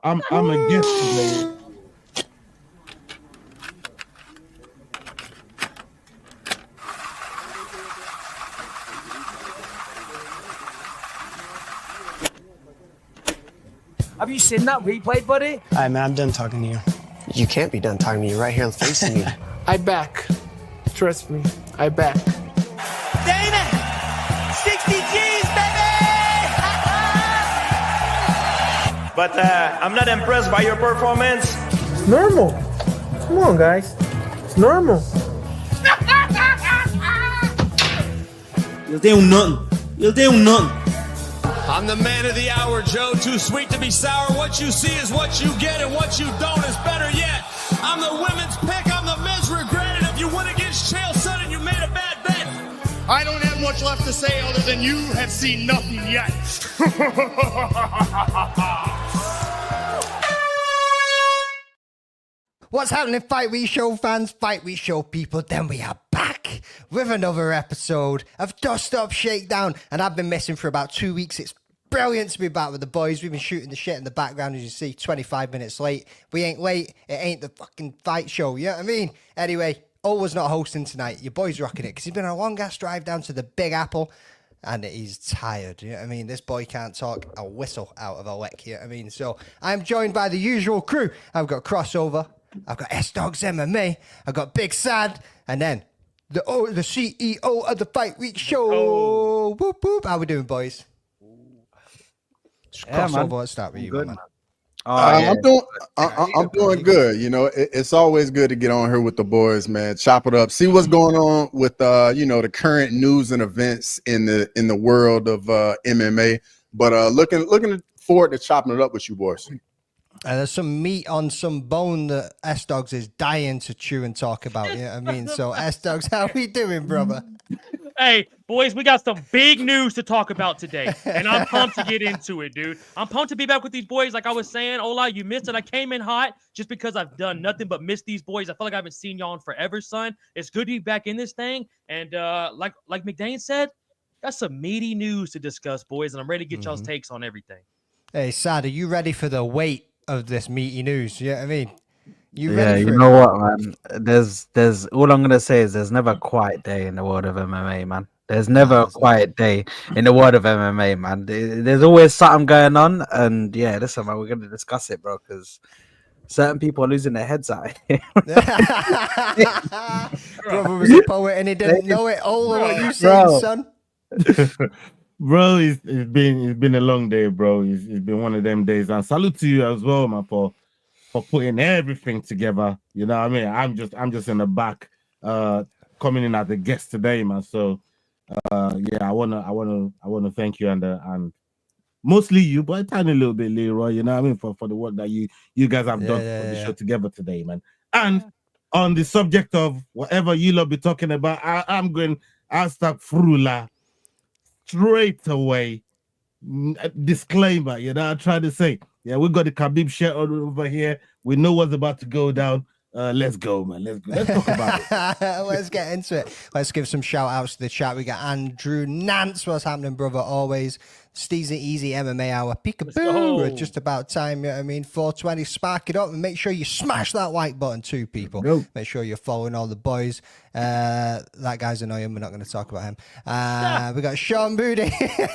I'm a guest today. Have you seen that replay, buddy? Alright, man, I'm done talking to you. You can't be done talking to me right here facing me. I back. Trust me, I back. Dana! 60 G's, baby! But I'm not impressed by your performance. It's normal. Come on, guys. It's normal. You'll do nothing. You'll do nothing. I'm the man of the hour, Joe. Too sweet to be sour. What you see is what you get, and what you don't is better yet. I'm the women's pick. I'm the men's regret. And if you win against Chael Sonnen, you made a bad bet. I don't have much left to say other than you have seen nothing yet. What's happening, Fight Week Show fans, Fight Week Show people? Then we are back with another episode of Dust Up Shakedown, and I've been missing for about 2 weeks. It's brilliant to be back with the boys. We've been shooting the shit in the background, as you see, 25 minutes late. We ain't late. It ain't the fucking fight show, you know what I mean? Anyway, Owen's not hosting tonight. Your boy's rocking it because he's been on a long-ass drive down to the Big Apple, and he's tired, you know what I mean? This boy can't talk a whistle out of a lick, you know what I mean? So I'm joined by the usual crew. I've got Crossover. I've got S-Dogs MMA. I've got Big Sad. And then the CEO of the Fight Week Show. Oh. Whoop, whoop. How we doing, boys? Yeah, Crossover, let's start with you, good, man. I'm doing good. You know, it's always good to get on here with the boys, man. Chop it up. See what's going on with you know, the current news and events in the world of MMA. But looking forward to chopping it up with you boys. There's some meat on some bone that S-Dogs is dying to chew and talk about, you know what I mean? So, S-Dogs, how we doing, brother? Hey, boys, we got some big news to talk about today, and I'm pumped to get into it, dude. I'm pumped to be back with these boys. Like I was saying, Ola, you missed it. I came in hot just because I've done nothing but miss these boys. I feel like I haven't seen y'all in forever, son. It's good to be back in this thing, and like McDane said, got some meaty news to discuss, boys, and I'm ready to get y'all's takes on everything. Hey, Sad, are you ready for the weight of this meaty news? Yeah, I mean, You know what, man? There's all I'm gonna say is there's never a quiet day in the world of MMA, man. There's never a quiet day in the world of MMA, man. There's always something going on, and yeah, listen, man, we're gonna discuss it, bro, because certain people are losing their heads out here. Brother was a poet and he didn't know it. All of what you saying, son. Bro, it's been a long day, bro. It's been one of them days, and salute to you as well, man, for putting everything together. You know what I mean? I'm just in the back, coming in as a guest today, man. So, yeah, I wanna thank you and mostly you, but a tiny little bit Leroy. You know what I mean? For the work that you guys have done for the show together today, man. And on the subject of whatever you lot be talking about, I'll start Frula straight away. Disclaimer, you know, I try to say, yeah, we got the Khabib shirt over here. We know what's about to go down. Let's go, man. Let's go. Let's talk about it. Let's get into it. Let's give some shout outs to the chat. We got Andrew Nance. What's happening, brother? Always. Steezy Easy MMA Hour. Peekaboo. We're just about time. You know what I mean? 420. Spark it up and make sure you smash that like button too, people. Go. Make sure you're following all the boys. That guy's annoying. We're not going to talk about him. We got Sean Moody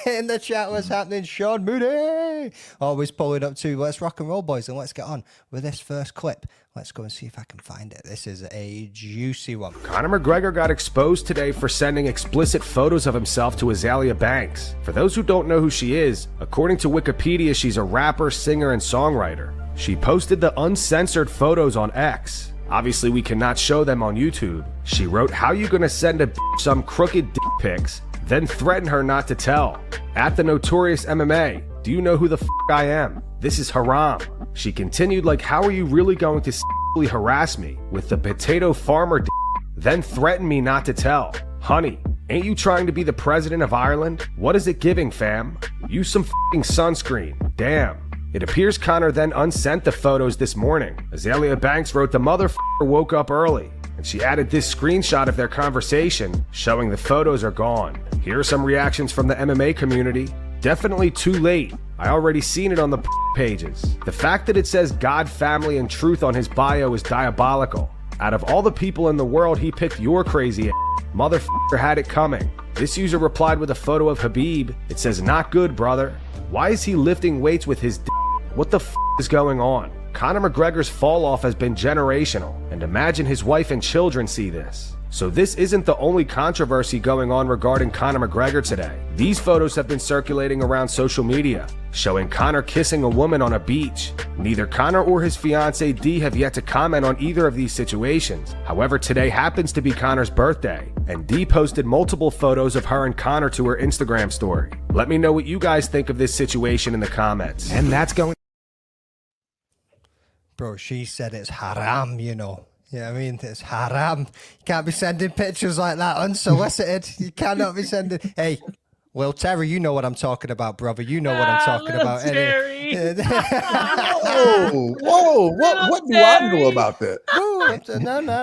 in the chat. What's happening, Sean Moody? Always pulling up too. Let's rock and roll, boys, and let's get on with this first clip. Let's go and see if I can find it. This is a juicy one. Conor McGregor got exposed today for sending explicit photos of himself to Azealia Banks. For those who don't know who she is, according to Wikipedia, she's a rapper, singer, and songwriter. She posted the uncensored photos on X. Obviously, we cannot show them on YouTube. She wrote, "How you gonna send a bitch some crooked dick pics, then threaten her not to tell? At the Notorious MMA, do you know who the f I am? This is haram." She continued, like, "How are you really going to sexually harass me with the potato farmer d then threaten me not to tell? Honey, ain't you trying to be the president of Ireland? What is it giving, fam? Use some f***ing sunscreen. Damn." It appears Conor then unsent the photos this morning. Azealia Banks wrote, "The motherfucker woke up early," and she added this screenshot of their conversation showing the photos are gone. Here are some reactions from the MMA community. "Definitely too late. I already seen it on the pages. The fact that it says God, family, and truth on his bio is diabolical. Out of all the people in the world, he picked your crazy ass. Motherfucker had it coming. This user replied with a photo of Habib. It says, not good, brother. Why is he lifting weights with his d? What the is going on? Conor McGregor's fall off has been generational, and imagine his wife and children see this. So this isn't the only controversy going on regarding Conor McGregor today. These photos have been circulating around social media, showing Conor kissing a woman on a beach. Neither Conor or his fiancée Dee have yet to comment on either of these situations. However, today happens to be Conor's birthday, and Dee posted multiple photos of her and Conor to her Instagram story. Let me know what you guys think of this situation in the comments. And that's going... Bro, she said it's haram, you know. Yeah, I mean, it's haram. You can't be sending pictures like that unsolicited. You cannot be sending... Hey, Will Terry, you know what I'm talking about, brother. You know what I'm talking about. Terry. Whoa, what do I know about that?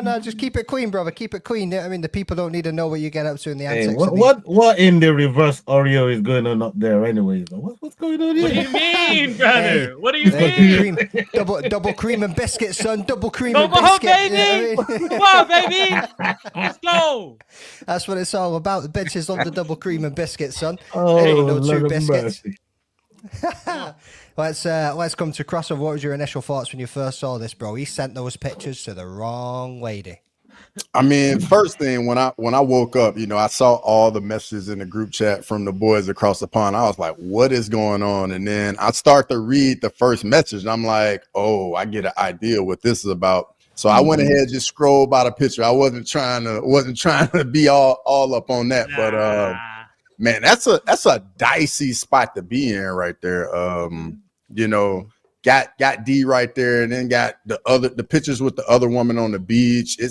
No, just keep it clean, brother. Keep it clean. I mean, the people don't need to know what you get up to in the Hey, antics. what in the reverse Oreo is going on up there anyways? What's going on here? What do you mean, brother? Hey, what do you mean? Double cream and biscuit, son. Double cream Come and on, biscuit. baby. You know what I mean? Come on, baby. Let's go. That's what it's all about. The bitches love the double cream and biscuit, son. Oh, Ain't no Lord two of biscuits. mercy. Let's come to Crossover. What was your initial thoughts when you first saw this, bro? He sent those pictures to the wrong lady. I mean, first thing when I woke up, you know, I saw all the messages in the group chat from the boys across the pond. I was like, what is going on? And then I start to read the first message and I'm like, oh, I get an idea what this is about. So I went ahead and just scrolled by the picture. I wasn't trying to be all up on that, but man, that's a dicey spot to be in right there. You know, got D right there, and then got the pictures with the other woman on the beach. It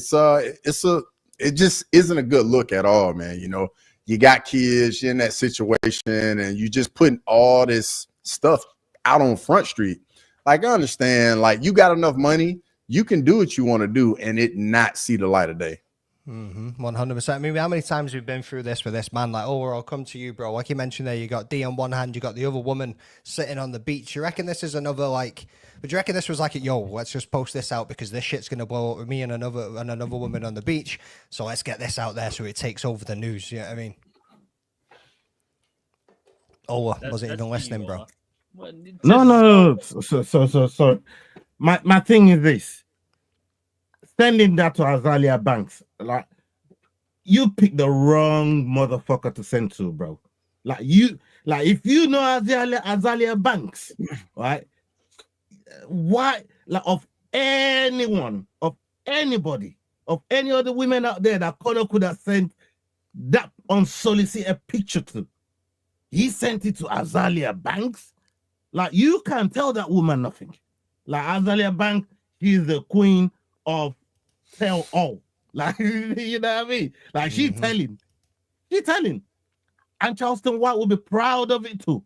just isn't a good look at all, man. You know, you got kids, you're in that situation, and you just putting all this stuff out on Front Street. Like, I understand, like, you got enough money, you can do what you want to do and it not see the light of day. 100%. I mean, how many times we've been through this with this man? Like, oh, I'll come to you, bro. Like you mentioned there, you got D on one hand, you got the other woman sitting on the beach. You reckon this is another, like, would you reckon this was like, yo, let's just post this out because this shit's gonna blow up with me and another woman on the beach. So let's get this out there so it takes over the news. You know what I mean? Oh, wasn't even listening, bro. No. So. My thing is this: sending that to Azalia Banks, like, you picked the wrong motherfucker to send to, bro. Like, if you know Azalia Banks, right? Why, like, of anyone, of anybody, of any other women out there that Conor could have sent that unsolicited picture to, he sent it to Azalia Banks. Like, you can't tell that woman nothing. Like, Azalia Banks, she's the queen of tell all. Like, you know what I mean? Like, she's telling. And Charleston White will be proud of it too.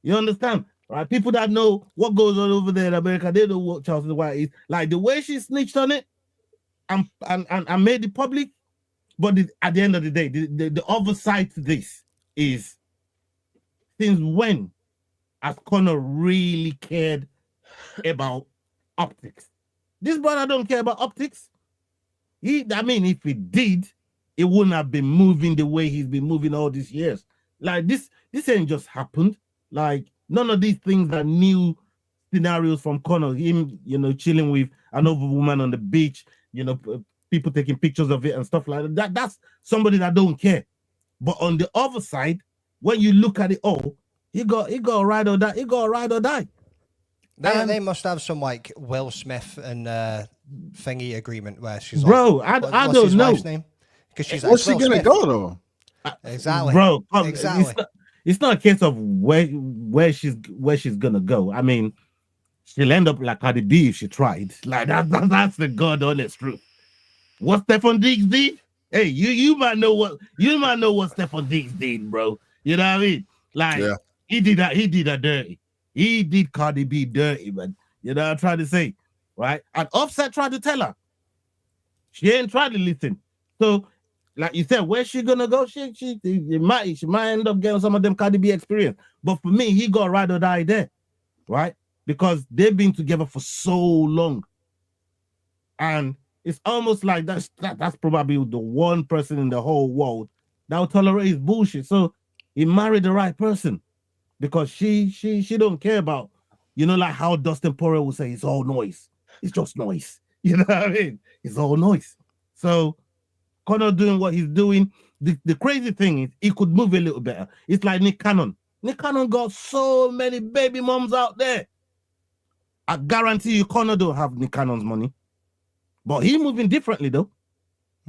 You understand? Right? People that know what goes on over there in America, they know what Charleston White is. Like, the way she snitched on it and made it public. But at the end of the day, the other side to this is, since when has Conor really cared about optics? This brother don't care about optics. If he did, it wouldn't have been moving the way he's been moving all these years. Like, this ain't just happened. Like, none of these things are new scenarios from Conor. Him, you know, chilling with another woman on the beach, you know, people taking pictures of it and stuff like that. That's somebody that don't care. But on the other side, when you look at it all, he got a ride or die. He got a ride or die. They must have some, like, Will Smith and thingy agreement where she's bro, like, I don't know. Because she's where's like, she gonna go though? Exactly, bro. Exactly. It's not a case of where she's gonna go. I mean, she'll end up like Cardi B if she tried. Like, that's the God honest truth. What Stefan Diggs did? Hey, you might know what Stefan Diggs did, bro. You know what I mean? Like, yeah. He did that dirty. He did Cardi B dirty, man. You know what I'm trying to say, right? And Offset tried to tell her. She ain't tried to listen. So like you said, where's she gonna go? She might end up getting some of them Cardi B experience. But for me, he got ride or die there, right? Because they've been together for so long, and it's almost like that's probably the one person in the whole world that will tolerate his bullshit. So he married the right person because she don't care about, like how Dustin Poirier would say, it's all noise. It's just noise. You know what I mean? It's all noise. So Conor doing what he's doing. The crazy thing is he could move a little better. It's like Nick Cannon. Nick Cannon got so many baby moms out there. I guarantee you Conor don't have Nick Cannon's money. But he moving differently though.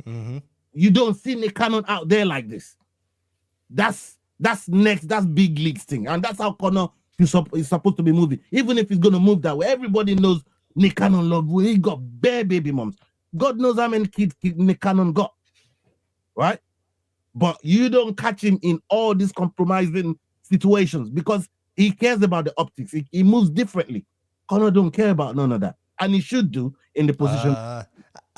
Mm-hmm. You don't see Nick Cannon out there like this. That's next. That's big leagues thing. And that's how Conor is supposed to be moving. Even if he's going to move that way, everybody knows Nick Cannon love. He got bare baby moms. God knows how many kids Nick Cannon got. Right? But you don't catch him in all these compromising situations because he cares about the optics. He moves differently. Conor don't care about none of that. And he should do in the position. I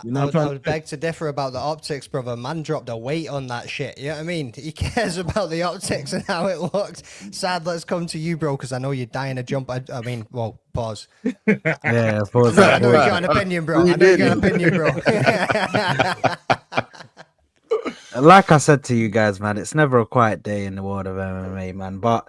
would beg to differ about the optics, brother. Man dropped a weight on that shit. You know what I mean? He cares about the optics and how it looks. Sad, let's come to you, bro, because I know you're dying to jump. I mean, well, pause. Yeah, pause. I know you got an opinion, bro. I know you got an opinion, bro. Like I said to you guys, man, it's never a quiet day in the world of MMA, man. But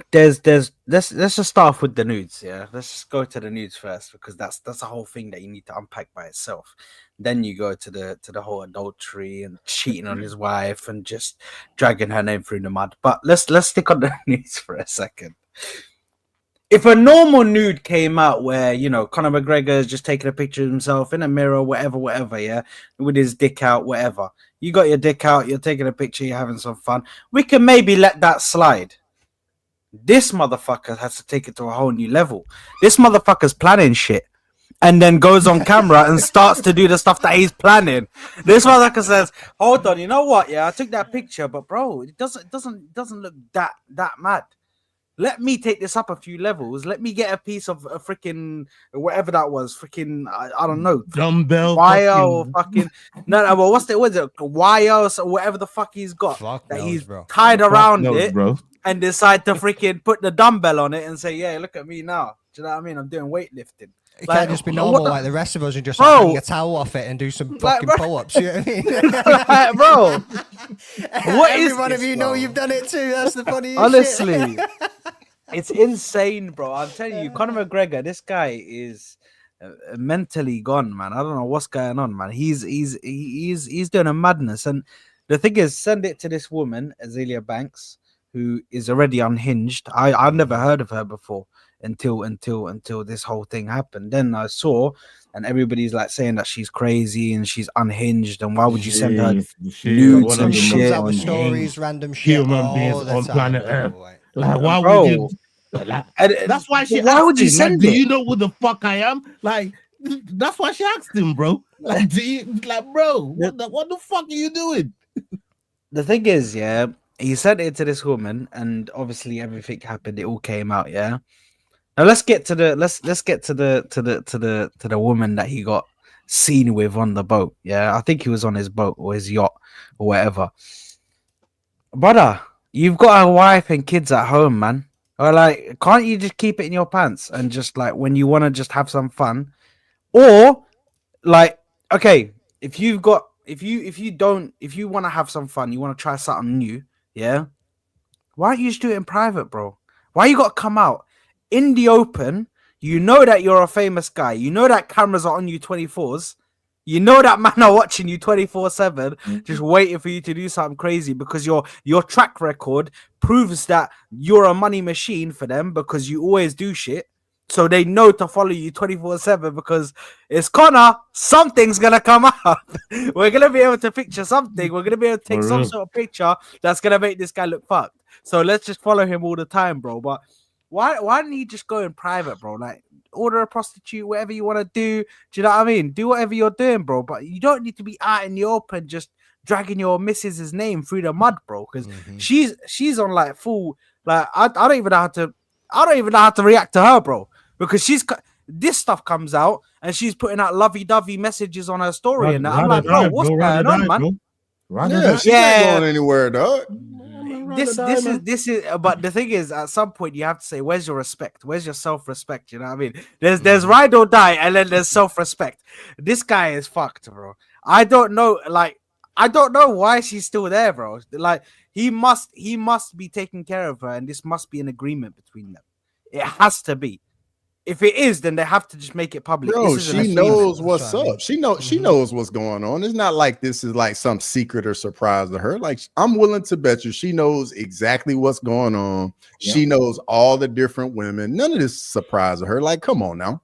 let's just start off with the nudes. Yeah, let's just go to the nudes first because that's a whole thing that you need to unpack by itself. Then you go to the whole adultery and cheating on his wife and just dragging her name through the mud. But let's stick on the nudes for a second. If a normal nude came out where, Conor McGregor is just taking a picture of himself in a mirror, whatever, yeah, with his dick out, whatever. You got your dick out, you're taking a picture, you're having some fun. We can maybe let that slide. This motherfucker has to take it to a whole new level. This motherfucker's planning shit and then goes on camera and starts to do the stuff that he's planning. This motherfucker says, hold on, you know what? Yeah, I took that picture, but bro, it doesn't look that mad. Let me take this up a few levels. Let me get a piece of a freaking whatever that was. Freaking I don't know. Dumbbell wire or fucking no. Well, what's it? Wire or whatever the fuck he's got he's tied around it, bro. And decide to freaking put the dumbbell on it and say, "Yeah, look at me now." Do you know what I mean? I'm doing weightlifting. It can't just be normal like the rest of us and just hang a towel off it and do some fucking pull-ups. You know what I mean? Bro, every one of you know you've done it too. That's the funniest honestly, shit. It's insane, bro. I'm telling you, Conor McGregor, this guy is mentally gone, man. I don't know what's going on, man. He's doing a madness. And the thing is, send it to this woman, Azealia Banks, who is already unhinged. I've never heard of her before until this whole thing happened. Then I saw, and everybody's like saying that she's crazy and she's unhinged, and why would you send her nudes and shit? Out with stories, random shit. Human beings on planet Earth. Like, why bro, would you? Like, that's why she. Why would you send do it? you know who the fuck I am? Like, that's why she asked him, bro. Like, bro, what the fuck are you doing? The thing is, yeah, he sent it to this woman, and obviously everything happened. It all came out, yeah. Now let's get to the woman that he got seen with on the boat. Yeah, I think he was on his boat or his yacht or whatever. Brother, you've got a wife and kids at home, man. Or like, can't you just keep it in your pants and just like when you want to just have some fun? Or like, okay, if you want to have some fun, you want to try something new, yeah. Why don't you just do it in private, bro? Why you got to come out in the open? You know that you're a famous guy. You know that cameras are on you 24s. You know that man are watching you 24/7, just waiting for you to do something crazy because your track record proves that you're a money machine for them because you always do shit. So they know to follow you 24/7 because it's Conor. Something's gonna come up. We're gonna be able to picture something. We're gonna be able to take some sort of picture that's gonna make this guy look fucked. So let's just follow him all the time, bro. But why didn't he just go in private, bro? Like, order a prostitute, whatever you want to do. Do you know what I mean? Do whatever you're doing, bro. But you don't need to be out in the open just dragging your missus's name through the mud, bro. Because she's on like full, like I don't even know how to react to her, bro. Because this stuff comes out and she's putting out lovey-dovey messages on her story, and I'm like, Rather bro, what's die, going on, man? bro. Rather Yeah, die. she's not going anywhere, dog. This is but the thing is, at some point you have to say, where's your respect, where's your self-respect? You know what I mean? There's ride or die, and then there's self-respect. This guy is fucked, bro. I don't know why she's still there, bro. Like he must be taking care of her, and this must be an agreement between them. It has to be. If it is, then they have to just make it public. Bro, she knows what's up. She knows what's going on. It's not like this is like some secret or surprise to her. Like, I'm willing to bet you she knows exactly what's going on. Yep. She knows all the different women. None of this surprise to her. Like, come on now.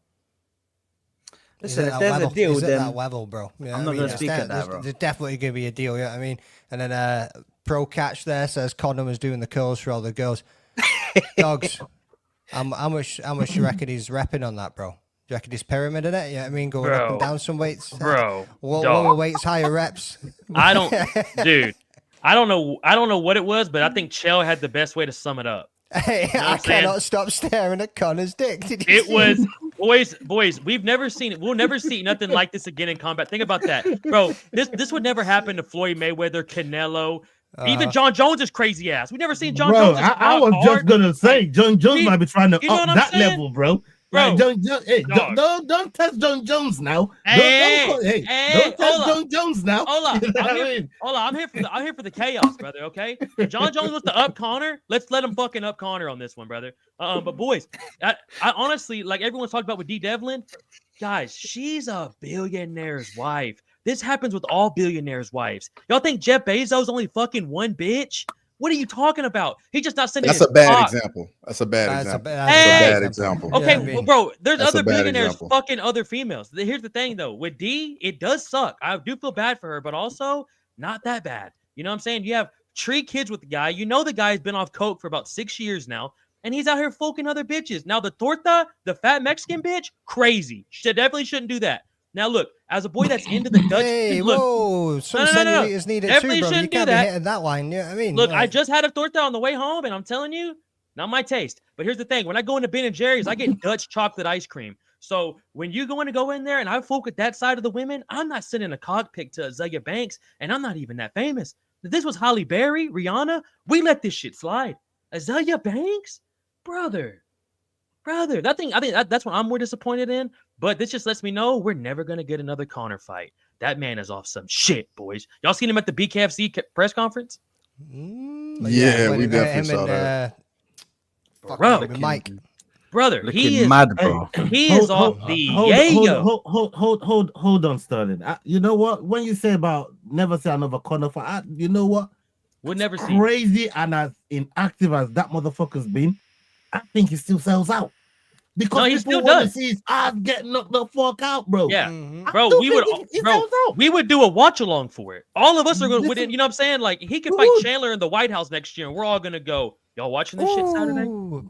Listen, if there's a deal, then that level, bro. Yeah, I'm not going to speak at that, bro. There's definitely going to be a deal. Yeah, I mean, and then Pro Catch there says Conor was doing the curls for all the girls. Dogs. How much you reckon he's repping on that, bro? Do you reckon he's pyramiding it? Yeah, I mean, going up and down some weights, bro. Lower weights, higher reps. I don't know what it was, but I think Chell had the best way to sum it up. Hey, you know I cannot stop staring at Conor's dick. It was boys. We've never seen it. We'll never see nothing like this again in combat. Think about that, bro. This would never happen to Floyd Mayweather, Canelo. Even John Jones is crazy ass. We never seen John Jones. I was just gonna say John Jones might be trying to up that level, bro. Bro, like, hey, don't test John Jones now. Don't test John Jones now. Hola, I'm here for the chaos, brother. Okay, if John Jones wants to up Conor, let's let him fucking up Conor on this one, brother. But boys, I honestly, like everyone's talked about with D. Devlin, guys, she's a billionaire's wife. This happens with all billionaires' wives. Y'all think Jeff Bezos only fucking one bitch? What are you talking about? He just not sending. That's a bad example. That's a bad example. Okay, yeah, well, bro, there's other billionaires fucking other females. Here's the thing, though. With D, it does suck. I do feel bad for her, but also not that bad. You know what I'm saying? You have 3 kids with the guy. You know the guy's been off coke for about 6 years now, and he's out here fucking other bitches. Now the torta, the fat Mexican bitch, crazy. She definitely shouldn't do that. Now look, as a boy that's into the Dutch, hey, look, whoa, some senoritas need it definitely too, bro. You shouldn't can't do be that. hitting that line. Yeah, I mean, look, I just had a torta on the way home, and I'm telling you, not my taste. But here's the thing: when I go into Ben and Jerry's, I get Dutch chocolate ice cream. So when you go in there, and I folk with that side of the women, I'm not sending a cockpit to Azalea Banks, and I'm not even that famous. If this was Halle Berry, Rihanna, we let this shit slide. Azalea Banks, brother. I think that's what I'm more disappointed in. But this just lets me know we're never gonna get another Conor fight. That man is off some shit, boys. Y'all seen him at the BKFC press conference? Yeah, we definitely saw that. Bro, Mike, brother, he is mad, bro. He is off the yayo. Hold on, Sterling. You know what? When you say about never say another Conor fight, you know what? We'll never see. Crazy and as inactive as that motherfucker's been, I think he still sells out. Because he people still want does. to see his ass get knocked the fuck out, bro. Yeah, bro, we would do a watch along for it. All of us are going to, you know what I'm saying? Like, he could fight Chandler in the White House next year, and we're all going to go, y'all watching this shit Saturday?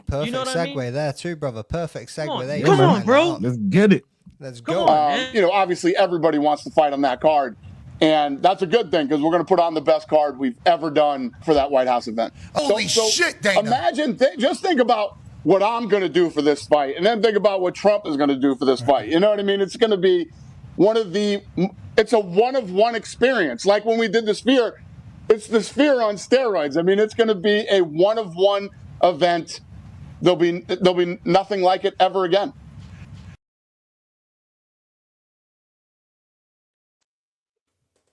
Perfect you know what segue I mean? there, too, brother. Perfect segue there. Come on, bro. Let's get it. Let's Come go. on, you know, obviously, everybody wants to fight on that card. And that's a good thing because we're going to put on the best card we've ever done for that White House event. Holy shit, Dana. Imagine, just think about what I'm going to do for this fight, and then think about what Trump is going to do for this fight. You know what I mean? It's going to be it's a one-of-one experience. Like when we did the Sphere, it's the Sphere on steroids. I mean, it's going to be a one-of-one event. There'll be nothing like it ever again.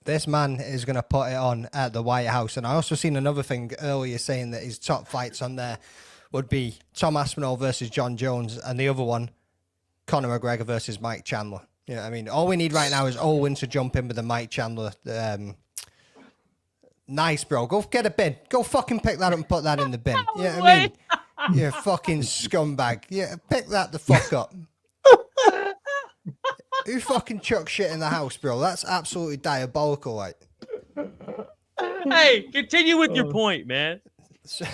This man is going to put it on at the White House. And I also seen another thing earlier saying that his top fights on there would be Tom Aspinall versus John Jones, and the other one, Conor McGregor versus Mike Chandler. You know what I mean? All we need right now is Owen to jump in with the Mike Chandler. Nice, bro. Go get a bin. Go fucking pick that up and put that in the bin. You know what I mean? You fucking scumbag. Yeah, pick that the fuck up. Who fucking chucks shit in the house, bro? That's absolutely diabolical, like. Hey, continue with your point, man.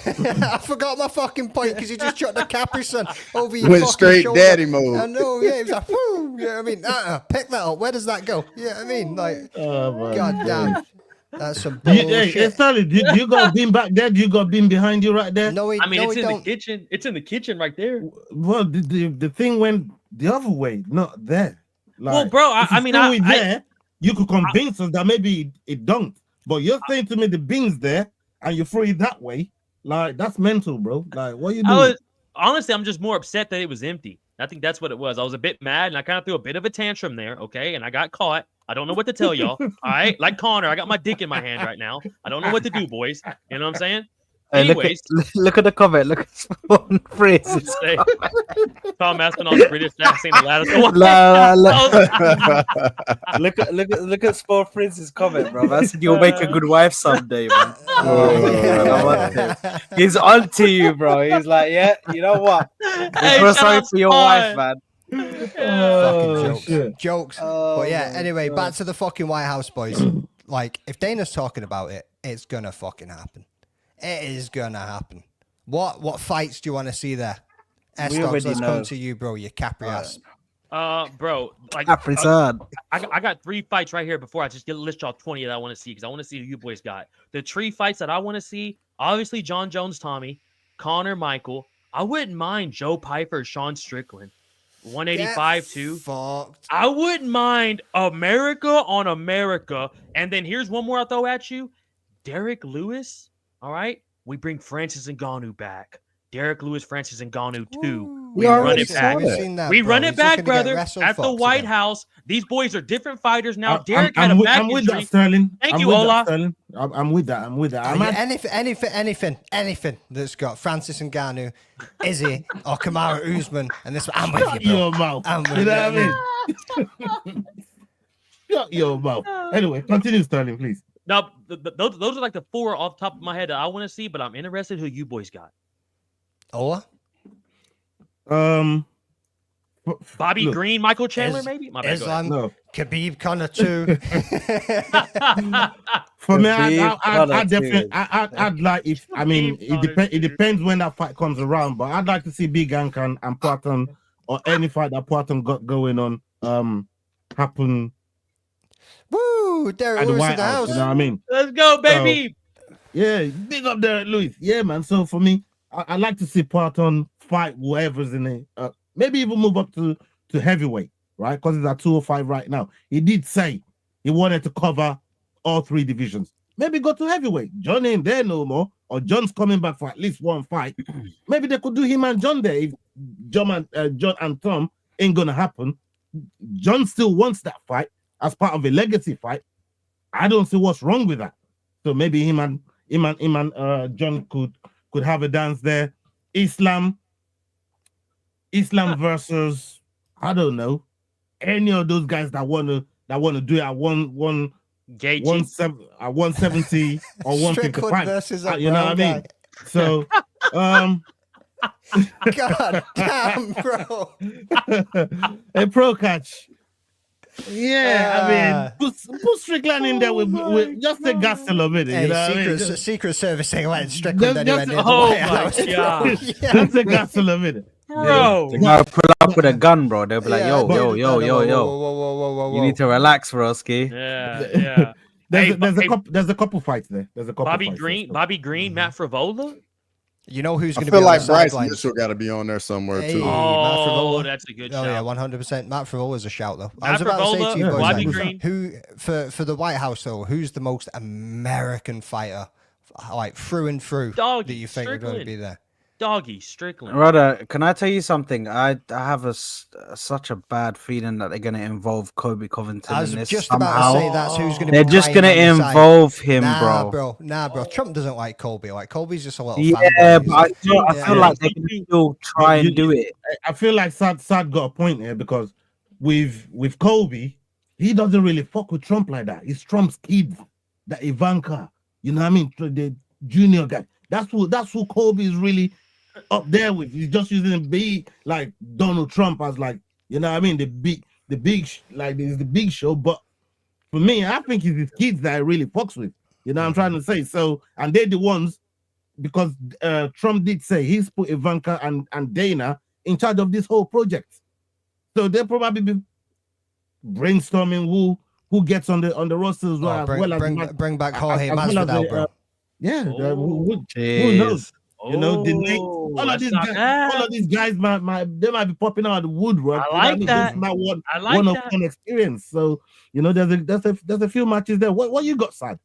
I forgot my fucking point because you just chucked the Capri Sun over your went fucking straight shoulder. daddy mode. I know, yeah. He was like, whoo. Yeah, I mean, pick that up. Where does that go? Yeah, I mean, like, god damn. That's some bullshit. Hey, Stanley, do you got a bin back there? Do you got a bin behind you right there? No, it's in the kitchen. It's in the kitchen right there. Well, the thing when the other way, not there. Like, well, bro, if you I mean, throw it there, you could convince us that maybe it don't. But you're saying to me the bing's there and you throw it that way, like that's mental, bro. Like, what are you doing? Honestly, I'm just more upset that it was empty. I think that's what it was. I was a bit mad and I kind of threw a bit of a tantrum there, okay? And I got caught. I don't know what to tell y'all. All right, like Connor, I got my dick in my hand right now. I don't know what to do, boys. You know what I'm saying? Hey, Anyways, look at the comment. Look at Spawn Phrases. Tom Aspinall's British accent. Look at Spawn Phrases comment, bro. I said you'll make a good wife someday, man. He's on to you, bro. He's like, yeah, you know what? We're sorry for your wife, man. Fucking jokes. But yeah, anyway, back to the fucking White House, boys. Like, if Dana's talking about it, it's gonna fucking happen. It is gonna happen. What fights do you want to see there? S-Dogs, let's come to you, bro. You Capri ass. Bro, like I got 3 fights right here before I just list y'all 20 that I want to see because I want to see who you boys got. The 3 fights that I want to see, obviously John Jones, Tommy, Connor, Michael. I wouldn't mind Joe Piper, Sean Strickland. 185 too. Fucked. I wouldn't mind America on America. And then here's one more I'll throw at you. Derek Lewis. All right. We bring Francis Ngannou back. Derek Lewis, Francis Ngannou 2. We run it back. We run it back, brother. At the White House. These boys are different fighters now. Derek had a back I'm with injury. that, Sterling. Thank you, Ola. I'm with that. I'm with that. Anything that's got Francis Ngannou, Izzy, or Kamaru Usman, and this. I'm with you, bro. Your mouth. I'm with you know what I mean? Shut your mouth. Anyway, continue, Sterling, please. Now, those are like the 4 off the top of my head that I want to see, but I'm interested who you boys got. Ola? Bobby Green, Michael Chandler, maybe? My bad, Islam, No. Khabib, Connor 2. For me, I definitely, I'd like if, I mean, it depends when that fight comes around, but I'd like to see Big Hank and Patton or any fight that Patton got going on happen. Woo! Derek Lewis in the house. You know what I mean? Let's go, baby. Yeah, big up Derek Lewis. Yeah, man. So for me, I like to see Patton fight whoever's in it. Maybe even move up to heavyweight, right? Because he's at 205 right now. He did say he wanted to cover all 3 divisions. Maybe go to heavyweight. John ain't there no more, or John's coming back for at least 1 fight. Maybe they could do him and John there. If John and Tom ain't gonna happen, John still wants that fight as part of a legacy fight. I don't see what's wrong with that. So maybe him and John could have a dance there. Islam versus, I don't know, any of those guys that want to do it at 170 or 155. Versus you know what I mean? So God damn, bro. A pro catch. Yeah, I mean, put Strickland in there with just the gas a little bit. Hey, you know what I mean? Secret Service ain't letting Strickland anywhere near the oh White my House. God. Just the gas a little bit. Bro. They're gonna pull up with a gun, bro. They'll be like, yo. Whoa. You need to relax, broski. Yeah. There's a couple fights there. There's a couple. Bobby fights Green, Matt Frivola. You know who's I going to feel be like on the Bryce sidelines? Mitchell got to be on there somewhere Hey, too. Matt Oh, Frivola. that's a good Oh shout. yeah, 100%. Matt Frivola's a shout though. I Matt was about to say Frivola, to you boys, Bobby like, Green. who for the White House though? Who's the most American fighter, like through and through, that you think are going to be there? Doggy Strickland. Brother, can I tell you something? I have such a bad feeling that they're going to involve Kobe Covington I was in this just somehow. about to say that's who's going to be. They're just going to involve him, Nah, bro. Trump doesn't like Kobe. Like Kobe's just a little. Yeah, but I feel like they can still try and do it. I feel like Sad got a point here because with Kobe, he doesn't really fuck with Trump like that. It's Trump's kid, that Ivanka. You know what I mean? The junior guy. That's who Kobe is really up there with. He's just using big like Donald Trump as like, you know what I mean, the big like it's the big show. But for me, I think it's his kids that I really fucks with. You know what I'm trying to say? So, and they're the ones, because Trump did say he's put Ivanka and Dana in charge of this whole project. So they'll probably be brainstorming who gets on the roster as well. Bring back Jorge Masvidal, bro. Who knows? You know, the name, all of these guys they might be popping out of the woodwork. I like that. This might I like one of that. one experience. So you know, there's a few matches there. What you got, Sad?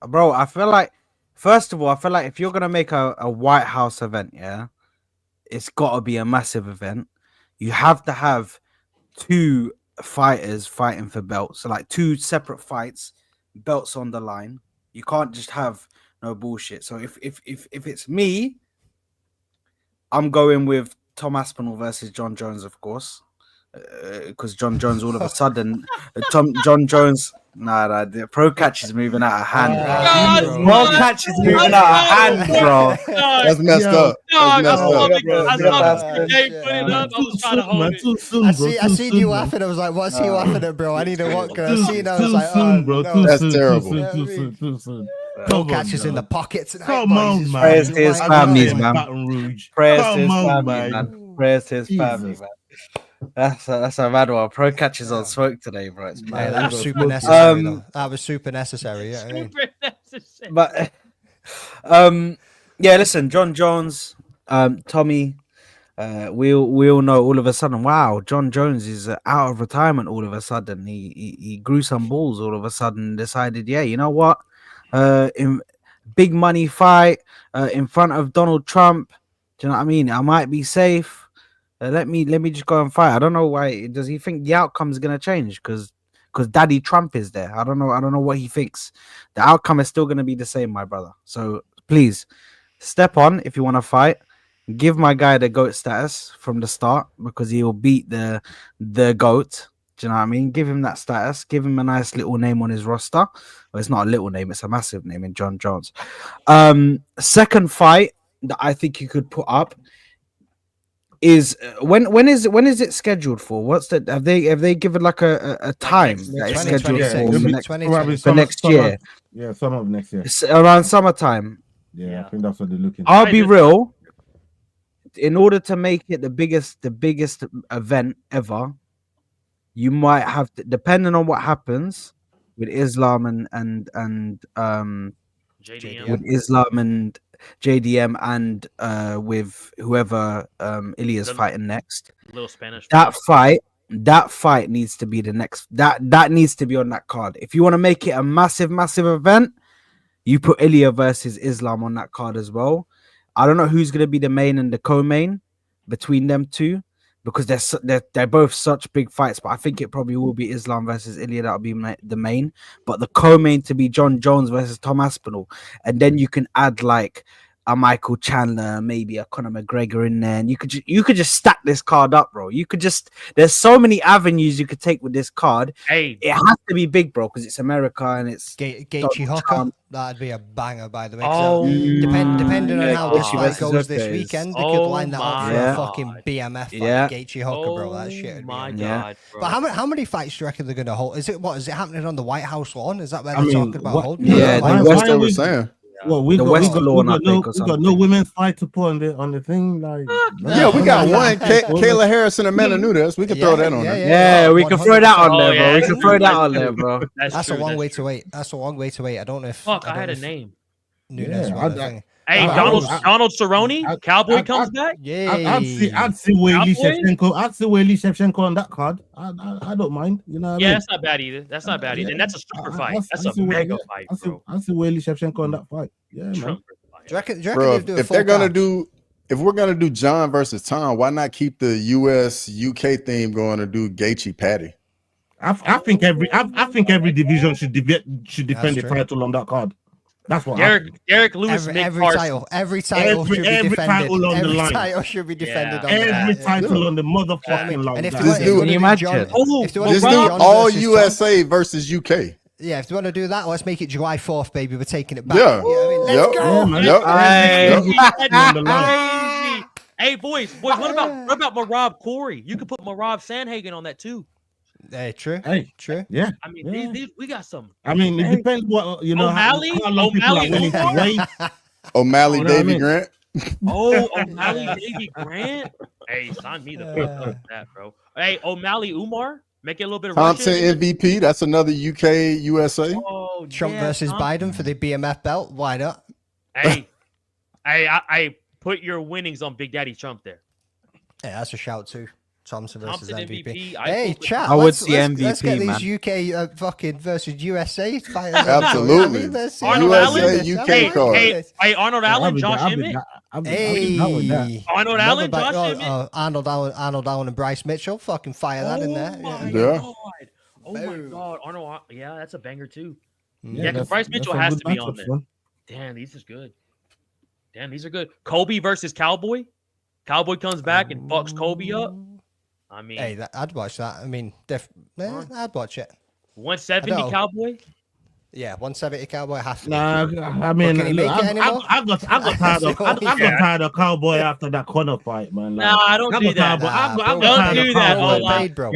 Bro, I feel like, first of all, if you're gonna make a White House event, yeah, it's got to be a massive event. You have to have 2 fighters fighting for belts, so like 2 separate fights, belts on the line. You can't just have no bullshit. So if it's me, I'm going with Tom Aspinall versus John Jones, of course, because John Jones all of a sudden, John Jones. Nah, the pro catch is moving out of hand. Pro catch is moving out of hand, bro. That's messed up. That's messed up. I seen you laughing. I was like, "What's he laughing at, bro? I need a vodka." I seen. I was like, "Oh, that's terrible." Too soon. Pro catches in the pockets. Come on, man. Prayers to his families, man. Prayers to his family, man. Prayers to his family, man. That's a mad one. Pro catches on smoke today, bro. It's mad. That was super necessary. That was super necessary. Yeah, super necessary. But yeah, listen, John Jones, Tommy, we all know all of a sudden. Wow, John Jones is out of retirement. All of a sudden, he grew some balls. All of a sudden, decided, yeah, you know what? In big money fight in front of Donald Trump. Do you know what I mean? I might be safe. Let me just go and fight. I don't know why. Does he think the outcome is gonna change? Because Daddy Trump is there. I don't know what he thinks. The outcome is still gonna be the same, my brother. So please step on if you want to fight. Give my guy the GOAT status from the start because he will beat the GOAT. Do you know what I mean? Give him that status. Give him a nice little name on his roster. Well, it's not a little name; it's a massive name in John Jones. Second fight that I think you could put up is when is it scheduled for? What's the have they given like a time that it's scheduled for next year? Yeah, summer of next year. It's around summertime. Yeah, I think that's what they're looking. I'll be real. In order to make it the biggest event ever, you might have to, depending on what happens with Islam and JDM. with Islam and JDM and with whoever Ilya's fighting next. Little Spanish. That fight needs to be the next. That needs to be on that card. If you want to make it a massive event, you put Ilya versus Islam on that card as well. I don't know who's going to be the main and the co-main between them two because they're both such big fights. But I think it probably will be Islam versus Ilya. That'll be the main. But the co-main to be John Jones versus Tom Aspinall, and then you can add like a Michael Chandler, maybe a Conor McGregor in there, and you could just stack this card up, bro. There's so many avenues you could take with this card. Hey, it has to be big, bro, because it's America and it's Gaethje Hooker. That'd be a banger, by the way. Oh, depending on how this fight goes okay. this weekend, they could line that up for a fucking BMF fight. Yeah. Gaethje Hooker, bro. That shit. Oh my god, bro. But how many fights do you reckon they're gonna hold? Is it happening on the White House lawn? Is that where they're talking about holding? Yeah, that's what we're saying. Well, we got no women's fight to put on the thing. Like, yeah, we got one. Kayla Harris and Amanda Nunes. We can throw that on there. Yeah, we can throw that on there, bro. We can throw that on there, bro. That's a long way to wait. That's a long way to wait. I don't know if. Fuck, I had a name. Nunes. Hey, Donald Cerrone, Cowboy comes back. Yeah, I'd see Weili Shevchenko on that card. I don't mind. You know. Yeah, that's not bad either. That's not bad either. And that's a super fight. That's a mega fight, bro. I see Weili Shevchenko on that fight. Yeah, man. Do you reckon if we're gonna do John versus Tom, why not keep the US UK theme going to do Gaethje Patty? I think every division should defend the title on that card. That's what Derek Lewis. Every title should be defended. Title on the line. Title should be defended. Every title on the motherfucking line. And if can you imagine? Just do all USA versus UK. Yeah, if you want to do that, let's make it July 4th, baby. We're taking it back. Yeah. Let's go. Hey, boys, what about Marab Corey? You could put Marab Sandhagen on that too. Hey, true. True. Yeah. I mean, these we got some. I mean, it depends what O'Malley, how long people are willing to wait. O'Malley, Davy Grant. Oh, O'Malley, Davy Grant. Hey, sign me the fuck up that, bro. Hey, O'Malley, Umar, make it a little bit of Thompson MVP. That's another UK USA. Oh, Trump versus Biden for the BMF belt. Why not? Hey, I put your winnings on Big Daddy Trump there. Yeah, that's a shout too. Thompson versus Thompson MVP. MVP, Hey, chat. I would let's see get MVP, these UK fucking versus USA fighters. Absolutely. Arnold Allen, USA UK card. Hey, Arnold Allen, Josh Emmett. Hey, Arnold Allen, Josh Emmett. Arnold Allen and Bryce Mitchell. Fucking fire that in there. Oh my god, Arnold. Yeah, that's a banger too. Yeah, Yeah, because Bryce Mitchell has to be on there. Damn, these is good. Damn, these are good. Kobe versus Cowboy. Cowboy comes back and fucks Kobe up. I mean, hey, I'd watch that. I mean, I'd watch it. 170 Cowboy. Yeah, 170 Cowboy has to. Nah, I mean, can he make it anymore? I got tired of Cowboy after that Conor fight, man. Nah, I don't do that. Don't do that, bro.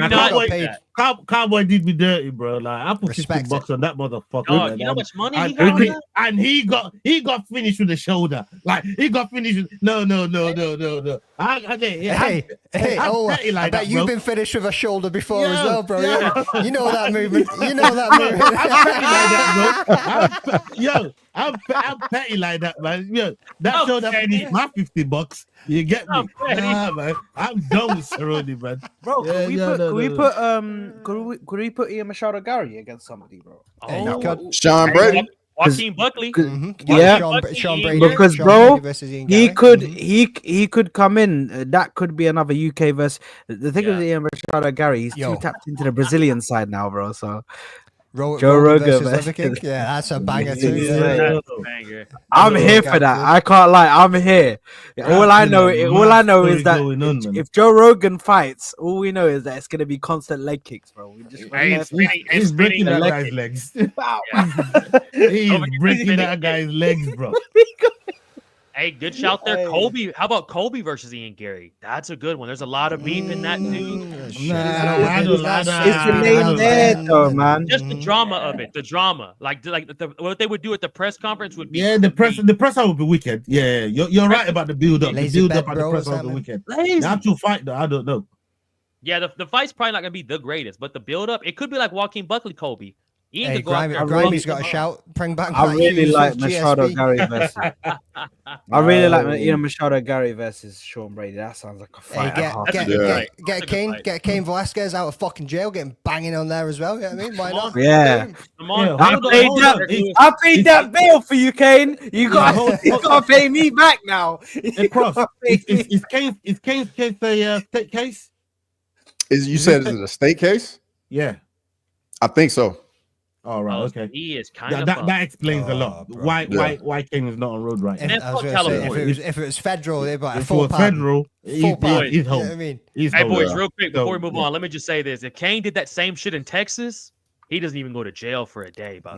Cowboy did me dirty, bro. Like I put $50 on that motherfucker. You know how much money he got? And he got finished with the shoulder. Like he got finished with no. I bet you've been finished with a shoulder before as well, bro. Yeah. You know that movement. You know that movement. I'm petty like that, man. Yo, that shoulder finished my $50. You get me? Nah, man. I'm done with Cerrone, man. Bro, could we put Ian Machado Gary against somebody, bro? Sean Brady. Joaquin Buckley. Yeah, Sean Brady. Because Sean bro, he could come in. That could be another UK versus. The thing with Ian Machado Gary, he's too tapped into the Brazilian side now, bro. So Joe Rogan versus yeah, that's a banger too. I'm here for that. I can't lie. I'm here. All I know is that if Joe Rogan fights, all we know is that it's gonna be constant leg kicks, bro. We just he's breaking that guy's legs. He's breaking that guy's legs, bro. Hey, good shout there, Colby. How about Colby versus Ian Gary? That's a good one. There's a lot of beef in that too. It's the name there, though, man. Just the drama of it, the drama, like what they would do at the press conference would be. Yeah, the press would be wicked. Yeah, you're right about the build up. The build up at the press would be wicked. The actual fight, though, I don't know. Yeah, the fight's probably not gonna be the greatest, but the build up, it could be like Joaquin Buckley, Kobe. Hey, Grimey's got a shout. Bring back. I really like Machado Gary versus. I really like Machado Gary versus Sean Brady. That sounds like a fight. Hey, get Cain Velasquez out of fucking jail, get him banging on there as well. You know what I mean? Why not? Yeah. Come on. I paid that bill for you, Cain. You gotta pay me back now. Is Cain's case a state case? You said is it a state case? Yeah, I think so. All right, okay. He is kind of that explains a lot. Bro. Why Cain is not on road right now? If it was federal, they'd be like if it was federal, he's home. You know what I mean? Hey boys, real quick before we move on, let me just say this: if Cain did that same shit in Texas, he doesn't even go to jail for a day. Bro.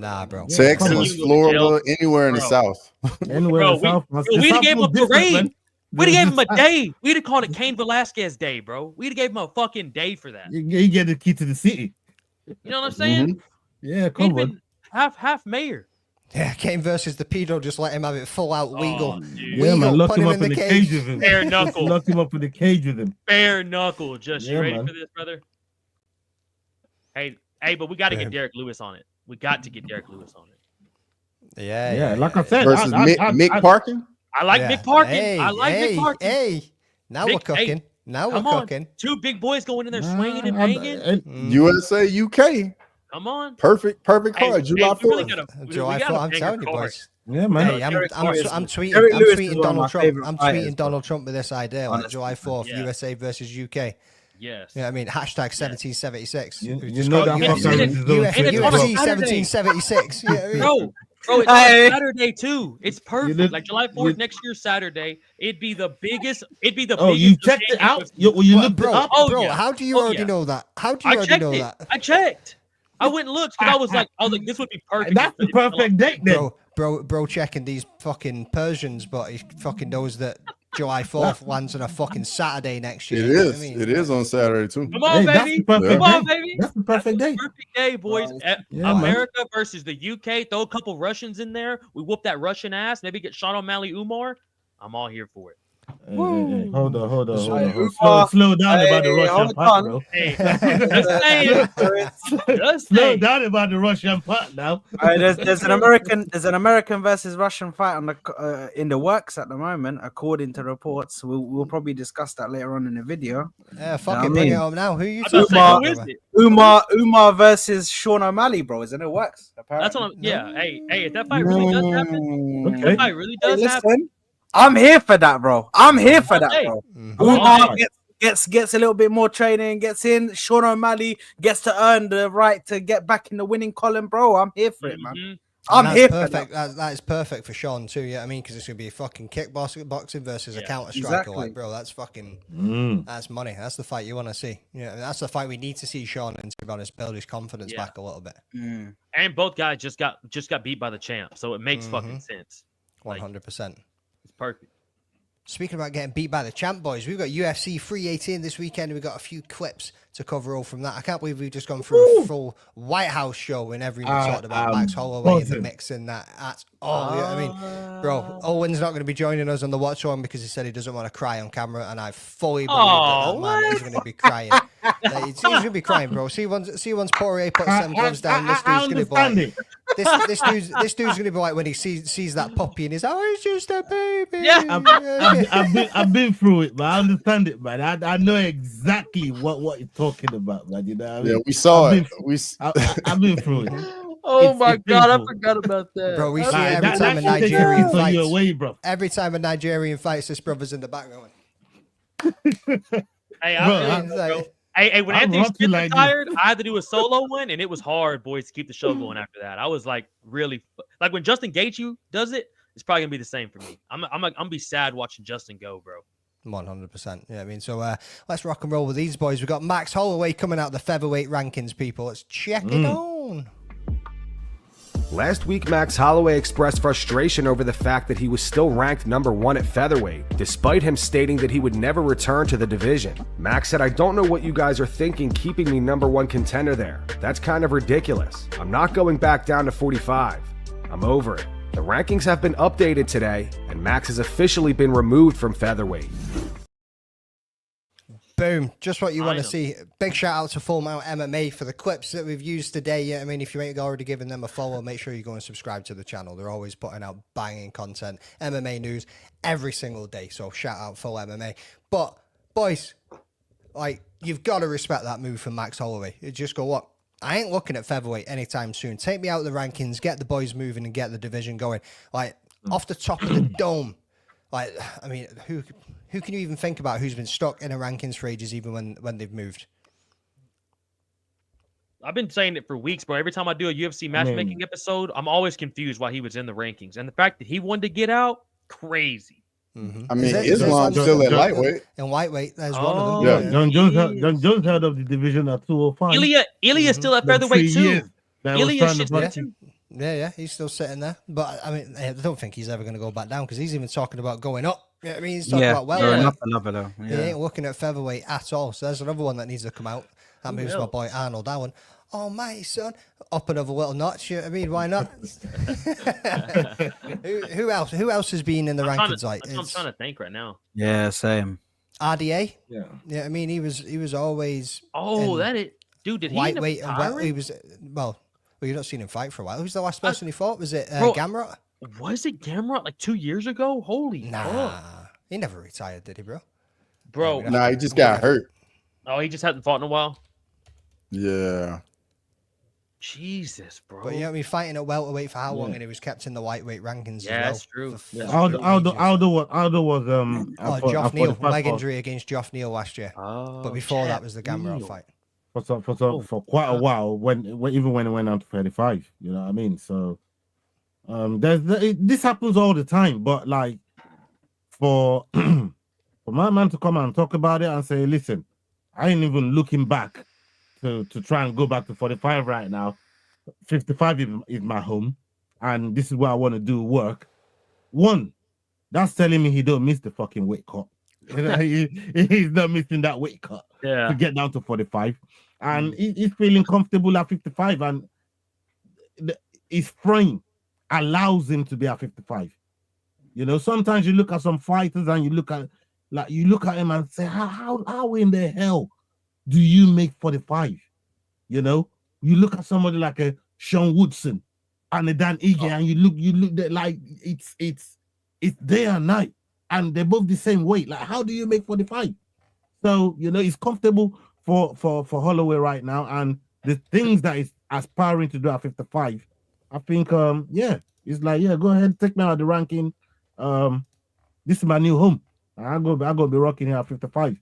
Texas, Florida, anywhere in the South. Anywhere in the South. We'd have gave him a parade. We'd have gave him a day. We'd have called it Cain Velasquez Day, bro. We'd have gave him a fucking day for that. You get the key to the city. You know what I'm saying? Mm-hmm. Yeah, come on. Half mayor. Yeah, Cain versus the pedo, just let him have it full out legal. Yeah, man, lock him up in the cage with him. Bare knuckle. Lock him up in the cage with him. Bare knuckle. Just you ready man. for this, brother? Hey, but we got to get Derek Lewis on it. We got to get Derek Lewis on it. Yeah. Like I said, versus Mick Parkin. I like Mick Parkin. Mick Parkin. Hey, now we're cooking. Now we're cooking. Two big boys going in there swinging and banging. USA, UK. Come on. Perfect card. July 4th. July 4th. I'm telling you, boys. Yeah, man. Hey, I'm tweeting Donald Trump. I'm tweeting Donald Trump with this idea, like July 4th, USA versus UK. Yes. Yeah, I mean, hashtag 1776. You know that UFC 1776. Bro, it's on Saturday too. It's perfect. Like July 4th next year, Saturday. It'd be the biggest. Oh, you checked it out? You looked it up? Bro, how do you already know that? How do you already know that? I checked. I went and looked because I was like, this would be perfect. That's the perfect date then. Bro, checking these fucking Persians, but he fucking knows that July 4th lands on a fucking Saturday next year. It is. It is on Saturday too. Come on, baby. Come on, baby. That's the perfect day. Perfect day, boys. America versus the UK. Throw a couple Russians in there. We whoop that Russian ass. Maybe get Sean O'Malley Umar. I'm all here for it. Hold on. Umar, Slow down about the hey, Russian hold part, on. bro. Hey, just saying. Just Slow saying. down about the Russian part now. There's an American versus Russian fight on the in the works at the moment, according to reports. We'll probably discuss that later on in the video. Yeah, fuck Know it, what I bring it mean? up now. Who you I was talking about to about? say, who is brother? it? Umar versus Sean O'Malley, bro, is in the works. Apparently. That's what I'm. Yeah. Hey, if that fight really does happen, if that fight really does happen. Listen, I'm here for that, bro. I'm here for that, Hey. bro. All Umar day. gets a little bit more training, gets in. Sean O'Malley gets to earn the right to get back in the winning column, bro. I'm here for it, man. I'm And here that's for perfect. That is perfect for Sean too. Yeah, I mean, because it's gonna be a fucking kickboxing versus a counter striker. exactly. Like, bro, that's fucking that's money. That's the fight you want to see. Yeah, that's the fight we need to see Sean and, to be honest, build his confidence back a little bit. And both guys just got beat by the champ, so it makes fucking sense. 100%. It's perfect. Speaking about getting beat by the champ, boys, we've got UFC 318 this weekend. We've got a few clips to cover all from that. I can't believe we've just gone through a full White House show and everything talked about Max Holloway in the mix and that. That's all. Yeah, I mean, bro, Owen's not going to be joining us on the watch on because he said he doesn't want to cry on camera, and I fully believe that man is going to be crying. He's going to be crying, bro. See once Poirier puts them gloves down, this dude's going to be like, this dude's going to be like when he sees that puppy and he's like, oh, it's just a baby. Yeah, I've been through it, but I understand it, man. I know exactly what you're talking about, man. You know what I mean? Yeah, we saw I've it. I've been through it. Oh my God, I painful. forgot about that. Bro, we see Like, it every that time a shit takes Nigerian you fights. away, bro. Every time a Nigerian fights, this brother's in the back going. Hey, when I'm Anthony rocky Smith like retired, I had to do a solo one, and it was hard, boys, to keep the show going after that. I was like, really, like when Justin Gaethje does it, it's probably gonna be the same for me. I'm gonna be sad watching Justin go, bro. 100%. Yeah, I mean, so let's rock and roll with these boys. We've got Max Holloway coming out the featherweight rankings, people. Let's check it on. Last week, Max Holloway expressed frustration over the fact that he was still ranked number 1 at featherweight, despite him stating that he would never return to the division. Max said, I don't know what you guys are thinking keeping me number 1 contender there. That's kind of ridiculous. I'm not going back down to 45. I'm over it. The rankings have been updated today, and Max has officially been removed from featherweight. Boom. Just what you want to see. Big shout out to Full Mount MMA for the clips that we've used today. Yeah, I mean, if you ain't already given them a follow, make sure you go and subscribe to the channel. They're always putting out banging content, MMA news every single day. So shout out Full MMA. But boys, like, you've got to respect that move from Max Holloway. You just go, what? I ain't looking at featherweight anytime soon. Take me out of the rankings, get the boys moving, and get the division going. Like, off the top of the dome. Like, I mean, who can you even think about who's been stuck in a rankings for ages, even when they've moved? I've been saying it for weeks, bro. Every time I do a UFC matchmaking episode, I'm always confused why he was in the rankings. And the fact that he wanted to get out, crazy. I mean, Islam's still at lightweight. In lightweight, there's one of them. Yeah. John Jones held up the division at 205. Ilya's still at featherweight too. Ilya's shit too. Yeah, he's still sitting there. But I mean, I don't think he's ever going to go back down because he's even talking about going up. Yeah, I mean, he's talking about welterweight. He ain't looking at featherweight at all. So there's another one that needs to come out. That moves my boy Arnold Allen. Oh, my son, up another little notch. I mean, why not? Who else? Who else has been in the rankings? That's what I'm trying to think right now. Yeah, same. RDA. Yeah. I mean, he was always. Dude, did he lightweight and he was well. You've not seen him fight for a while. Who's the last person he fought? Was it Gamrot? Was it Gamrot like 2 years ago? Holy fuck. He never retired, did he, bro? Nah, he just got hurt. Oh, he just hadn't fought in a while? Yeah. Jesus, bro. But I mean, fighting at welterweight for how long, and he was kept in the lightweight rankings as well. That's true. Aldo was Geoff Neal, leg injury against Geoff Neal last year. But before that was the Gamrot fight. For quite a while, when it went on to 35, you know what I mean? So this happens all the time, but like for my man to come and talk about it and say, listen, I ain't even looking back to try and go back to 45 right now. 55 is my home, and this is where I want to do work. One, that's telling me he don't miss the fucking weight cut. You know, he's not missing that weight cut to get down to 45, and he's feeling comfortable at 55, and his frame allows him to be at 55. You know, sometimes you look at some fighters and you look at Like you look at him and say, how in the hell do you make 45? You know, you look at somebody like a Sean Woodson and a Dan Ige, and you look at like it's day and night, and they're both the same weight. Like, how do you make 45? So you know, it's comfortable for Holloway right now, and the things that is aspiring to do at 55, I think it's like, yeah, go ahead, take me out of the ranking. This is my new home. I'm gonna be rocking here at 55.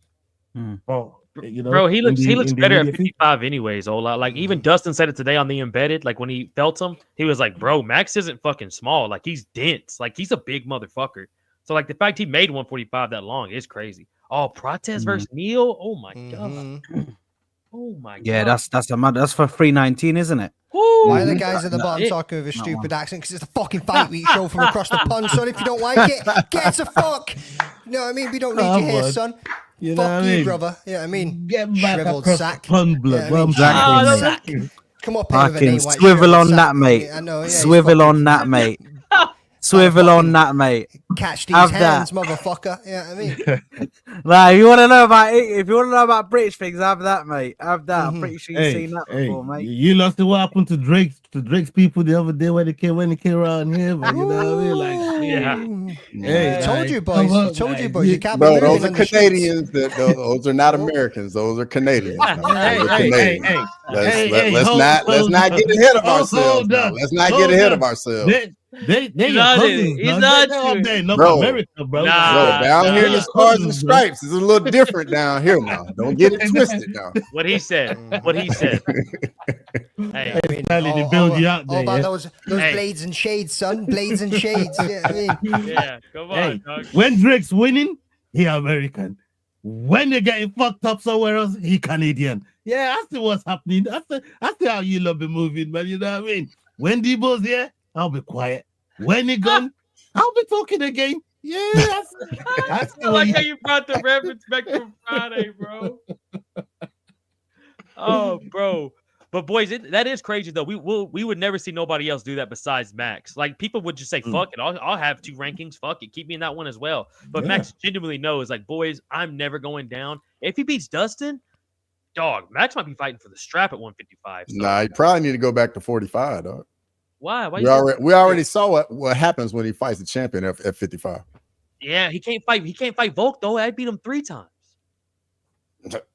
But you know, bro, he looks better at immediate 55 anyways. Ola. Like even Dustin said it today on the Embedded. Like when he felt him, he was like, "Bro, Max isn't fucking small. Like he's dense. Like he's a big motherfucker." So like the fact he made 145 that long is crazy. Oh, Protez versus Neil. Oh my god. Oh my Yeah, god. that's for 319, isn't it? Why are the guys at the bottom talking with a stupid accent? Because it's a fucking fight week show from across the pond, son. If you don't like it, get the fuck. You know what I mean? We don't need you here, son. You know fuck what I you, mean? brother. You know what I mean? Get back Shriveled across sack. the pond, blood. Yeah, I mean, Exactly, sack. mate. Come up here with a name Fucking like swivel shriveled on sack. that, mate. Yeah, I know, yeah, Swivel on that, mate. Swivel on that, mate. Catch these Have hands, that. motherfucker. Yeah, you know what I mean? Nah, if you want to know about British things, have that, mate. Have that. I'm pretty sure you've seen that before, mate. You lost to what happened to Drake's people the other day when they came around here, man. You know what I mean? Like, I told you, boys. I told you, boys. You can't be Bro, moving those are on the streets. Canadians. Those are not Americans. Those are Canadians. Now. Those are Canadians. Let's not get ahead of ourselves. Now. Let's not get ahead of ourselves. They're your cousins, He's man. not They're up there in North Bro. America, bro. Bro, down here in the Stars and Stripes is a little different down here now. Don't get it twisted now. What he said. Hey, They build you out there. All about Yeah? those blades and shades, son. Blades and shades. Yeah, I mean. yeah, come on, Hey, dog. when Drake's winning, he American. When you're getting fucked up somewhere else, he Canadian. Yeah, I see what's happening. I see how you love the moving, man. You know what I mean? When Debo's here, I'll be quiet. When he gone, I'll be talking again. Yeah, I I like how you brought the reference back from Friday, bro. Oh, bro. But boys, that is crazy though. We would never see nobody else do that besides Max. Like people would just say, "Fuck it, I'll have 2 rankings. Fuck it, keep me in that one as well." But Max genuinely knows, like, boys, I'm never going down. If he beats Dustin, dog, Max might be fighting for the strap at 155. So. Nah, you probably need to go back to 45, dog. Why? We already saw what happens when he fights the champion at 55. Yeah, he can't fight. He can't fight Volk though. I beat him 3 times.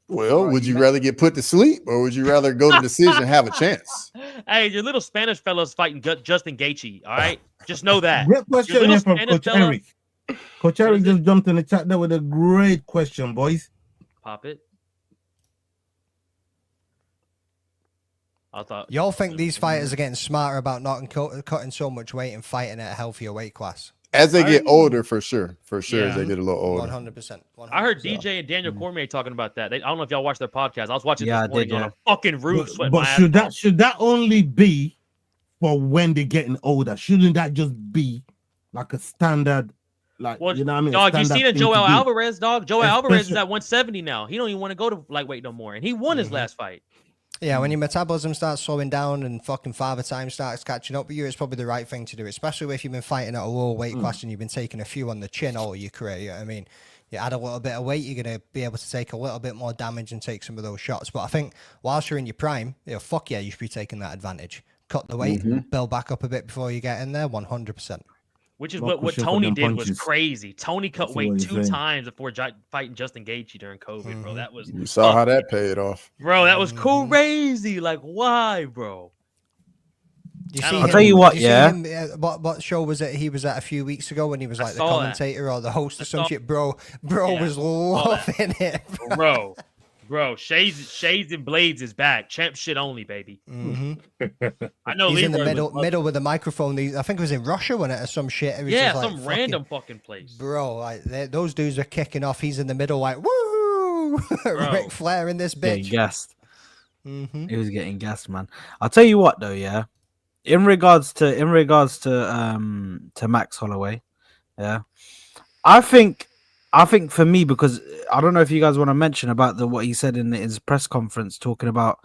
Well, would you rather get put to sleep or would you rather go to decision and have a chance? Hey, your little Spanish fella's fighting Justin Gaethje. All right, just know that. Great question here from Coach Eric. Coach Eric just jumped in the chat there with a great question, boys. Pop it. I thought Y'all think these fighters are getting smarter about not cutting so much weight and fighting at a healthier weight class? As they get older, for sure. As they get a little older. 100%. I heard DJ and Daniel Cormier talking about that. I don't know if y'all watched their podcast. I was watching Yeah, this morning I did, on a fucking roof. But should that only be for when they're getting older? Shouldn't that just be like a standard? Like, well, you know what I mean? Dog, you seen it, Joel Alvarez, dog. Joel Alvarez is Especially- at 170 now. He don't even want to go to lightweight no more, and he won his last fight. Yeah, when your metabolism starts slowing down and fucking father time starts catching up with you, it's probably the right thing to do, especially if you've been fighting at a low weight class and you've been taking a few on the chin all your career. You know what I mean? You add a little bit of weight, you're going to be able to take a little bit more damage and take some of those shots. But I think whilst you're in your prime, fuck yeah, you should be taking that advantage. Cut the weight, build back up a bit before you get in there, 100%. Which is what Tony did was crazy. Tony cut weight 2 times before fighting Justin Gaethje during COVID, bro. That was You saw how that paid off. Bro, that was crazy. Like, why, bro? I'll tell you what, what show was it he was at a few weeks ago when he was like the commentator or the host or some shit? Bro was loving it. Bro, Shades and Blades is back. Champ shit only, baby. I know he's in the Leroy middle with the microphone. I think it was in Russia, when it or some shit. It was yeah, just some random fucking place. Bro, like those dudes are kicking off. He's in the middle, like woo, Ric Flair in this bitch. Getting gassed. He was getting gassed, man. I'll tell you what, though, yeah. In regards to Max Holloway, yeah, I think for me, because I don't know if you guys want to mention about what he said in his press conference, talking about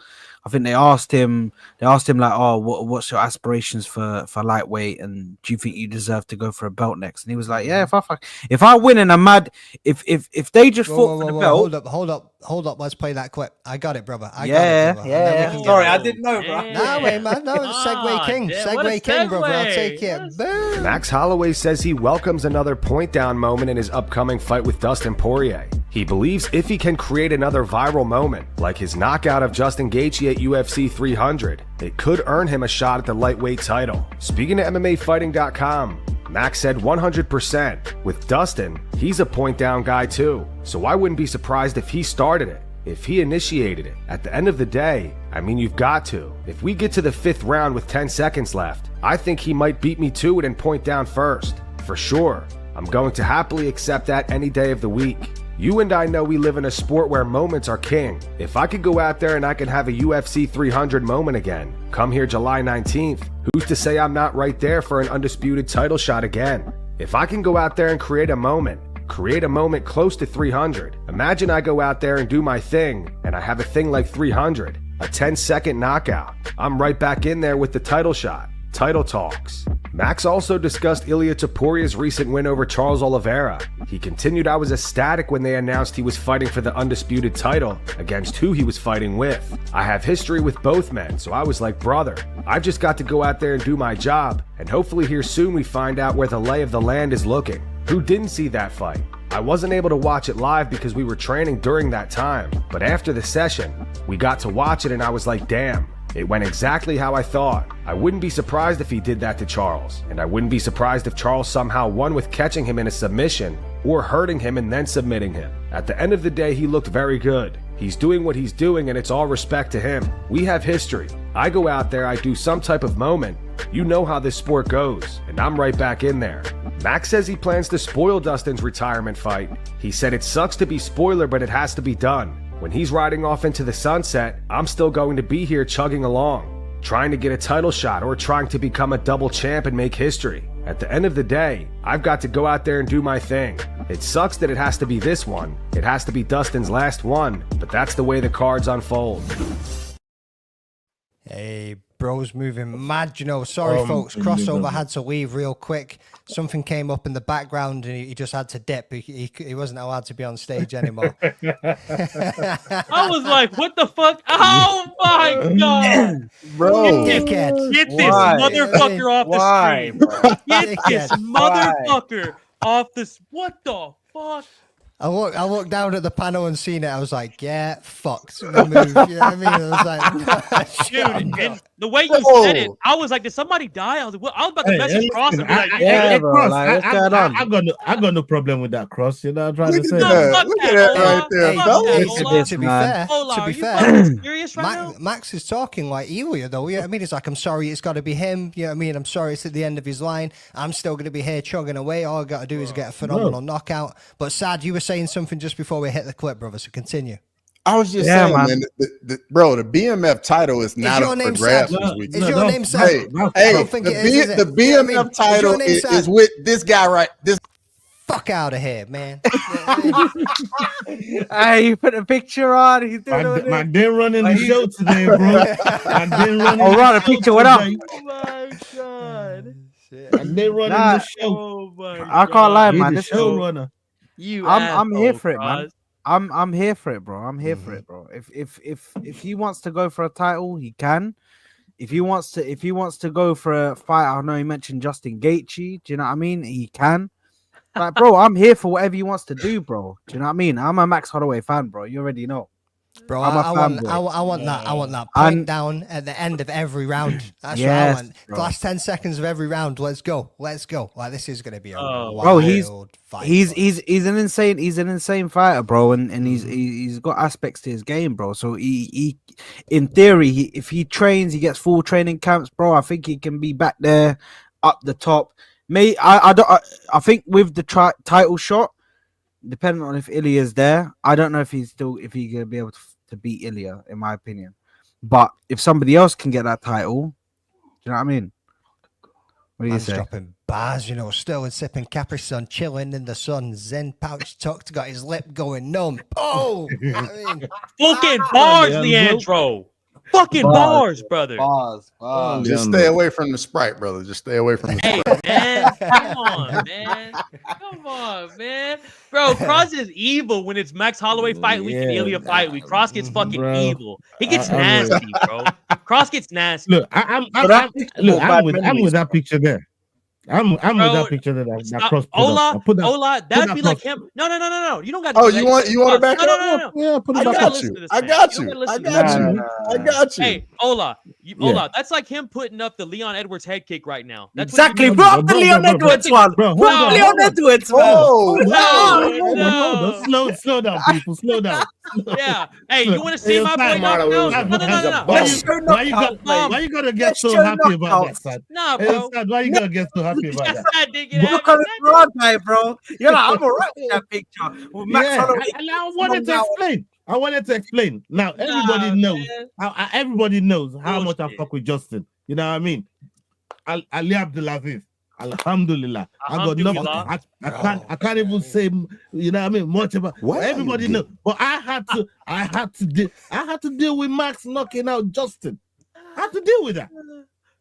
I think they asked him like, oh, what's your aspirations for lightweight, and do you think you deserve to go for a belt next? And he was like, yeah, if I win and I'm mad, if they just fought for the belt. Hold up, let's play that clip. I got it, brother. I got Yeah, it, brother. yeah. Sorry, I didn't know, bro. Nah, wait, man. No, Segway King. Segway King, brother. I'll take it. Boom. Max Holloway says he welcomes another point down moment in his upcoming fight with Dustin Poirier. He believes if he can create another viral moment, like his knockout of Justin Gaethje at UFC 300, it could earn him a shot at the lightweight title. Speaking to MMAfighting.com, Max said 100%. With Dustin, he's a point down guy too, so I wouldn't be surprised if he started it, if he initiated it. At the end of the day, I mean, you've got to. If we get to the 5th round with 10 seconds left, I think he might beat me to it and point down first. For sure. I'm going to happily accept that any day of the week. You and I know we live in a sport where moments are king. If I could go out there and I can have a UFC 300 moment again, come here July 19th, who's to say I'm not right there for an undisputed title shot again? If I can go out there and create a moment close to 300, imagine I go out there and do my thing, and I have a thing like 300, a 10-second knockout. I'm right back in there with the title shot. Title talks. Max also discussed Ilia Topuria's recent win over Charles Oliveira. He continued, I was ecstatic when they announced he was fighting for the undisputed title against who he was fighting with. I have history with both men, so I was like, brother, I've just got to go out there and do my job, and hopefully here soon we find out where the lay of the land is looking. Who didn't see that fight? I wasn't able to watch it live because we were training during that time, but after the session, we got to watch it and I was like, damn. It went exactly how I thought. I wouldn't be surprised if he did that to Charles, and I wouldn't be surprised if Charles somehow won with catching him in a submission or hurting him and then submitting him. At the end of the day, he looked very good. He's doing what he's doing, and it's all respect to him. We have history. I go out there, I do some type of moment. You know how this sport goes, and I'm right back in there. Max says he plans to spoil Dustin's retirement fight. He said it sucks to be spoiler, but it has to be done. When he's riding off into the sunset, I'm still going to be here chugging along, trying to get a title shot or trying to become a double champ and make history. At the end of the day, I've got to go out there and do my thing. It sucks that it has to be this one. It has to be Dustin's last one, but that's the way the cards unfold. Hey, bro's moving mad, you know. Sorry, folks. Crossover had to leave real quick. Something came up in the background and he just had to dip. He wasn't allowed to be on stage anymore. I was like, what the fuck? Oh my God. Bro. Get this motherfucker off the stream. Get this motherfucker off this. What the fuck? I looked down at the panel and seen it. I was like, yeah, fucked. The move. You know what I mean? I was like, dude, and the way you said it, I was like, did somebody die? I was like, well, I was about to message Cross and be like, yeah, bro. Like, I got no problem with that, Cross. You know what I'm trying to say? Look at that right there, to be fair, serious right now? Max is talking like Elia, though. You know what I mean? He's like, I'm sorry, it's got to be him. You know what I mean? I'm sorry, it's at the end of his line. I'm still going to be here chugging away. All I got to do is get a phenomenal knockout. But Sad, you were saying something just before we hit the clip, brother, so continue. I was just saying, man, bro, the BMF title is not up for grabs this week. Is your name Sad? Hey, the BMF title is with this guy right. This fuck out of here, man. Hey, you put a picture on. He's doing I didn't run in the show today, bro. I didn't run. Oh, run a picture. What up? Oh my God. I didn't run in the show. Oh my God. I can't lie, man. This showrunner. I'm here for it, man. I'm here for it, bro. I'm here for it, bro. If he wants to go for a title, he can. If he wants to go for a fight, I know he mentioned Justin Gaethje. Do you know what I mean? He can. Like, bro, I'm here for whatever he wants to do, bro. Do you know what I mean? I'm a Max Holloway fan, bro. You already know. Bro, I want that point down at the end of every round. That's what I want. Bro. The last 10 seconds of every round. Let's go. Like, this is gonna be a wild fight. He's an insane fighter, bro, and he's got aspects to his game, bro. So he in theory, if he trains, he gets full training camps, bro. I think he can be back there, up the top. I think with the title shot, depending on if Ilya's there, I don't know if he's gonna be able to beat Ilya, in my opinion. But if somebody else can get that title, do you know what I mean? What do you say? Dropping bars, you know, still and sipping Capri Sun, chilling in the sun. Zen pouch tucked, got his lip going numb. Oh, fucking bars, Leandro. Fucking bars, brother. Bars. Just stay away from the Sprite, brother. Just stay away from the Hey, Sprite. man. Come on, man. Come on, man. Bro, Cross is evil when it's Max Holloway fight week and Ilya fight week. Cross gets fucking evil. He gets nasty, bro. Cross gets nasty. Look, I'm with that picture there. I'm with that picture that Cross put up. Ola, that'd be like him. No. You don't got to. Oh, you want to back up? No. Yeah, put I it back got up. you. I got you. Hey, Ola, that's like him putting up the Leon Edwards head kick right now. That's Exactly. Put up the Leon Edwards one. Leon Edwards, man. No. Slow down, people. Slow down. Yeah. Hey, you want to see my boy knock out? No. Why you gotta get so happy about that, son? Nah, bro. Why you gotta get so happy about that? Look at the broad guy, bro. You're like, I'm alright with that picture. I wanted to explain. Now everybody knows. Everybody knows how much I fuck with Justin. You know what I mean? Ali Abdulaziz. Alhamdulillah. I got nothing. I can't even say, you know what I mean, much about what everybody knows. But I had to deal with Max knocking out Justin. I had to deal with that.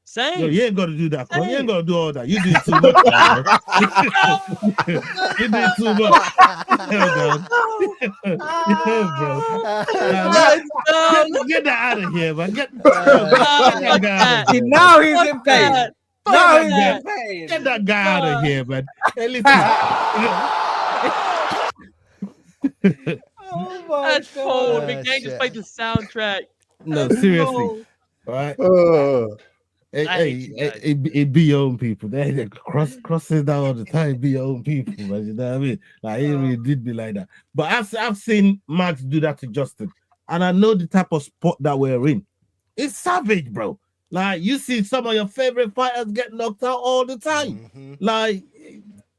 Same. Yo, you ain't got to do that. You ain't got to do all that. You did too much. You did too much. Get that out of here, man. Get that guy out of here. Now he's in pain. Get that guy out of here, man. Hey, listen. That's cold. McCain just played the soundtrack. No, seriously. All right. It be your own people. They crosses down all the time. Be your own people, man. You know what I mean? Like it really did be like that. But I've seen Max do that to Justin, and I know the type of sport that we're in. It's savage, bro. Like you see some of your favorite fighters get knocked out all the time. Like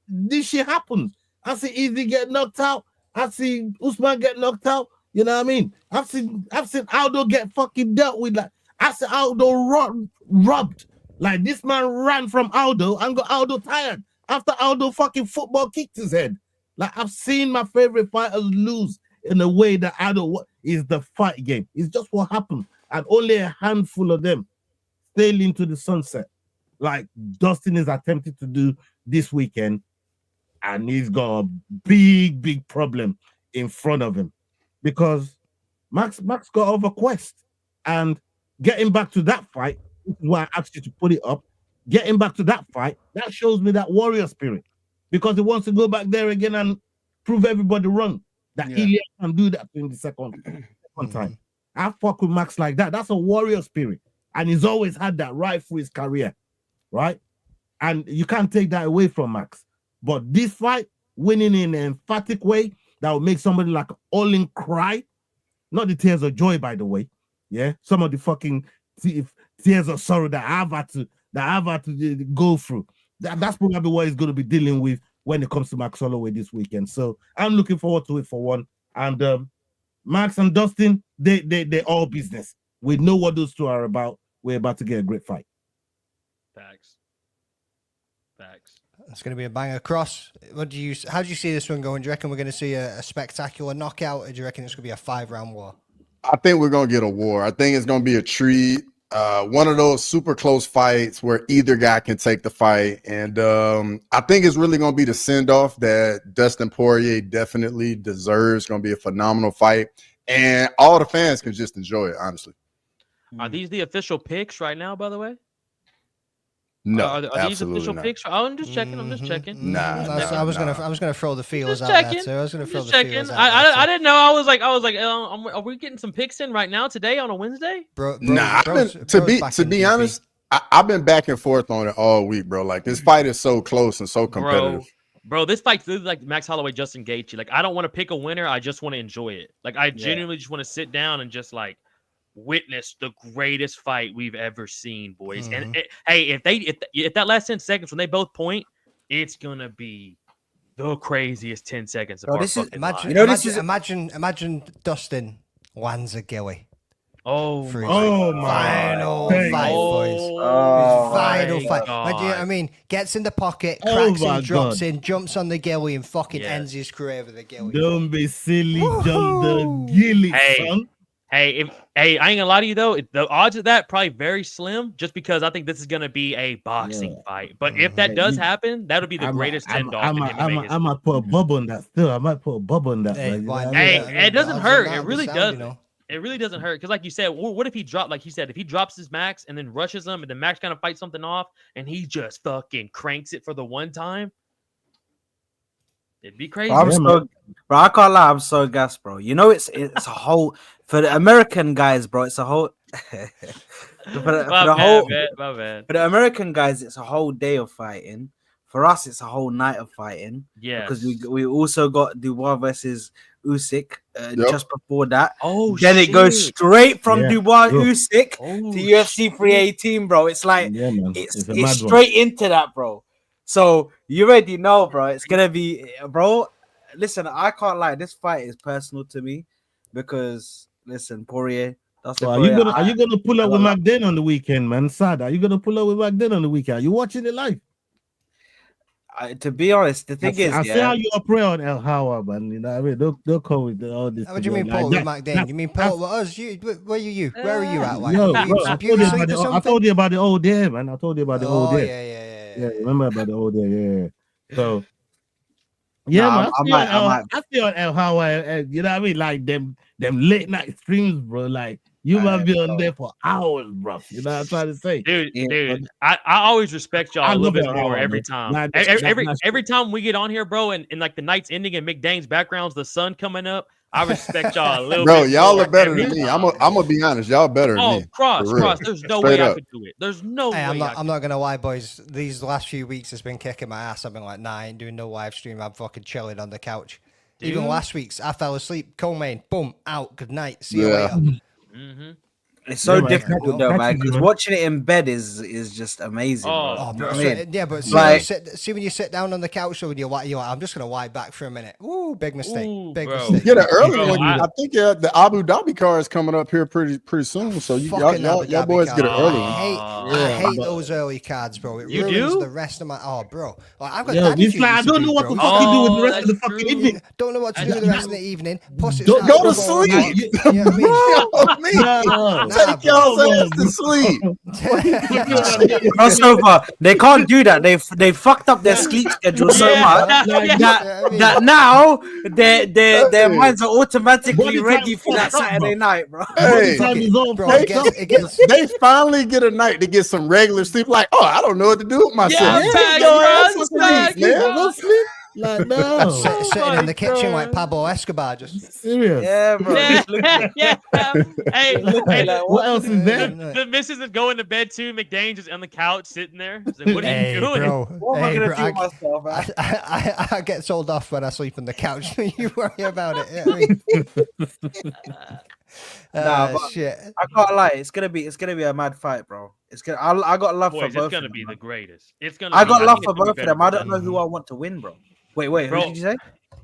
this shit happens. I see Easy get knocked out. I see Usman get knocked out. You know what I mean? I've seen Aldo get fucking dealt with. Like I see Aldo robbed. Like this man ran from Aldo and got Aldo tired after Aldo fucking football kicked his head. Like I've seen my favorite fighters lose in a way that Aldo is the fight game. It's just what happened, and only a handful of them sail into the sunset, like Dustin is attempting to do this weekend, and he's got a big problem in front of him because Max got over Quest, and getting back to that fight, which is why I asked you to put it up. Getting back to that fight, that shows me that warrior spirit because he wants to go back there again and prove everybody wrong. That Ilya can do that in the second time. I fuck with Max like that. That's a warrior spirit. And he's always had that right through his career, right? And you can't take that away from Max. But this fight, winning in an emphatic way, that will make somebody like Olin cry. Not the tears of joy, by the way. Yeah, some of the fucking tears of sorrow that I've had to go through. That's probably what he's going to be dealing with when it comes to Max Holloway this weekend. So I'm looking forward to it for one. And Max and Dustin, they all business. We know what those two are about. We're about to get a great fight. Facts. It's going to be a banger. Cross. How do you see this one going? Do you reckon we're going to see a spectacular knockout, or do you reckon it's going to be a 5-round war? I think we're going to get a war. I think it's going to be a treat. One of those super close fights where either guy can take the fight. And I think it's really going to be the send-off that Dustin Poirier definitely deserves. It's going to be a phenomenal fight. And all the fans can just enjoy it, honestly. Are these the official picks right now, by the way? No, are these official not. picks? Oh, I'm just checking. Nah, I was gonna throw the feelers just out checking. there too. I was gonna throw Just the checking. feelers out there too. I didn't know. I was like, are we getting some picks in right now today on a Wednesday? To be honest, I've been back and forth on it all week, bro. Like this fight is so close and so competitive. Bro, this fight's literally like Max Holloway, Justin Gaethje. Like I don't want to pick a winner. I just want to enjoy it. Like I genuinely just want to sit down and just like witness the greatest fight we've ever seen, boys. And hey, if that last 10 seconds when they both point, it's gonna be the craziest 10 seconds of our fucking lives. Imagine Dustin lands a Gilly. Oh my final fight, boys. Final fight. I mean, gets in the pocket, cracks in, drops in, jumps on the Gilly, and fucking ends his career with a Gilly. Don't be silly, jump the Gilly, son. Hey, I ain't gonna lie to you though. The odds of that probably very slim, just because I think this is gonna be a boxing fight. But if that does happen, that'll be the greatest send off in MMA history. I might put a bubble on that still. I might put a bubble on that. Hey, like, you know why what I not? mean? Hey, I mean, it doesn't odds hurt. on It that really sound, doesn't. It really doesn't hurt because, like you said, what if he dropped? Like he said, if he drops his max and then rushes him, and then Max kind of fights something off, and he just fucking cranks it for the one time, it'd be crazy. Bro, I can't lie, I'm so gassed, bro. You know, it's a whole for the American guys, bro. It's a whole for the American guys, it's a whole day of fighting. For us, it's a whole night of fighting. Yeah, because we also got Dubois versus Usyk just before that. Oh, then it goes straight from Dubois Bro. Usyk to UFC 318, bro. It's like it's straight into that, bro. So you already know, bro. It's gonna be, bro. Listen, I can't lie. This fight is personal to me because listen, Poirier. So are you gonna pull up with McDen on the weekend, man? Sad. Are you gonna pull up with McDen on the weekend? Are you watching it live? To be honest, the thing is, I see how you operate on El Hawa, man. You know what I mean? They'll come with all this. What do you mean, Paul with McDane? You mean Paul with us? Where are you? Where are you at? Like, Yo, bro, I told you about the old day, man. I told you about the old day. Yeah. Remember about the old day? Yeah. So, yeah, man. I feel on El Hawa. You know what I mean? Like them late night streams, bro. Like you might be on there for hours, bro. You know what I'm trying to say, dude. I always respect y'all a little bit more every time. Every time we get on here, bro, and like the night's ending and McDane's background's the sun coming up. I respect y'all a little bit. Bro, y'all more are better than every me. time. I'm gonna be honest. Y'all better than me. Cross. There's no way I could do it. There's no way. I'm not gonna lie, boys. These last few weeks has been kicking my ass. I've been like, nah, I ain't doing no live stream. I'm fucking chilling on the couch. Dude. Even last week's, I fell asleep. Co-main, boom, out. Good night. See you later. Mm-hmm. It's so difficult though, man. Because watching it in bed is just amazing. Bro, but like, see when you sit down on the couch or when you're like, I'm just gonna lie back for a minute. Ooh, big mistake. Big mistake. Get an early one. I think the Abu Dhabi car is coming up here pretty soon. So y'all boys get an early one. I hate those early cards, bro. It ruins the rest of my. Oh, bro. Like, I've got. I don't know what the fuck you do with the rest of the fucking evening. Don't know what to do with the rest of the evening. Plus, don't go to sleep. You know what I mean? Take y'all ass to sleep. Crossover. They can't do that. They fucked up their sleep schedule so much that now their minds are automatically ready for that Saturday night, bro. Hey, they finally get a night to get some regular sleep. Like, I don't know what to do with myself. Go sleep. Like, no. Sitting in the kitchen like Pablo Escobar, just serious. Yeah, bro. Yeah. Hey, what else is there? The missus is going to bed too. McDane just on the couch sitting there. Like, what are you doing? Bro. What am I gonna do with myself, man? I get sold off when I sleep on the couch. You worry about it. You know what I mean? Shit. I can't lie. It's gonna be a mad fight, bro. I got love for both. It's gonna be the greatest. I got love for both of them. I don't know who I want to win, bro. Wait, bro, who did you say?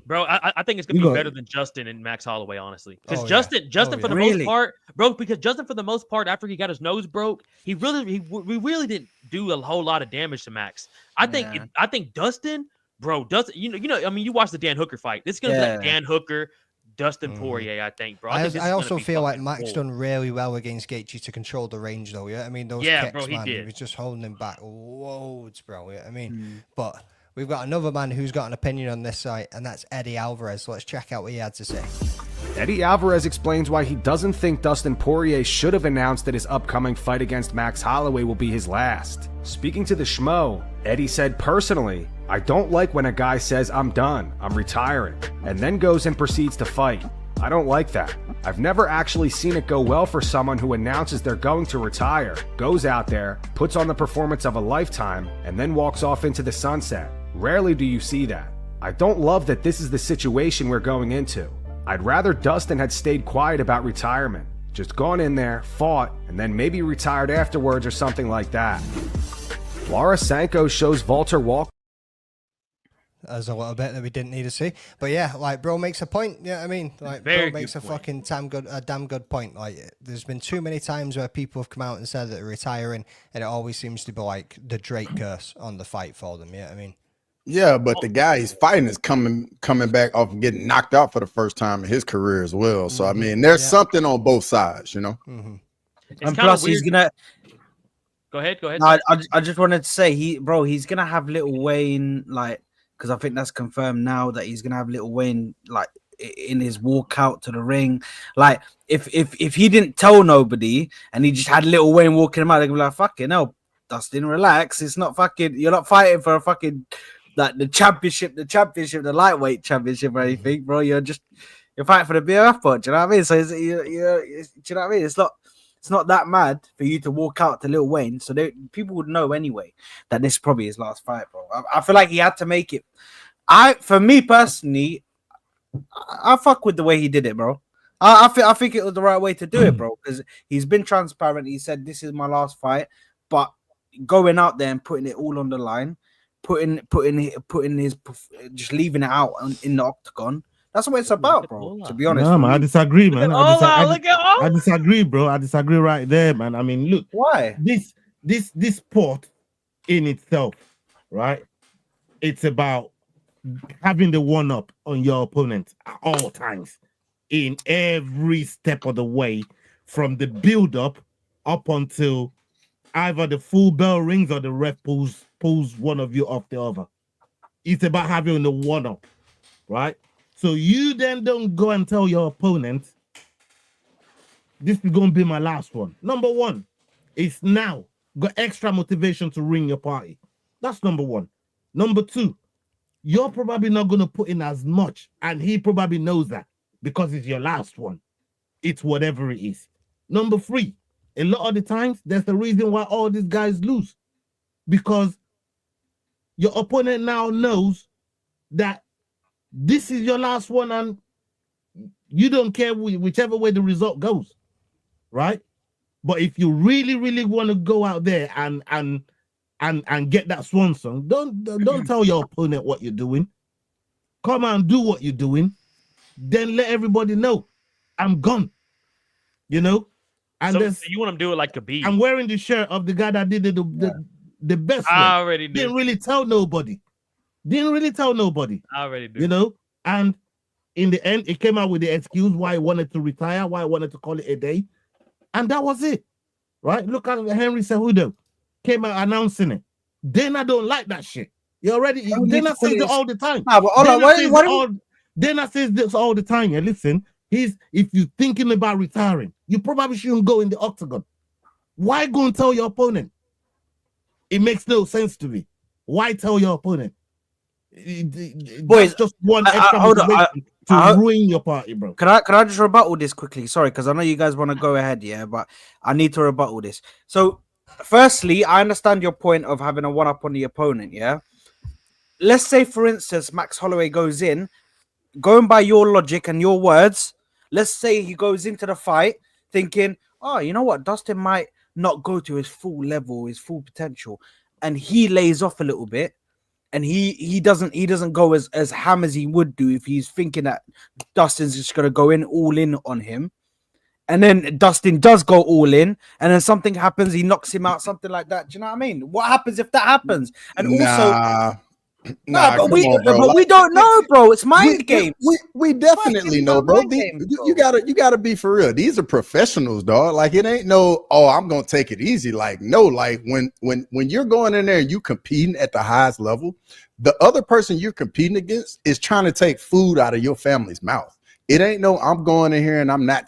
Bro, I think it's gonna be better than Justin and Max Holloway, honestly. Because Justin for the most part, bro. Because Justin for the most part, after he got his nose broke, we really didn't do a whole lot of damage to Max. I think Dustin, bro, you know. I mean, you watched the Dan Hooker fight. This is gonna be like Dan Hooker, Dustin Poirier, I think, bro. I also feel like Max done really well against Gaethje to control the range, though. Yeah, I mean those kicks, bro, man, he was just holding him back loads, bro. Yeah, I mean, but. We've got another man who's got an opinion on this site, and that's Eddie Alvarez. So let's check out what he had to say. Eddie Alvarez explains why he doesn't think Dustin Poirier should have announced that his upcoming fight against Max Holloway will be his last. Speaking to the Schmo, Eddie said, personally, I don't like when a guy says, I'm done, I'm retiring, and then goes and proceeds to fight. I don't like that. I've never actually seen it go well for someone who announces they're going to retire, goes out there, puts on the performance of a lifetime, and then walks off into the sunset. Rarely do you see that. I don't love that this is the situation we're going into. I'd rather Dustin had stayed quiet about retirement. Just gone in there, fought, and then maybe retired afterwards or something like that. Laura Sanko shows Walter Walker. There's a little bit that we didn't need to see. But yeah, like, bro makes a point. Yeah, I mean, like, bro makes a fucking damn good point. Like, there's been too many times where people have come out and said that they're retiring, and it always seems to be like the Drake curse on the fight for them. Yeah, I mean. Yeah, but the guy he's fighting is coming back off and getting knocked out for the first time in his career as well. So I mean, there's something on both sides, you know. It's And plus, he's gonna. Go ahead. No, I just wanted to say he's gonna have Lil Wayne because I think that's confirmed now that he's gonna have Lil Wayne in his walkout to the ring. Like if he didn't tell nobody and he just had Lil Wayne walking him out, they'd be like, "Fucking hell, Dustin, relax. It's not fucking. You're not fighting for a fucking the championship, the lightweight championship or anything, bro. You're fighting for the BRF pot. Do you know what I mean? So do you know what I mean? It's not that mad for you to walk out to Lil Wayne, so people would know anyway that this is probably his last fight, bro. I feel like he had to make it. For me personally, I fuck with the way he did it, bro. I think it was the right way to do it, bro, because he's been transparent. He said this is my last fight, but going out there and putting it all on the line, putting his just leaving it out in the octagon. That's what it's about, bro. To be honest, no, man, I disagree, man. I disagree, bro. I disagree right there, man. I mean, look, why this sport in itself, right? It's about having the one up on your opponent at all times, in every step of the way, from the build up until either the full bell rings or the ref pulls one of you off the other. It's about having the one up, right? So you then don't go and tell your opponent, this is going to be my last one. Number one, it's now got extra motivation to ring your party. That's number one. Number two, you're probably not going to put in as much, and he probably knows that because it's your last one. It's whatever it is. Number three, a lot of the times, there's a reason why all these guys lose, because your opponent now knows that this is your last one and you don't care whichever way the result goes, right? But if you really, really want to go out there and get that swan song, don't tell your opponent what you're doing. Come and do what you're doing. Then let everybody know I'm gone. You know? And so you want him to do it like Khabib. I'm wearing the shirt of the guy that did it the best way. I already knew. Didn't really tell nobody. I already do. You know? And in the end, it came out with the excuse why he wanted to retire, why he wanted to call it a day. And that was it. Right? Look at Henry Cejudo. Came out announcing it. Dana don't like that shit. Dana says it all the time. Dana says this all the time. Yeah, listen, if you're thinking about retiring, you probably shouldn't go in the octagon. Why go and tell your opponent? It makes no sense to me. Why tell your opponent? Boys, just one extra motivation to ruin your party, bro. Can I just rebuttal this quickly? Sorry, because I know you guys want to go ahead, yeah, but I need to rebuttal this. So, firstly, I understand your point of having a one-up on the opponent, yeah? Let's say, for instance, Max Holloway goes in, going by your logic and your words, let's say he goes into the fight thinking, oh, you know what, Dustin might not go to his full level, his full potential, and he lays off a little bit. And he doesn't go as ham as he would do if he's thinking that Dustin's just gonna go in all in on him, and then Dustin does go all in, and then something happens, he knocks him out, something like that. Do you know what I mean? What happens if that happens? And but we don't know, bro. It's mind games. We definitely know, bro. You gotta be for real. These are professionals, dog. Like it ain't no, oh, I'm gonna take it easy. Like no, like when you're going in there and you competing at the highest level, the other person you're competing against is trying to take food out of your family's mouth. It ain't no, I'm going in here and I'm gonna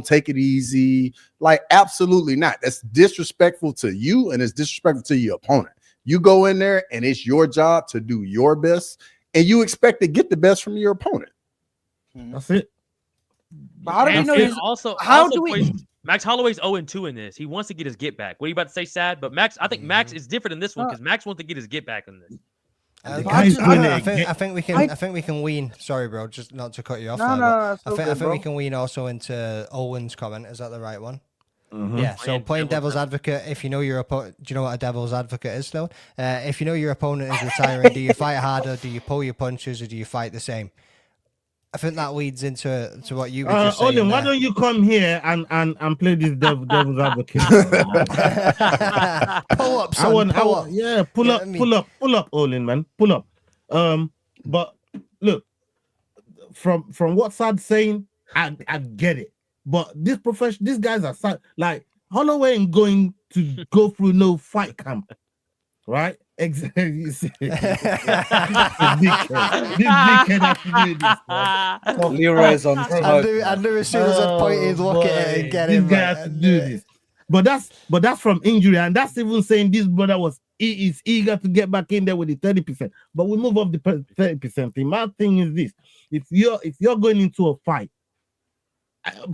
take it easy. Like absolutely not. That's disrespectful to you and it's disrespectful to your opponent. You go in there and it's your job to do your best, and you expect to get the best from your opponent. That's it. But how do we know? Max Holloway's 0-2 in this. He wants to get his get back. What are you about to say, Sad? But Max, I think Max is different in this one because Max wants to get his get back in this. I think we can wean. Sorry, bro, just not to cut you off. I think we can wean also into Owen's comment. Is that the right one? Mm-hmm. Yeah, so playing devil's advocate, if you know your opponent, do you know what a devil's advocate is, though? If you know your opponent is retiring, do you fight harder, do you pull your punches, or do you fight the same? I think that leads into what you were just saying. Olin, why don't you come here and play this devil's advocate? Pull up, son. Pull up, Olin, man. Pull up. But look, from what Sad's saying, I get it. But these guys are like Holloway ain't going to go through no fight camp, right? Exactly. You see, this dickhead has to do this. Man. Leroy's on smoke. I knew as soon as I pointed, look at it and get this him. This guy has to do this. But that's from injury, and that's even saying this brother is eager to get back in there with the 30%. But we move off the 30% thing. My thing is this: if you're going into a fight,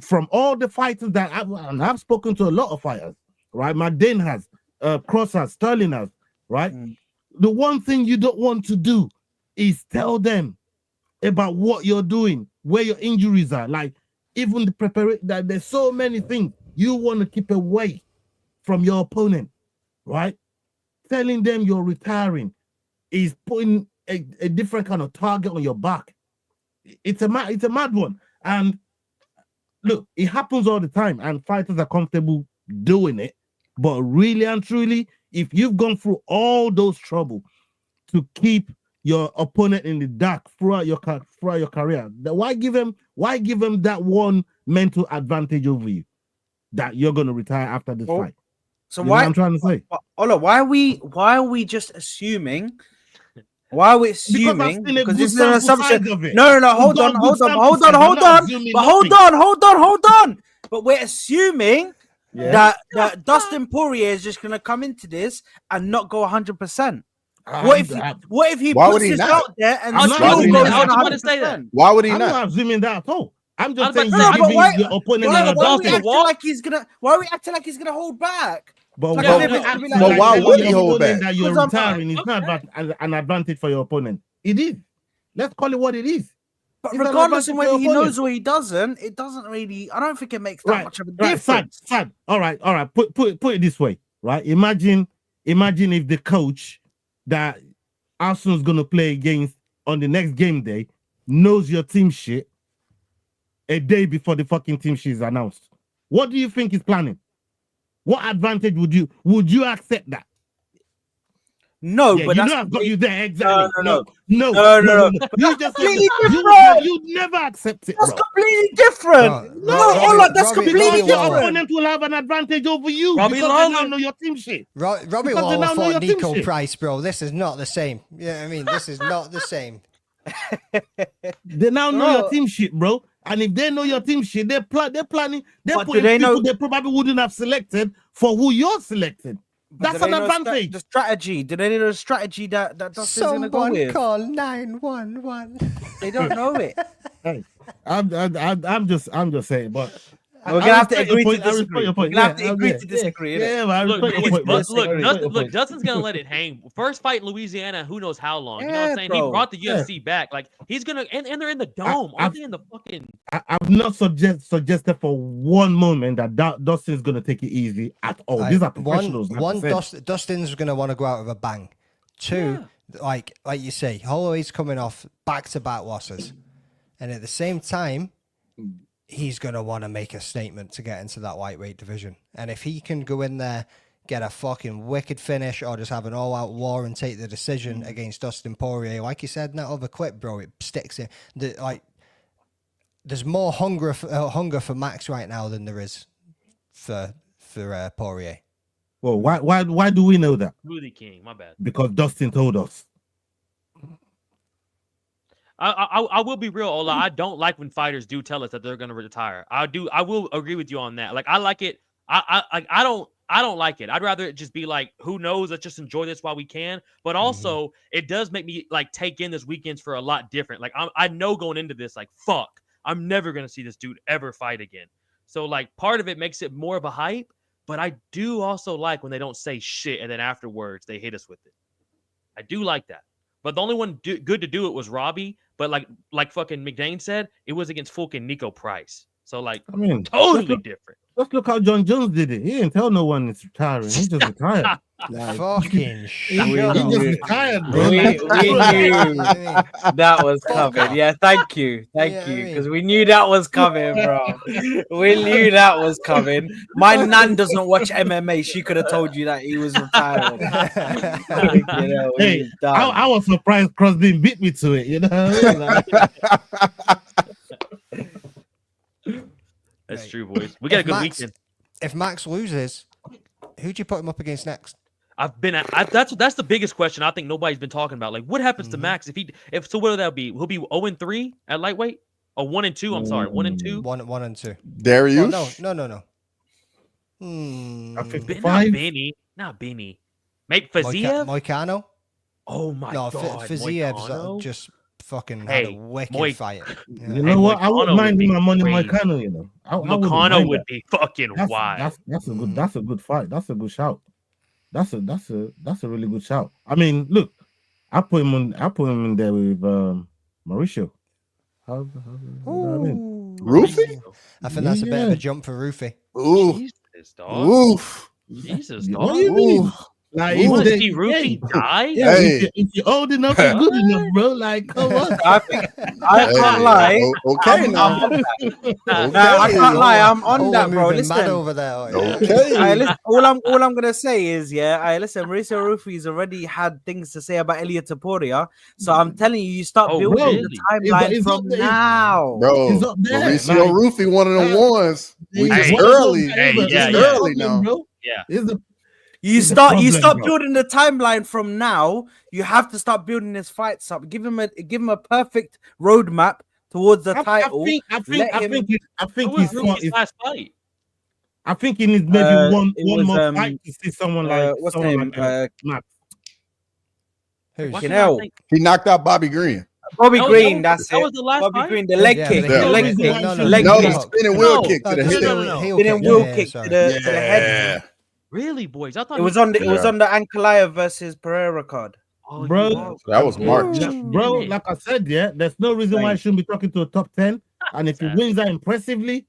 from all the fighters that I've spoken to a lot of fighters, right? Madden has, Cross has, Sterling has, right? The one thing you don't want to do is tell them about what you're doing, where your injuries are. Like even the preparation, that there's so many things you want to keep away from your opponent, right? Telling them you're retiring is putting a different kind of target on your back. It's a mad one. And look, it happens all the time, and fighters are comfortable doing it. But really and truly, if you've gone through all those trouble to keep your opponent in the dark throughout your career, why give him that one mental advantage over you that you're going to retire after this fight? So you know what I'm trying to say? Ola, why are we just assuming? Why are we assuming? Because this is an assumption. No, hold on. But we're assuming that Dustin Poirier is just gonna come into this and not go 100%. What if he puts this out there and still goes 100%? Why would he not? not? I'm not assuming that at all. I'm just saying your opponent why are we acting like he's gonna hold back? But why would he hold back? That you're retiring is not an advantage for your opponent. It is. Let's call it what it is. But regardless of whether he knows or he doesn't, it doesn't really. I don't think it makes that much of a difference. Sad. All right. Put it this way, right? Imagine if the coach that Arsenal's gonna play against on the next game day knows your team shit a day before the fucking team sheet is announced. What do you think he's planning? What advantage would you accept that? No, yeah, but I've got you there exactly. No. You just you'd never accept it. That's completely different. That's completely different. Your opponent will have an advantage over you because they now know your team shit. Robbie Lawler fought Nico Price, bro. This is not the same. Yeah, I mean, this is not the same. They now know your team shit, bro. And if they know your team shit, they're putting people they probably wouldn't have selected for who you're selected. That's an advantage. The strategy. Do they know the strategy that Dustin's going to go with? Call 911. They don't know it. Hey, I'm just saying, but we're gonna have to agree to disagree. We're gonna have to agree to disagree. Yeah, man. Look, Justin's gonna let it hang. First fight in Louisiana, who knows how long? You know what I'm saying? He brought the UFC back. Like he's gonna, and they're in the dome. Aren't they in the fucking? I've not suggested for one moment that Dustin's gonna take it easy at all. These are professionals. Dustin's gonna want to go out with a bang. Two, like you say, Holloway's coming off back-to-back losses, and at the same time, he's going to want to make a statement to get into that lightweight division. And if he can go in there, get a fucking wicked finish, or just have an all-out war and take the decision against Dustin Poirier, like you said in that other clip, bro, it sticks in. There's more hunger for Max right now than there is for Poirier. Well, why do we know that? Smoothie King, my bad. Because Dustin told us. I will be real, Ola. I don't like when fighters do tell us that they're going to retire. I will agree with you on that. Like I like it. I don't like it. I'd rather it just be like, who knows? Let's just enjoy this while we can. But also, it does make me like take in this weekends for a lot different. Like I know going into this, like fuck, I'm never going to see this dude ever fight again. So like part of it makes it more of a hype. But I do also like when they don't say shit and then afterwards they hit us with it. I do like that. But the only one good to do it was Robbie. But like fucking McDane said, it was against fucking Nico Price. So like, totally different. Let's look how John Jones did it. He didn't tell no one it's retiring. He just retired. Like, Fucking he shut just up. retired, bro. We Like, knew that was Fuck coming. off. Yeah, thank you, Yeah, I because mean- we knew that was coming, bro. We knew that was coming. My nan doesn't watch MMA. She could have told you that he was retiring. You know, he hey, was done. I was surprised Crosby beat me to it. You know what I mean? That's Right. true, boys. We got a good weekend. If Max loses, who do you put him up against next? That's the biggest question I think nobody's been talking about. Like, what happens to Max if so? What will that be? He'll be 0-3 at lightweight, or 1-2. I'm sorry, 1-2. 1 and 2. Darius? Well, no. Not Benny. Not Benny. Maybe Faziev. Moicano? Oh my no, god. Faziev's Moicano? just fucking had a wicked fight. Yeah. You know what? I wouldn't mind my money, Moicano. You know, Moicano would be fucking wild. That's a good fight. That's a good shout. That's a really good shout. I mean, look, I put him in there with Mauricio. How I mean? Rufy? I think that's a bit of a jump for Rufy. Ooh. Jesus, dog. Oof. Jesus, What dog. do you mean? Like, You want to if see they- Rufy die? Yeah, Hey. if you're old enough and good enough, bro. Like, come on. I can't lie. Okay, now. I can't lie. I'm on that, bro. Moving mad Listen. over there. Okay. Listen, all I'm gonna say is, listen, Mauricio Rufy's already had things to say about Elia Taporia, so I'm telling you, start Oh, building bro. the timeline It's from up there. now. Bro, He's up there. Mauricio Like, Rufy, one of the ones. We he's just one of those early. guys, We but just it's a early problem, now. bro. Yeah. It's a You It's a start problem, bro. building the timeline from now. You have to start building his fights up. Give him a perfect roadmap towards the title. I Let him- What was he's Rufy's last fight? I think he needs maybe one it was, more fight to see someone like what's someone name? like Max. Who's? Why You can't I know, think- He knocked out Bobby Green. Bobby That was- Green. that That's was it. the last Bobby fight? Green. The leg Yeah, kick. the The heel leg kick. kick. No, Leg No, kick. the spinning wheel kick to the just head. heel Spinning kick. wheel Yeah, kick sorry. to the head. Yeah. Really, boys? I thought It was on the Ankalaev versus Pereira card. Bro, That was March. Bro, like I said, there's no reason why I shouldn't be talking to a top 10. And if he wins that impressively,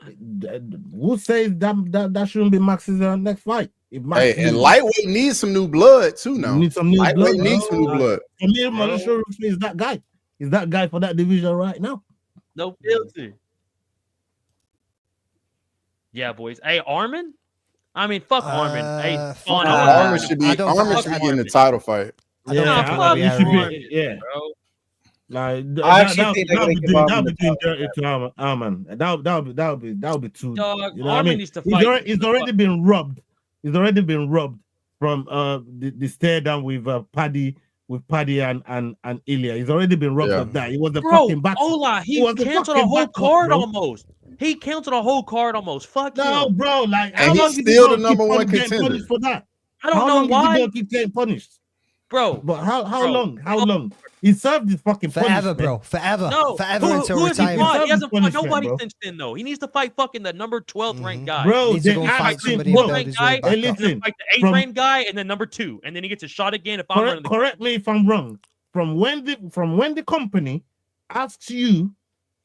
who says that shouldn't be Max's next fight? If Max Hey, and wins. lightweight needs some new blood too now. Need some new Lightweight blood, needs some new bro. blood. For me, Mauricio Rufy is that guy. He's that guy for that division right now. No guilty. Yeah, boys. Hey, Armin? I mean, fuck Armin. Hey, fuck Vaughn, Armin. I Armin want should to- be Armin should be in the title fight. I don't Yeah, think it'll fuck be he should Armin. be. Yeah, bro. like I actually think they're gonna give that Armin would be the doing dirty to Arman. That would be too. Dog, You know what I Armin mean? needs to He's fight. he's already been robbed. He's already been robbed from the stare down with Paddy and Ilya. He's already been robbed Yeah. of that. He was the Bro, fucking back. Ola, he was the canceled a fucking whole backup, card bro. almost. He canceled a whole card almost. Fuck No, him. bro, like And how he's long is he still gonna the number keep one getting contender. punished for that? I don't How know long is he why, gonna keep getting punished? bro. But how Bro. long? How long? He served his fucking Forever, punishment. bro. Forever. No, Forever who until has he retirement. fought? He hasn't fought Punishment, nobody bro. since then, though. He needs to fight fucking the number 12th ranked guy. Bro, Needs to they go asked fight him, somebody bro, and build ranked his guy, way Hey, back up. and then listen, fight the 8th from- ranked guy, and then number 2, and then he gets a shot again if I'm running the. correct me if I'm wrong. From when the company asks you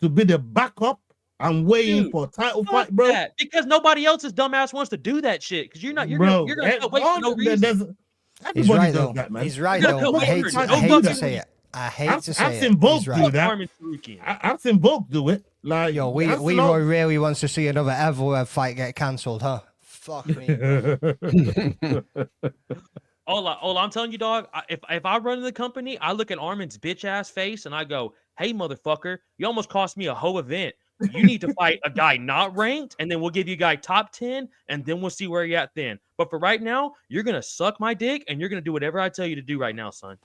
to be the backup and waiting Dude, for a title Fuck fight, bro. that, because nobody else's dumbass wants to do that shit. Because you're Bro, gonna wait for no reason. Everybody He's right, does though. that, man. He's right, You're gonna though. I wait hate for to, no I hate fucking to say it. I hate to I've say seen it. both He's do right. that. Armin Tsarukyan. I've seen both do it. Like, Yo, Leroy really wants to see another Evloev fight get cancelled, huh? Fuck me. Ola, I'm telling you, dog. If I run the company, I look at Armin's bitch ass face and I go, "Hey, motherfucker, you almost cost me a whole event. You need to fight a guy not ranked, and then we'll give you a guy top 10, and then we'll see where you're at then. But for right now, you're gonna suck my dick, and you're gonna do whatever I tell you to do right now, son."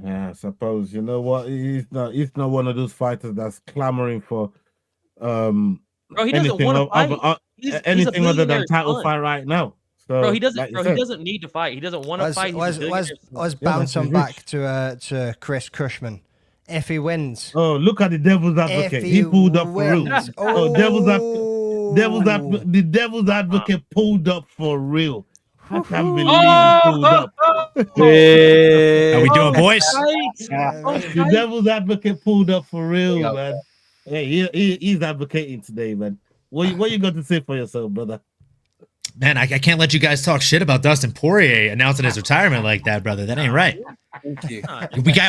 Yeah, I suppose. You know what? He's not one of those fighters that's clamoring for Bro, he doesn't anything want to fight. He's a anything other than billionaire's title son. fight right now. So, Bro, he doesn't. like you Bro, he said, doesn't need to fight. He doesn't want to fight. He's a Let's billionaire's son. bounce that's on his back to Chris Cushman. If he wins, Oh, look at the devil's advocate. He pulled up for real. wins. Oh, the devil's advocate pulled up for real. I can't believe he pulled up. How we doing, boys? The devil's advocate pulled up for real, man. Hey, he's advocating today, man. What you got to say for yourself, brother? man, I can't let you guys talk shit about Dustin Poirier announcing his retirement like that, brother. That ain't right. Thank you.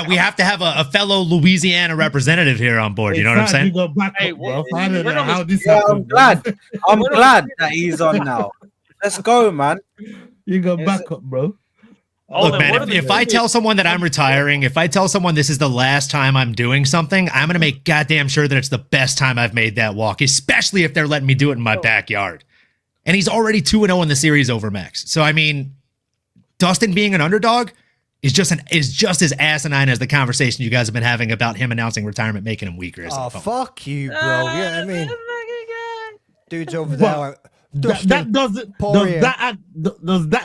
We have to have a fellow Louisiana representative here on board. You know what I'm saying? You go back up, bro. I don't know how this Yeah, happened. I'm glad that he's on now. Let's go, man. You go back up, bro. Look, man, if I tell someone that I'm retiring, if I tell someone this is the last time I'm doing something, I'm going to make goddamn sure that it's the best time I've made that walk, especially if they're letting me do it in my backyard. And he's already 2-0 in the series over Max. So, I mean, Dustin being an underdog is just as asinine as the conversation you guys have been having about him announcing retirement, making him weaker. Oh, fuck you, bro. Yeah, I mean, dude's over there. Does that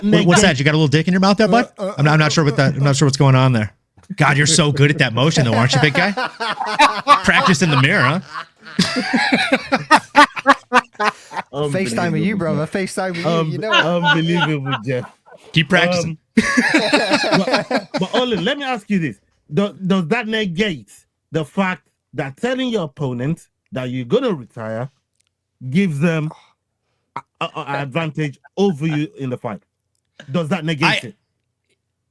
negate? What's that? You got a little dick in your mouth there, bud? I'm not sure what that. I'm not sure what's going on there. God, you're so good at that motion, though, aren't you, big guy? Practice in the mirror, huh? FaceTime with you, brother. FaceTime with you. You know it. Unbelievable, Jeff. Keep practicing. But Olin, let me ask you this: does that negate the fact that telling your opponent that you're gonna retire gives them an advantage over you in the fight? Does that negate it?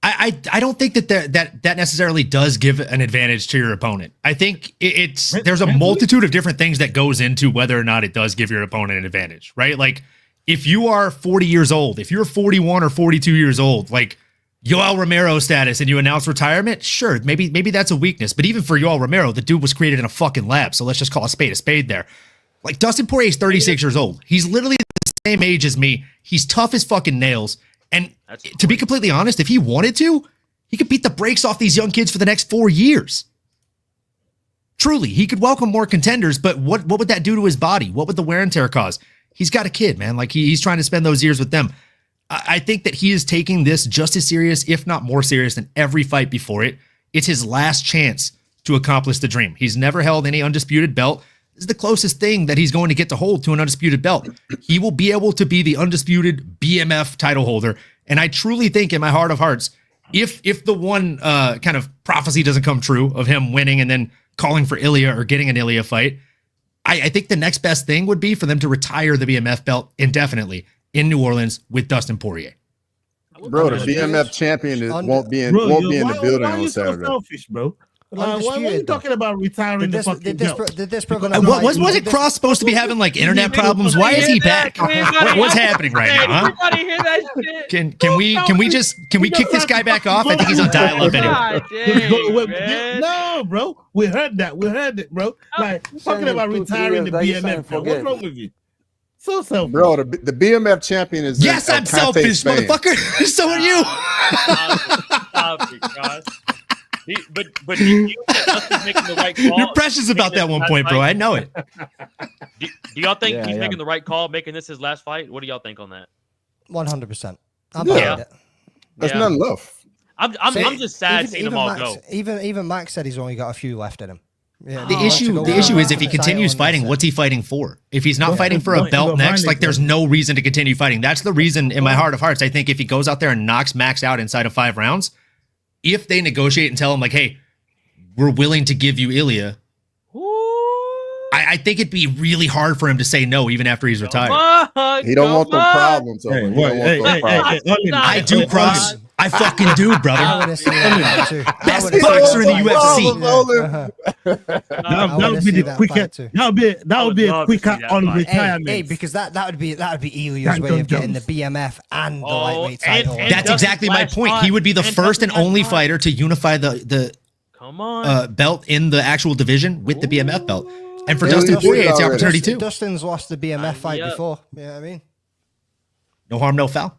I don't think that necessarily does give an advantage to your opponent. I think there's a multitude of different things that goes into whether or not it does give your opponent an advantage, right? Like if you are 40 years old, if you're 41 or 42 years old, like Yoel Romero status and you announce retirement, sure, maybe that's a weakness. But even for Yoel Romero, the dude was created in a fucking lab. So let's just call a spade there. Like Dustin Poirier is 36 years old. He's literally the same age as me. He's tough as fucking nails. And to be completely honest, if he wanted to, he could beat the brakes off these young kids for the next 4 years. Truly, he could welcome more contenders, but what would that do to his body? What would the wear and tear cause? He's got a kid, man. Like he's trying to spend those years with them. I think that he is taking this just as serious, if not more serious, than every fight before it. It's his last chance to accomplish the dream. He's never held any undisputed belt. This is the closest thing that he's going to get to hold to an undisputed belt. He will be able to be the undisputed BMF title holder. And I truly think in my heart of hearts, if the one kind of prophecy doesn't come true of him winning and then calling for Ilya or getting an Ilya fight, I think the next best thing would be for them to retire the BMF belt indefinitely in New Orleans with Dustin Poirier. Bro, the BMF champion won't be in the building on Saturday. Selfish, bro. Why are you talking about retiring the fucking belt? Wasn't Cross supposed to be having like internet problems? Why is he back? What's happening right now? Huh? Everybody hear that shit? Can we kick this guy back off? I think he's on dial-up anyway. No, bro. We heard that. We heard it, bro. Like talking about retiring the BMF belt. What's wrong with you? So selfish, bro. The BMF champion is yes, I'm selfish, motherfucker. So are you. But you Dustin's making the right call. You're precious about that 1 point, bro. I know it. Do y'all think he's making the right call, making this his last fight? What do y'all think on that? 100%. There's none left. I'm just sad seeing them all go. Even Max said he's only got a few left in him. Yeah, the issue is if he continues fighting, what's he fighting for? If he's not fighting for a belt next, like there's no reason to continue fighting. That's the reason in my heart of hearts. I think if he goes out there and knocks Max out inside of 5 rounds, if they negotiate and tell him like, hey, we're willing to give you Ilya, I think it'd be really hard for him to say no even after he's retired. He don't want the problems. I do, Cross. I fucking do, brother. Best boxer in the UFC. That would be the quickest. That would be a quicker on retirement. Hey, because that would be Ilya's way of getting the BMF and the lightweight title. That's exactly my point. He would be the first and only fighter to unify the belt in the actual division with the BMF belt. And for Dustin Poirier, it's the opportunity too. Dustin's lost the BMF fight before. You know what I mean? No harm, no foul.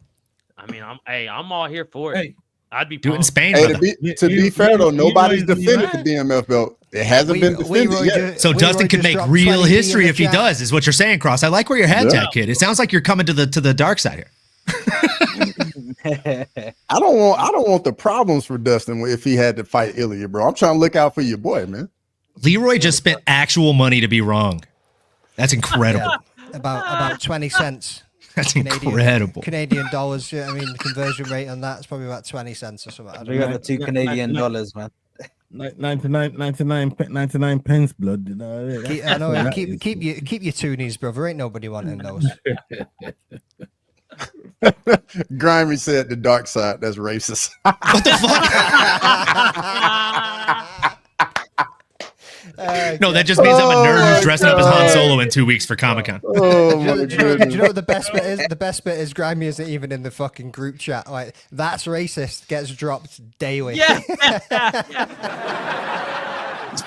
I mean, I'm all here for it. Hey, I'd be do it in Spain. Hey, to be fair though, nobody's defended the BMF belt. It hasn't been defended yet. So Dustin could make real history if he does, is what you're saying, Cross. I like where your head's at, kid. It sounds like you're coming to the dark side here. I don't want the problems for Dustin if he had to fight Ilya, bro. I'm trying to look out for your boy, man. Leroy just spent actual money to be wrong. That's incredible. About 20 cents. That's incredible. Canadian dollars. Yeah, I mean, the conversion rate on that's probably about 20 cents or something. We got the 2 Canadian dollars, man. 99 pence, blood. You know, keep your toonies, brother. Ain't nobody wanting those. Grimy said the dark side. That's racist. What the fuck? No, that just means I'm a nerd who's dressing up as Han Solo in 2 weeks for Comic-Con. Oh, do you know what the best bit is? The best bit is Grimy isn't even in the fucking group chat. Like, that's racist gets dropped daily. Yeah.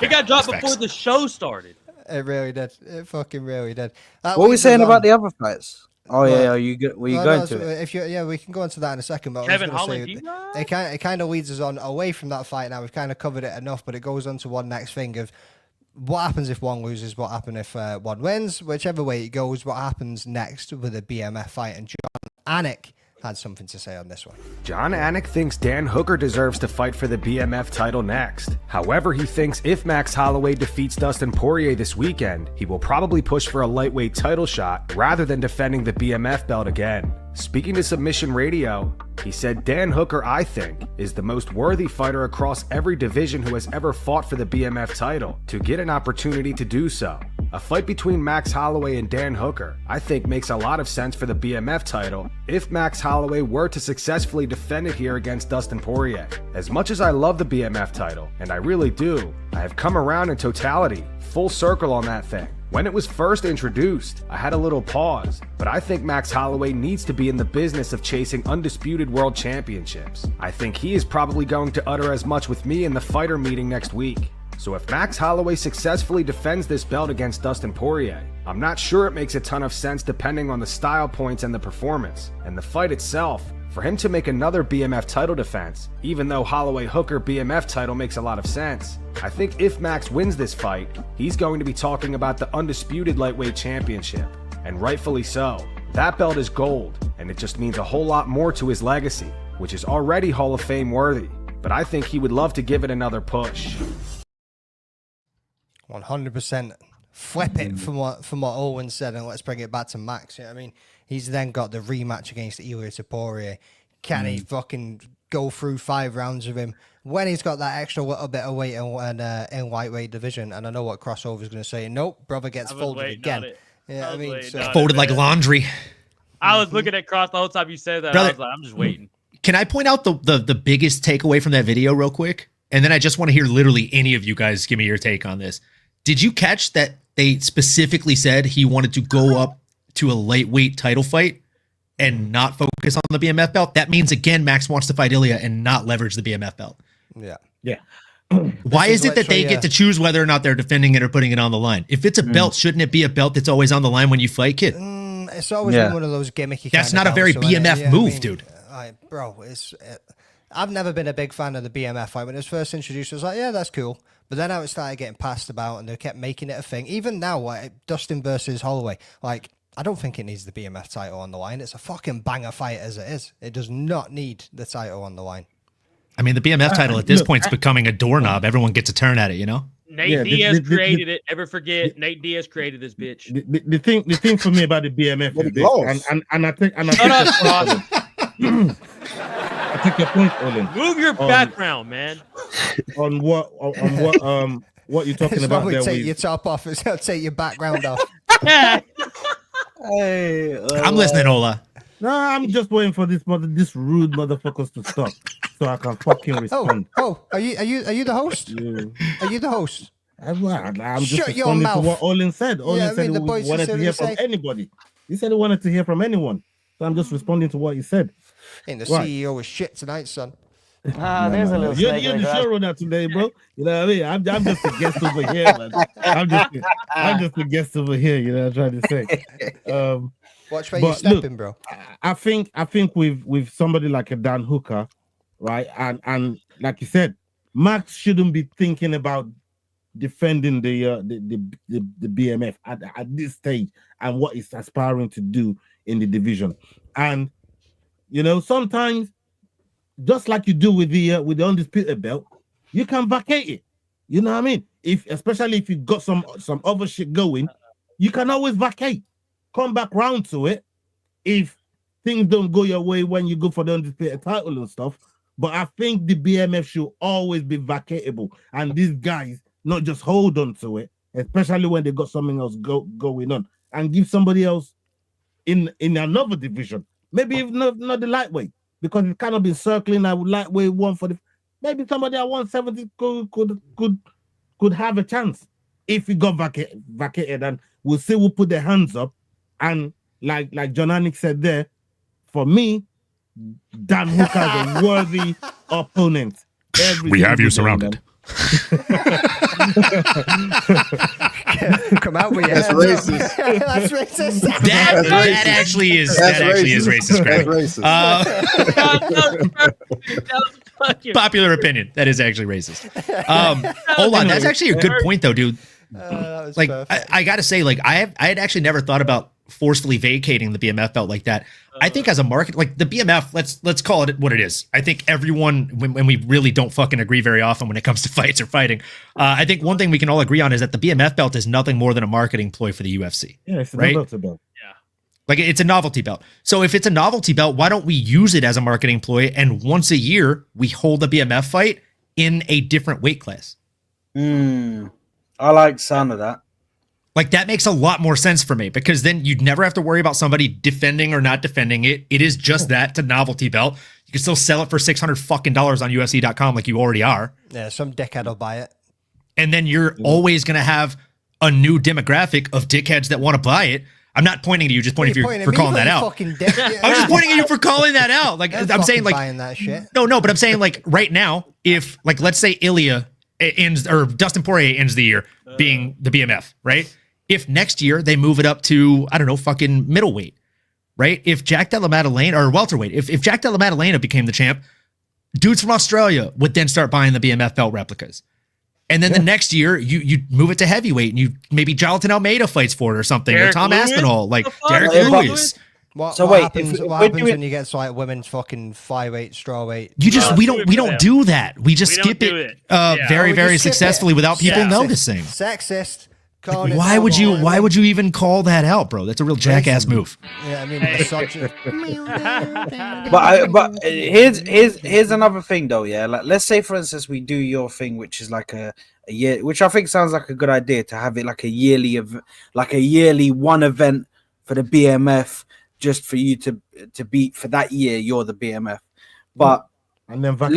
It got dropped before the show started. It really did. It fucking really did. What were we saying about the other fights? Oh yeah, were you going to it? If you, yeah, we can go into that in a second. But Kevin I was Holland, say, it kind of leads us on away from that fight. Now we've kind of covered it enough, but it goes on to one next thing of what happens if one loses, what happens if one wins, whichever way it goes. What happens next with a BMF fight? And John Anik had something to say on this one. John Anik thinks Dan Hooker deserves to fight for the BMF title next. However, he thinks if Max Holloway defeats Dustin Poirier this weekend, he will probably push for a lightweight title shot rather than defending the BMF belt again. Speaking to Submission Radio, he said, Dan Hooker, I think, is the most worthy fighter across every division who has ever fought for the BMF title to get an opportunity to do so. A fight between Max Holloway and Dan Hooker, I think, makes a lot of sense for the BMF title if Max Holloway were to successfully defend it here against Dustin Poirier. As much as I love the BMF title, and I really do, I have come around in totality, full circle on that thing. When it was first introduced, I had a little pause, but I think Max Holloway needs to be in the business of chasing undisputed world championships. I think he is probably going to utter as much with me in the fighter meeting next week. So if Max Holloway successfully defends this belt against Dustin Poirier, I'm not sure it makes a ton of sense depending on the style points and the performance, and the fight itself, for him to make another BMF title defense, even though Holloway Hooker BMF title makes a lot of sense. I think if Max wins this fight, he's going to be talking about the undisputed lightweight championship, and rightfully so. That belt is gold, and it just means a whole lot more to his legacy, which is already Hall of Fame worthy, but I think he would love to give it another push. 100%. Flip it from what Owen said, and let's bring it back to Max. You know what I mean? He's then got the rematch against Ilia Topuria. Can he fucking go through 5 rounds of him when he's got that extra little bit of weight in lightweight division? And I know what Crossover is going to say. Nope, brother gets folded again. Yeah, I mean, so, folded like laundry. I was looking at Cross the whole time you said that. Brother, I was like, I'm just waiting. Can I point out the biggest takeaway from that video real quick? And then I just want to hear literally any of you guys give me your take on this. Did you catch that they specifically said he wanted to go up to a lightweight title fight and not focus on the BMF belt? That means, again, Max wants to fight Ilya and not leverage the BMF belt. Yeah. Yeah. Why is it that they get to choose whether or not they're defending it or putting it on the line? If it's a belt, shouldn't it be a belt that's always on the line when you fight, kid? It's always been one of those gimmicky. That's not a very BMF move, dude. Bro, I've never been a big fan of the BMF fight. When it was first introduced, I was like, yeah, that's cool. But then I started getting passed about, and they kept making it a thing. Even now, like Dustin versus Holloway, like, I don't think it needs the BMF title on the line. It's a fucking banger fight as it is. It does not need the title on the line. I mean, the BMF title at this point is becoming a doorknob. Everyone gets a turn at it, you know? Nate Diaz created it. Never forget, Nate Diaz created this bitch. The thing for me about the BMF is this, and I think I take your point, Olin. Move your background, man. On what you're talking about there? Take your top off. It's gonna take your background off. Hey, I'm listening, Ola. No, I'm just waiting for this rude motherfuckers to stop so I can fucking respond. Are you the host? Yeah. Are you the host? I'm just responding to what Olin said. Olin said he wanted to hear from anybody. He said he wanted to hear from anyone. So I'm just responding to what he said. Ain't the CEO is shit tonight, son. There's a little You're the showrunner today, bro. You know what I mean? I'm just a guest over here, man. I'm just a guest over here. You know what I'm trying to say. Watch where you're stepping, bro. I think with somebody like a Dan Hooker, right? And like you said, Max shouldn't be thinking about defending the BMF at this stage and what he's aspiring to do in the division. And you know, sometimes, just like you do with the undisputed belt, you can vacate it. You know what I mean? Especially if you got some other shit going, you can always vacate. Come back round to it if things don't go your way when you go for the undisputed title and stuff. But I think the BMF should always be vacatable, and these guys not just hold on to it, especially when they got something else going on, and give somebody else in another division Maybe even not the lightweight, because it's kind of been circling at lightweight 140. Maybe somebody at 170 could have a chance if he got vacated, and we'll see who put their hands up. And like John Anik said there, for me, Dan Hooker's a worthy opponent. We have you surrounded. Come out with it. That's racist. That's racist. That actually is racist, Greg. Popular opinion. That is actually racist. Hold on. That's actually a good point, though, dude. Like, I got to say, like, I had actually never thought about forcefully vacating the BMF belt like that. I think as a market, like the BMF, let's call it what it is. I think everyone, when we really don't fucking agree very often when it comes to fights or fighting, I think one thing we can all agree on is that the BMF belt is nothing more than a marketing ploy for the UFC. Yeah, it's a right? novelty belt. Yeah. Like it's a novelty belt. So if it's a novelty belt, why don't we use it as a marketing ploy? And once a year, we hold a BMF fight in a different weight class. I like the sound of that. Like that makes a lot more sense for me, because then you'd never have to worry about somebody defending or not defending it. It is just that, it's a novelty belt. You can still sell it for $600 fucking on UFC.com like you already are. Yeah, some dickhead will buy it. And then you're always going to have a new demographic of dickheads that want to buy it. I'm not pointing to you, just pointing for calling that out. I'm just pointing at you for calling that out. Like I'm saying, like buying that shit. No, but I'm saying like right now, if like let's say Ilya ends or Dustin Poirier ends the year being the BMF, right? If next year they move it up to, I don't know, fucking middleweight, right? If Jack Della Maddalena, or welterweight, if Jack Della Maddalena became the champ, dudes from Australia would then start buying the BMF belt replicas. And then the next year, you move it to heavyweight, and you maybe Jonathan Almeida fights for it or something, Derek or Tom Lewis? Aspinall, like Derek Lewis. Lewis. What happens when you get to like women's fucking flyweight, strawweight? You just we don't do that. We just skip it very, very successfully without people noticing. Sexist. Why would you even call that out, bro? That's a real jackass move. Yeah, I mean, misogynist. But here's another thing though. Yeah, like let's say for instance we do your thing, which is like a year, which I think sounds like a good idea to have it like a yearly one event for the BMF, just for you to beat for that year. You're the BMF, but and then but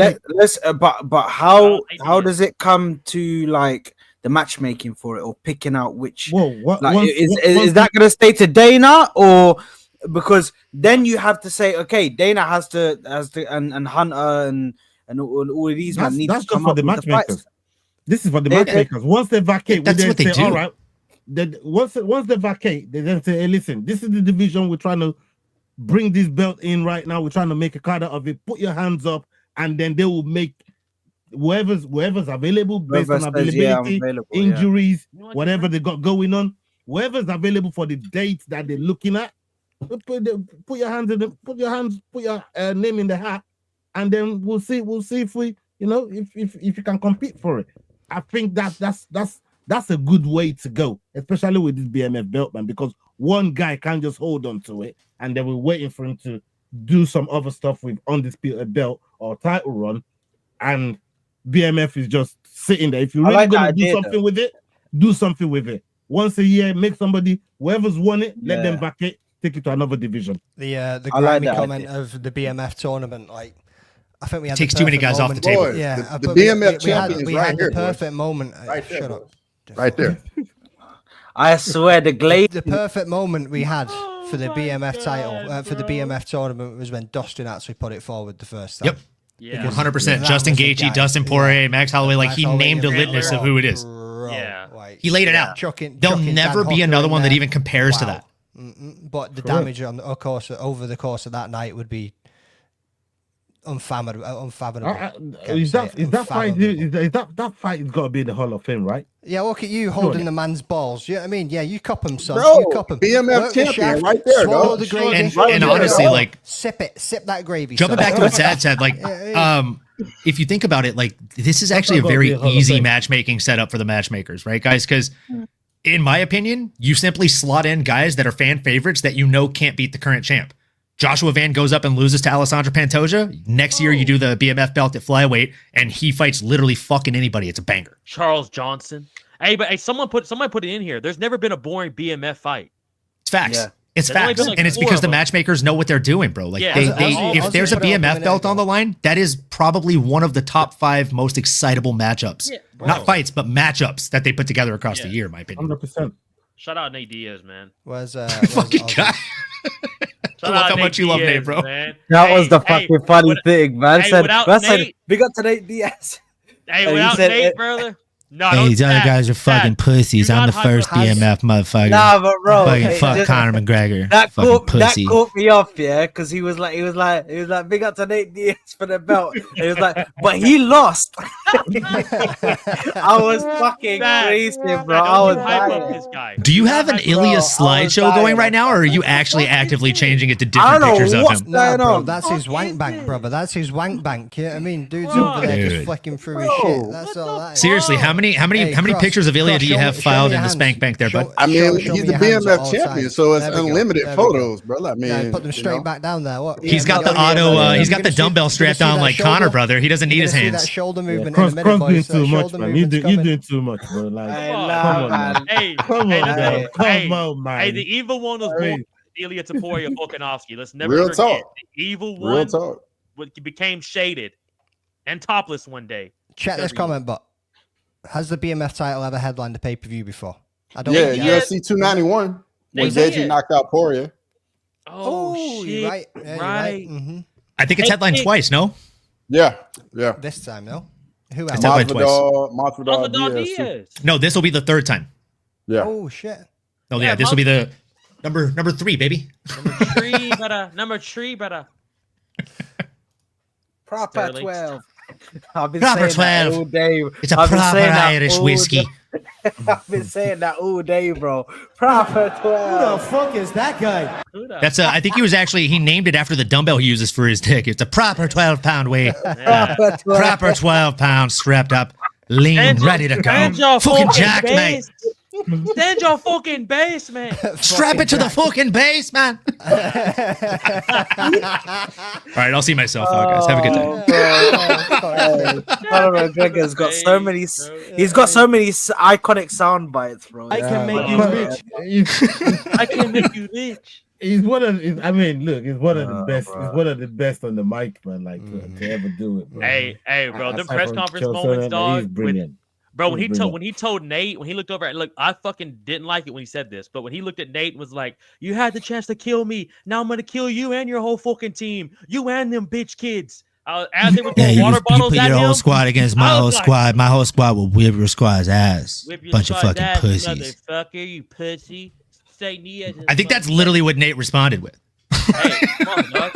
how does it come to like the matchmaking for it, or picking out which? Well, is that going to stay to Dana, or because then you have to say, okay, Dana has to, and Hunter and all of these men need to come for up the with the matchmakers. fights. This is for the matchmakers. Once they vacate, that's what they do. All right. Once they vacate, they then say, hey, listen, this is the division we're trying to bring this belt in right now. We're trying to make a card out of it. Put your hands up, and then they will make whoever's available based on availability, injuries, whatever they got going on. Whoever's available for the dates that they're looking at, put your name in the hat, and then we'll see if we, if you can compete for it. I think that's a good way to go, especially with this BMF belt, man, because one guy can't just hold on to it, and then we're waiting for him to do some other stuff with undisputed belt or title run, and BMF is just sitting there. If you're really going to do something with it, do something with it. Once a year, make somebody, whoever's won it, let them back it, take it to another division. The grimy comment of the BMF tournament, like, I think we had takes too many guys off the table. Boys, Yeah, the BMF champion is we right had here, the perfect boys. moment. Right there, Shut up. Right there. I swear the perfect moment we had for the BMF title, for the BMF tournament, was when Dustin actually put it forward the first time. Yep. Yeah, 100%. Justin Gaethje, Dustin Poirier, Max Holloway, like he named a litmus of who it is. Yeah. He laid it out. There'll never be another one that even compares to that. But the damage over the course of that night would be unfathomable. That fight has got to be in the Hall of Fame, right? Yeah, look at you holding the man's balls. You know what I mean? Yeah, you cop him, son. Bro, you cop him. BMF champion right there, swallow dog. the gravy. And honestly, like, sip that gravy. Jumping back to what Sad said, like, if you think about it, like, this is actually a very easy matchmaking setup for the matchmakers, right, guys? Because in my opinion, you simply slot in guys that are fan favorites that you know can't beat the current champ. Joshua Van goes up and loses to Alessandro Pantoja. Next year, you do the BMF belt at flyweight, and he fights literally fucking anybody. It's a banger. Charles Johnson. Hey, but someone put it in here. There's never been a boring BMF fight. It's facts. It's There's only facts, been, like, and it's 4 because of the them. matchmakers know what they're doing, bro. Like Yeah. if there's a put it up a BMF minute belt on ago. the line, that is probably one of the top 5 most excitable matchups. Yeah, Not fights, but matchups that they put together across the year, in my opinion. 100%. Shout out Nate Diaz, man. Where's Fucking Ozzy? guy. I love how much you love Nate, bro. Man. That was the Hey, fucking funny thing, man. hey, Said, without man said, Nate- big up to Nate Diaz. Hey, And he without said Nate, it- brother. No, Hey, don't these other Pat, guys are fucking Pat, pussies. do I'm the not first hype- BMF motherfucker. Nah, but bro, fucking it fuck just- Conor McGregor. That fucking that pussy. caught me off, yeah, because he was like, big up to Nate Diaz for the belt. And he was like, but he lost. I was fucking crazy, bro. I was hype up dying. this guy. Do you have an Bro, Ilias I was slideshow going dying. right now, or are you actually actively changing it to I different don't know pictures of what's him? No, going bro, on. that's his wank bank, brother. That's his wank bank. You know what I mean? Dude's over there just Dude. flicking through his shit. That's all that is. Seriously, how many Hey, Cross, pictures of Ilya Cross, do you show have me- show filed me in your the spank hands. bank there, bud? I mean, Show he's me the your hands at BMF all champion, times. so it's There we go. unlimited There we go. photos, bro. I mean, Yeah, put them you straight know. back down there. What? He's Yeah, got the you got- auto. He's you're got the gonna see- dumbbell you're gonna strapped see on that like shoulder- Connor, brother. He doesn't need you're his gonna see that hands. shoulder Yeah, movement Cross in the minute, doing boys. too That much, shoulder man. movement's You coming. doing too much, bro. Like, Hey, Come nah, come on, man. man. Hey, Come hey, on, listen, man. Come hey, on, man. Hey, the evil one was Hey. born Ilya Taporia Volkanovski. Let's never Real forget. talk. The evil Real one talk. became shaded and topless one day. Check this Because he- comment, but has the BMF title ever headlined a pay-per-view before? I don't Yeah, think it has. UFC 291 They when say Deji it. knocked out Poirier. Oh, you're shit. right. Yeah, you're right. Mm-hmm. I think it's Hey, headlined hey. twice. No, Yeah, yeah. This time, no. Who It's else? headlined twice. Masvidal Masvidal Diaz. Diaz. No, this will be the third time. Yeah. Oh shit! Oh yeah, Yeah, this will be the number 3, baby. Number three, brother. Proper Sterling. 12. I've been Proper saying that 12. all day. It's a I've been proper saying that Irish all whiskey. day. I've been saying that all day, bro. Proper 12. fuck is that guy? Who the That's I think he named it after the dumbbell he uses for his dick. It's a proper 12-pound weight. Yeah. Proper 12. Proper 12 pounds strapped up, lean, Stand ready to go. stand your Fucking jacked, mate. base. Stand your fucking base, man. Strap it to the fucking base, man. All right, I'll see myself out, guys. Have a good day. Conor McGregor's got so many. He's got so many iconic sound bites, bro. I can make you But rich. I can make you rich. He's one of. I mean, look, he's one of the Oh, best. bro. He's one of the best on the mic, man. Like to ever do it, bro. Hey, bro, them Aside press from conference Chael moments, Sonnen, dog. He's brilliant. Bro, when He's he told Nate, when he looked over at look, I fucking didn't like it when he said this, but when he looked at Nate and was like, "You had the chance to kill me. Now I'm gonna kill you and your whole fucking team. You and them bitch kids." As they were throwing water bottles at him, squad against my whole squad. My whole squad will whip your squad's ass. whip your Bunch of squad fucking ass, pussies. motherfucker, you pussy. Say Nia. I think that's literally what Nate responded with. Hey, come on, dog.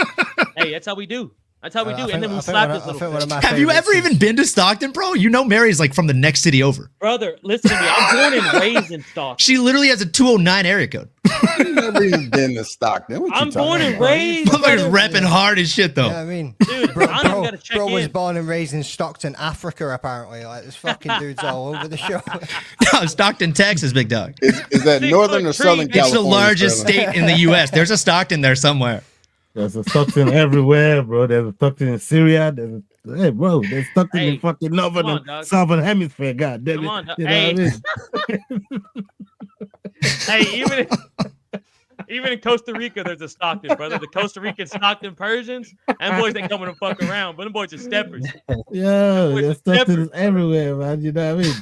Hey, that's how we do. That's how we do. And then we slap this little bitch. Have you ever even been to Stockton, bro? You know Mary's like from the next city over. Brother, listen to me. I'm born and raised in Stockton. She literally has a 209 area code. I've never even been to Stockton. What you I'm talking born and about? raised. Motherfucker's brother. repping hard as shit, though. Yeah, I mean, Dude, bro, I don't gotta check was in. born and raised in Stockton, Africa. Apparently, like this fucking dude's all over the show. No, Stockton, Texas, big dog. Is that northern or southern It's the California? largest Sterling? state in the U.S. There's a Stockton there somewhere. There's a Stockton everywhere, bro. There's a Stockton in Syria. Hey, bro, there's Stockton in fucking northern come on, and dog. southern hemisphere. God damn Come it. on, dog. You know Hey. what Hey, even in Costa Rica, there's a Stockton, brother. The Costa Rican Stockton Persians and boys ain't coming to fuck around, but them boys are steppers. I mean? Yo, there's Stockton everywhere, man. You know what I mean?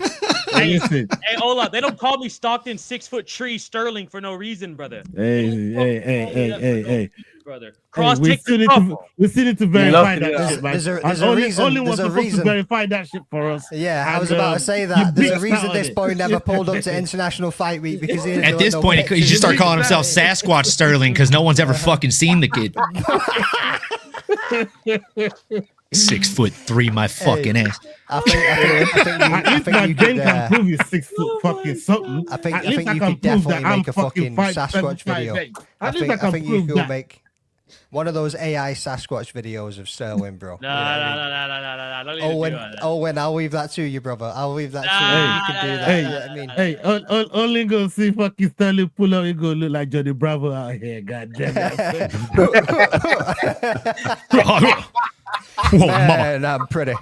Hey, Listen. hey, Ola, they don't call me Stockton 6-foot tree Sterling for no reason, brother. Hey. Brother. Hey, Cross we tick still the need to couple. we still need to love verify to that do that. shit, man. There's a And reason, there's only a was supposed to reason. verify that shit for us. Yeah, I And, was about to say you that. There's a bitched reason out this on boy it. never pulled up to International Fight Week because he At this point, he just start calling himself Sasquatch Sterling because no one's ever fucking seen the kid. 6'3", my fucking ass. I think my you game could. can prove you 6 foot fucking something. I think At I least think I you can could prove that definitely I'm make a fucking fucking Sasquatch 5'7" video. big. I At least I think can you prove could that. make one of those AI Sasquatch videos of Sterling, bro. No. Don't even Owen, do that. Owen, I'll leave that to you, brother. I'll leave that to Nah, you. You can do that. Hey, You know what I mean? Hey, only gonna see fucking Stanley pull up, he gonna look like Johnny Bravo out here. God damn it. Whoa, mama. Man, I'm pretty.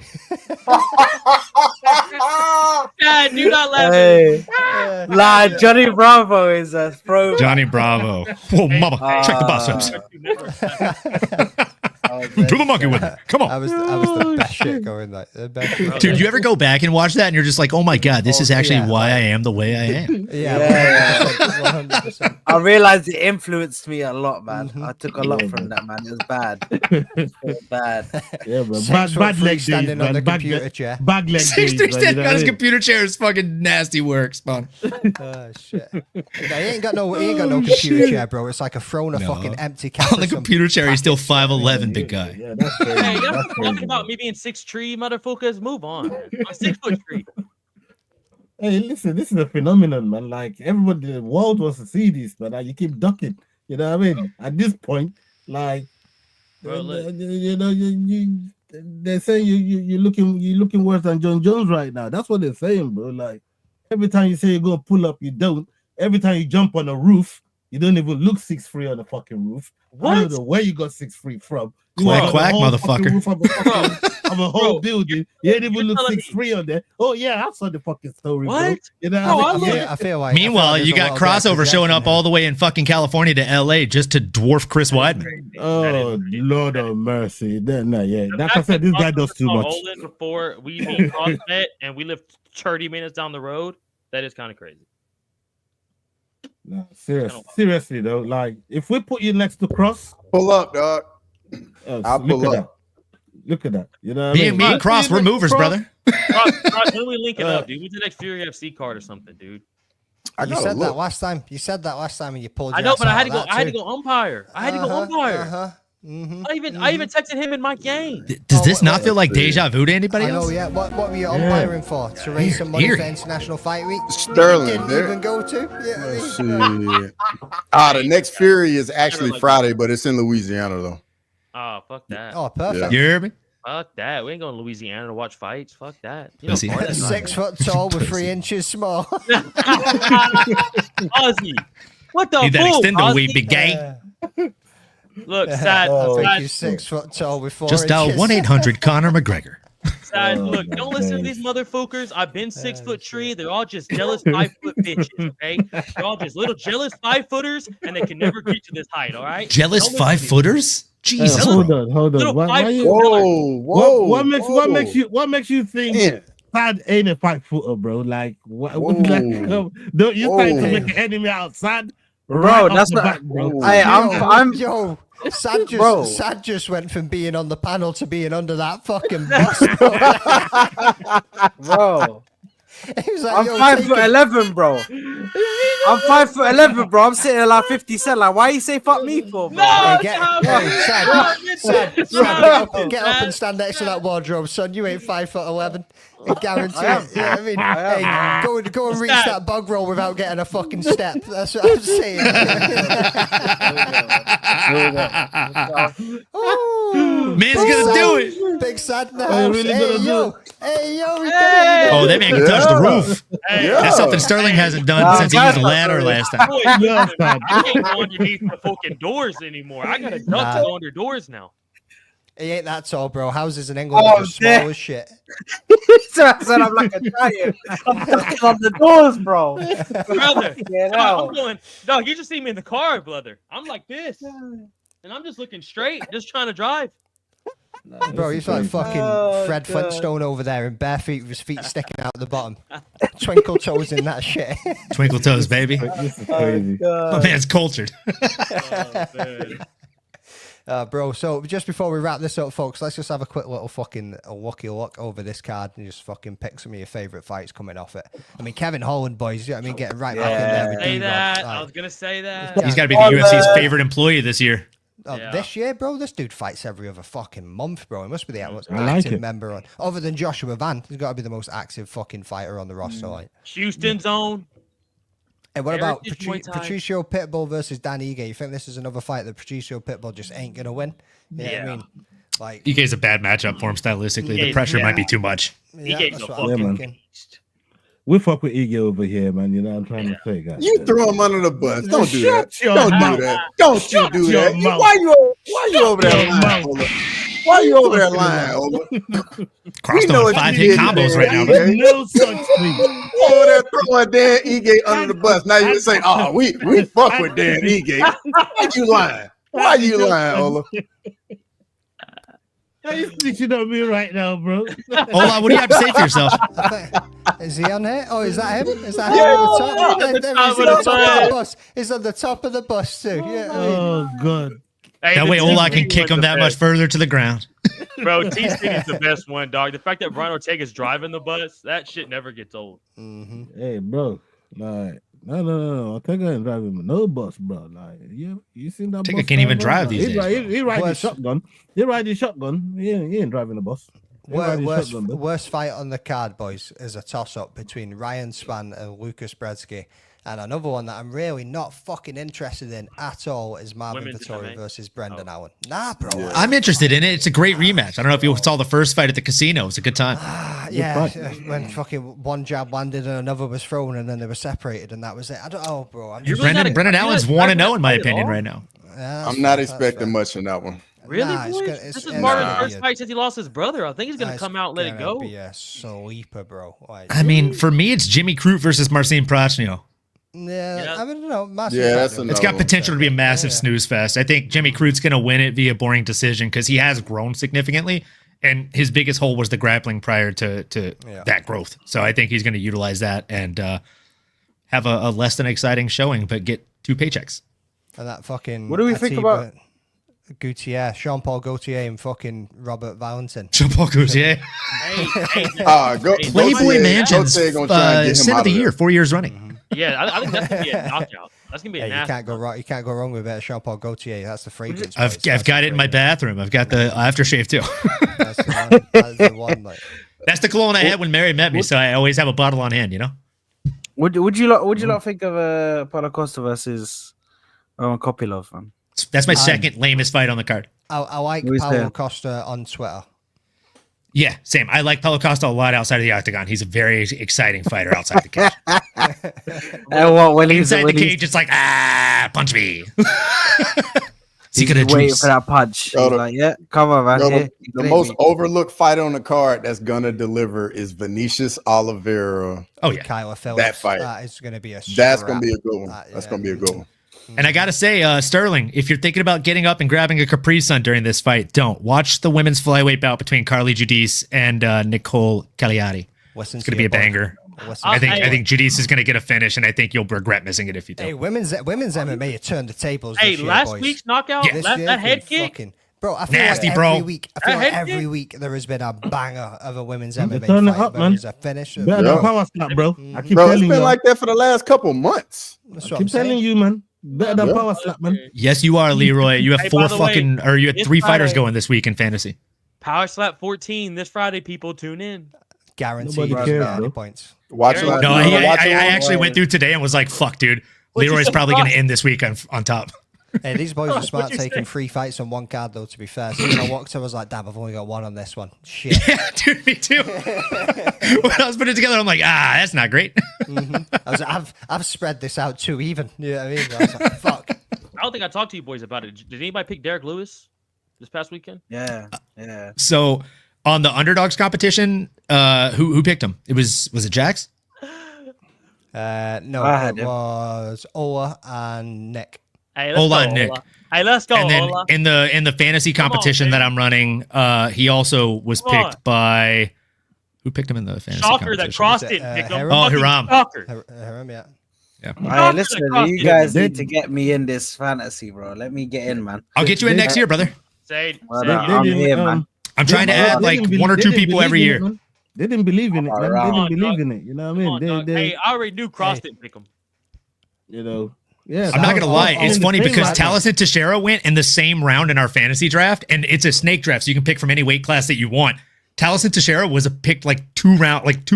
Dad, do not laugh Hey, at me. nah, Johnny Bravo is a pro. Johnny Bravo. Oh, mama, check the bus ups. Do the monkey with it. Come on. I was the best shit going. Like, the best shit. Dude, you ever go back and watch that and you're just like, oh my God, this is actually why I am the way I am. Yeah, 100%. I realized it influenced me a lot, man. I took a lot from that, man. It was bad. It was bad. Yeah, but 6 foot bad 3 leg days, standing on man. the Bad computer leg- chair. Bad leg 6'3" days, man, you standing know on what his I mean? computer chair is fucking nasty work, Spawn. Oh shit! No, he ain't got no computer chair, bro. It's like a throne of fucking empty cat. On the computer chair, he's still 5'11", big guy. Yeah, that's crazy. Hey, y'all That's talking crazy. about me being 6'3", motherfuckers? Move on. I'm 6'3". Hey, listen, this is a phenomenon, man. Like everybody, the world wants to see this, but you keep ducking. You know what I mean? At this point, like, Bro, look. you know, they say you're looking worse than John Jones right now. That's what they're saying, bro. Like every time you say you're gonna pull up, you don't. Every time you jump on a roof, you don't even look 6'3" on the fucking roof. I don't know where you got 6'3" from. You Quack, on the quack, whole motherfucker. fucking roof of a whole Bro, building. You ain't even you're look telling me- 6'3" on there. Oh yeah, I saw the fucking story, bro. What? You know Bro, what I I mean? look- I feel like. Meanwhile, you got crossover showing up all the way in fucking California to LA just to dwarf Chris Weidman. Oh Lord of mercy! No, yeah. The Like I fact said, that this guy Cross does too saw much. Olin before we meet CrossFit and we live 30 minutes down the road. That is kind of crazy. No, seriously though, like if we put you next to Cross, Pull up, dog. I'll look pull at up. that. Look at that. You know what I mean? Me and Cross, we're movers, brother. Cross, when we link it up, dude? When's the next Fury FC card or something, dude? You said that last time. You said that last time, and you pulled. I your know, ass but I out had to of go. that I had to too. go umpire. I had to go umpire. I even texted him in my game. Does this not feel like deja vu to anybody I know, else? yeah. What were you umpiring for? To raise some money Here. for International Fight Week? Sterling, You didn't there. even go to. Shit. The next Fury is actually Friday, but it's in Louisiana though. Oh, fuck that. Oh, perfect. You hear me? Fuck that. We ain't going to Louisiana to watch fights. Fuck that. You Pussy. Florida's not- 6 foot tall with 3 inches small. Ozzy. What the Need that fool, extendo Ozzy? weed, big guy. Look, sad. I think sad, he's 6 foot tall with 4 Just dial inches. 1-800 Conor McGregor. sad. Oh, Look, my don't listen to days. these motherfuckers. I've been 6'3". They're all just jealous 5-foot bitches, okay? They're all just little jealous 5-footers, and they can never get to this height, all right? Jealous Don't listen to these- 5-footers? Jesus. hold bro. on. Little Why you, Whoa, what makes you think Yeah. Sad ain't a 5-footer, bro? Like what? Whoa. Don't you trying to Whoa. make an enemy outside? Bro, Right off that's the not. back, bro. Hey, I'm. Yo, Bro. Sad just went from being on the panel to being under that fucking bus. Bro, He was like, I'm yo, 5'11", bro. I'm 5'11", bro. I'm sitting at like 50 cent. Like, why you say fuck me for, bro? Hey, get up Sad. and stand next to that wardrobe, son. You ain't 5'11". I guarantee it. You know what I mean? Hey, go and reach that bog roll without getting a fucking step. That's what I'm saying. Oh, Man's gonna do it. Big Sad in the Oh, house. really Hey, gonna yo. Hey, yo. we Oh, that man can touch the roof. Hey, That's something Sterling hasn't done since he used a ladder last time. boy, Yeah, I Sad. can't go underneath the fucking doors anymore. I got to duck to go under doors now. He ain't that tall, bro. Houses in England Oh, are just small as shit. So I said I'm like a giant. I'm knocking on the doors, bro. Brother, Get I'm out. going, dog, you just see me in the car, brother. I'm like this. And I'm just looking straight, just trying to drive. Bro, he's like fucking Oh, Fred God. Flintstone over there in bare feet with his feet sticking out the bottom. Twinkle toes in that shit. Twinkle toes, baby. This is crazy. My man's cultured. Oh, man. Bro, so just before we wrap this up, folks, let's just have a quick little fucking look over this card and just fucking pick some of your favourite fights coming off it. I mean, Kevin Holland, boys, you know what I mean? Getting right back in there with Say D-Rob. that. Like, I was going to say that. He's got to be the UFC's favorite employee this year. Yeah. This year, bro, this dude fights every other fucking month, bro. He must be the most I like active it. member on. Other than Joshua Van, he's got to be the most active fucking fighter on the roster. Like, Houston's own. and what about Heritage Muay Thai. Patricio Pitbull versus Dan Ige? You think this is another fight that Patricio Pitbull just ain't gonna win? You know what I Yeah. mean? Like, EK's a bad matchup for him stylistically. The Yeah, pressure yeah. might be too much. yeah, Ige that's go what I'm fucking- thinking. We fuck with Iggy over here, man. You know what I'm trying to say, guys. You throw him under the bus. Don't do that. Shut your Don't mouth. do that. Don't you Shut do your that. mouth. Why you over there? Shut your lying, mouth. Paula? Why you over there lying, Ola? Crossed on 5-hit combos right now. There's no such thing. Over there throwing Dan Ige under the bus. Now you say, "Oh, we fuck with Dan Ige." Why you lying? Why you lying, Ola? You're snitching on me right now, bro. Ola, what do you have to say for yourself? Is he on here? Oh, is that him? Is that him on the top? He's on the top of the bus. He's on the top of the bus too. Yeah. Oh god. Hey, That the way Ola can T-City kick was him the that much best. further to the ground. Bro, T-City is the best one, dog. The fact that Brian Ortega's driving the bus, that shit never gets old. Hey, bro. Like, no. Ortega ain't driving no bus, bro. Like, you seen that Ortega bus? can't even drive, drive these days, He ride his Worst- shotgun. He ride his shotgun. He ain't driving the bus. He ride his Worst, shotgun, bro. worst fight on the card, boys, is a toss-up between Ryan Spann and Lucas Brzeski. And another one that I'm really not fucking interested in at all is Marvin Women's Vettori MMA? versus Brendan Allen. Nah, bro. I'm interested in it. It's a great rematch. I don't know if you saw the first fight at the casino. It was a good time. Yeah, when fucking one jab landed and another was thrown and then they were separated and that was it. I don't know, bro. I'm just, Brendan Allen's 1-0 in my opinion right now. Yeah, I'm not expecting much in that one. Really, Nah, it's boys? gonna- it's- This is it's Marvin's gonna first be a- fight since he lost his brother. I think he's gonna come out and let it go. Be a sleeper, bro. Like, I mean, for me, it's Jimmy Crute versus Marcin Prachnio. yeah, I mean, no, massive. Yeah, that's factor. a It's got no. potential to be a massive snooze fest. I think Jimmy Crute's going to win it via boring decision because he has grown significantly, and his biggest hole was the grappling prior to that growth. So I think he's going to utilize that and have a less than exciting showing, but get 2 paychecks. And that fucking. What do we think about- Gautier, Sean Paul Gaultier, and fucking Robert Valentin? Jean-Paul Gaultier. Playboy Mansion's gonna try and get him Sin out of the of Year there. 4 years running. Yeah, I think that's gonna be a knockout. That's gonna be a You nasty. can't go wrong. You can't go wrong with Sean Paul Gaultier. That's the fragrance. I've got it in my bathroom. I've got the aftershave too. That's the one. That's the one. Like, That's the cologne I had when Mary met me, so I always have a bottle on hand, you know? Would you lot think of Paulo Costa versus Kopylov, man? That's my second lamest fight on the card. I like Who's Paulo there? Costa on Twitter. Yeah, same. I like Paulo Costa a lot outside of the octagon. He's a very exciting fighter outside the cage. And what when he's Inside when the he's- cage, it's like, punch me. he's Secret of waiting juice. for that punch. Yo, He's like, yeah, come on, man. Yo, Here, the hit most me. overlooked fight on the card that's gonna deliver is Vinicius Oliveira. Oh yeah, Kyler Phillips. That fight. That is going to be a. That's scrap. gonna be a good one. That's gonna be a good one. and I gotta say, Sterling, if you're thinking about getting up and grabbing a Capri Sun during this fight, don't watch the women's flyweight bout between Carly Judice and Nicole Cagliari. Listen It's to gonna be your a boy. banger. Listen I to think your boy. Judice is gonna get a finish, and I think you'll regret missing it if you don't. Hey, women's MMA have turned the tables. Hey, this year, last boys. week's knockout, This that year that has head been kick. fucking- Bro, I feel Nasty, like bro. every week. I feel That like head every kick? week there has been a banger of a women's They're MMA turning fight. up, Whether man. it's a finish. or- Better Yeah. than power slap, bro. I keep Bro, it's telling been you. like that for the last couple months. That's I what I'm keep telling saying. you, man. Better than Yeah. power slap, man. Yes, you are, Leroy. You have Hey, four by the way, fucking, or you had this 3 fighters Friday- going this week in fantasy. Power Slap 14 this Friday. People tune in. Guaranteed. Nobody there's cares, not any bro. points. Watch No, last No, night. I Watch it on- actually went through today and was like, "Fuck, dude, What'd you Leroy's say, probably going Ross? to end this week on top." Hey, these boys are smart What'd you taking say? 3 fights on one card, though, to be fair. So when I walked, I was like, damn, I've only got 1 on this one. Shit. Yeah, dude, me too. When I was putting it together, I'm like, that's not great. I was like, I've spread this out too even. You know what I mean? I was like, fuck. I don't think I talked to you boys about it. Did anybody pick Derek Lewis this past weekend? Yeah. So on the underdogs competition, who picked him? Was it Jax? No, I had it him. was Ola and Nick. Hey, Ola go, and Nick. Ola. Hey, let's go, And then Ola. in the fantasy Come on, competition that baby. I'm running, he also was Come on. picked by who picked him in the fantasy Shocker that competition? Cross Was it, didn't pick him. Hiram? Oh, Fucking Hiram. Shocker. Yeah. Yeah. Hey, listen, Cross you it. guys need to get me in this fantasy, bro. Let me get in, man. I'll get you in next year, brother. Say, Well, say I'm you- here, man. I'm trying to Yeah, add they like didn't 1 or they 2 didn't people believe every in year. it, man. They didn't believe in it, man. They Come didn't on, believe dog. in it. You know what I Come mean? on, dog. They, Hey, I already knew Cross didn't pick him. you know, yeah. I'm not gonna lie, it's funny because Talos. Taliesin Teixeira went in the same round in our fantasy draft, and it's a snake draft, so you can pick from any weight class that you want. Taliesin Teixeira was a pick like 2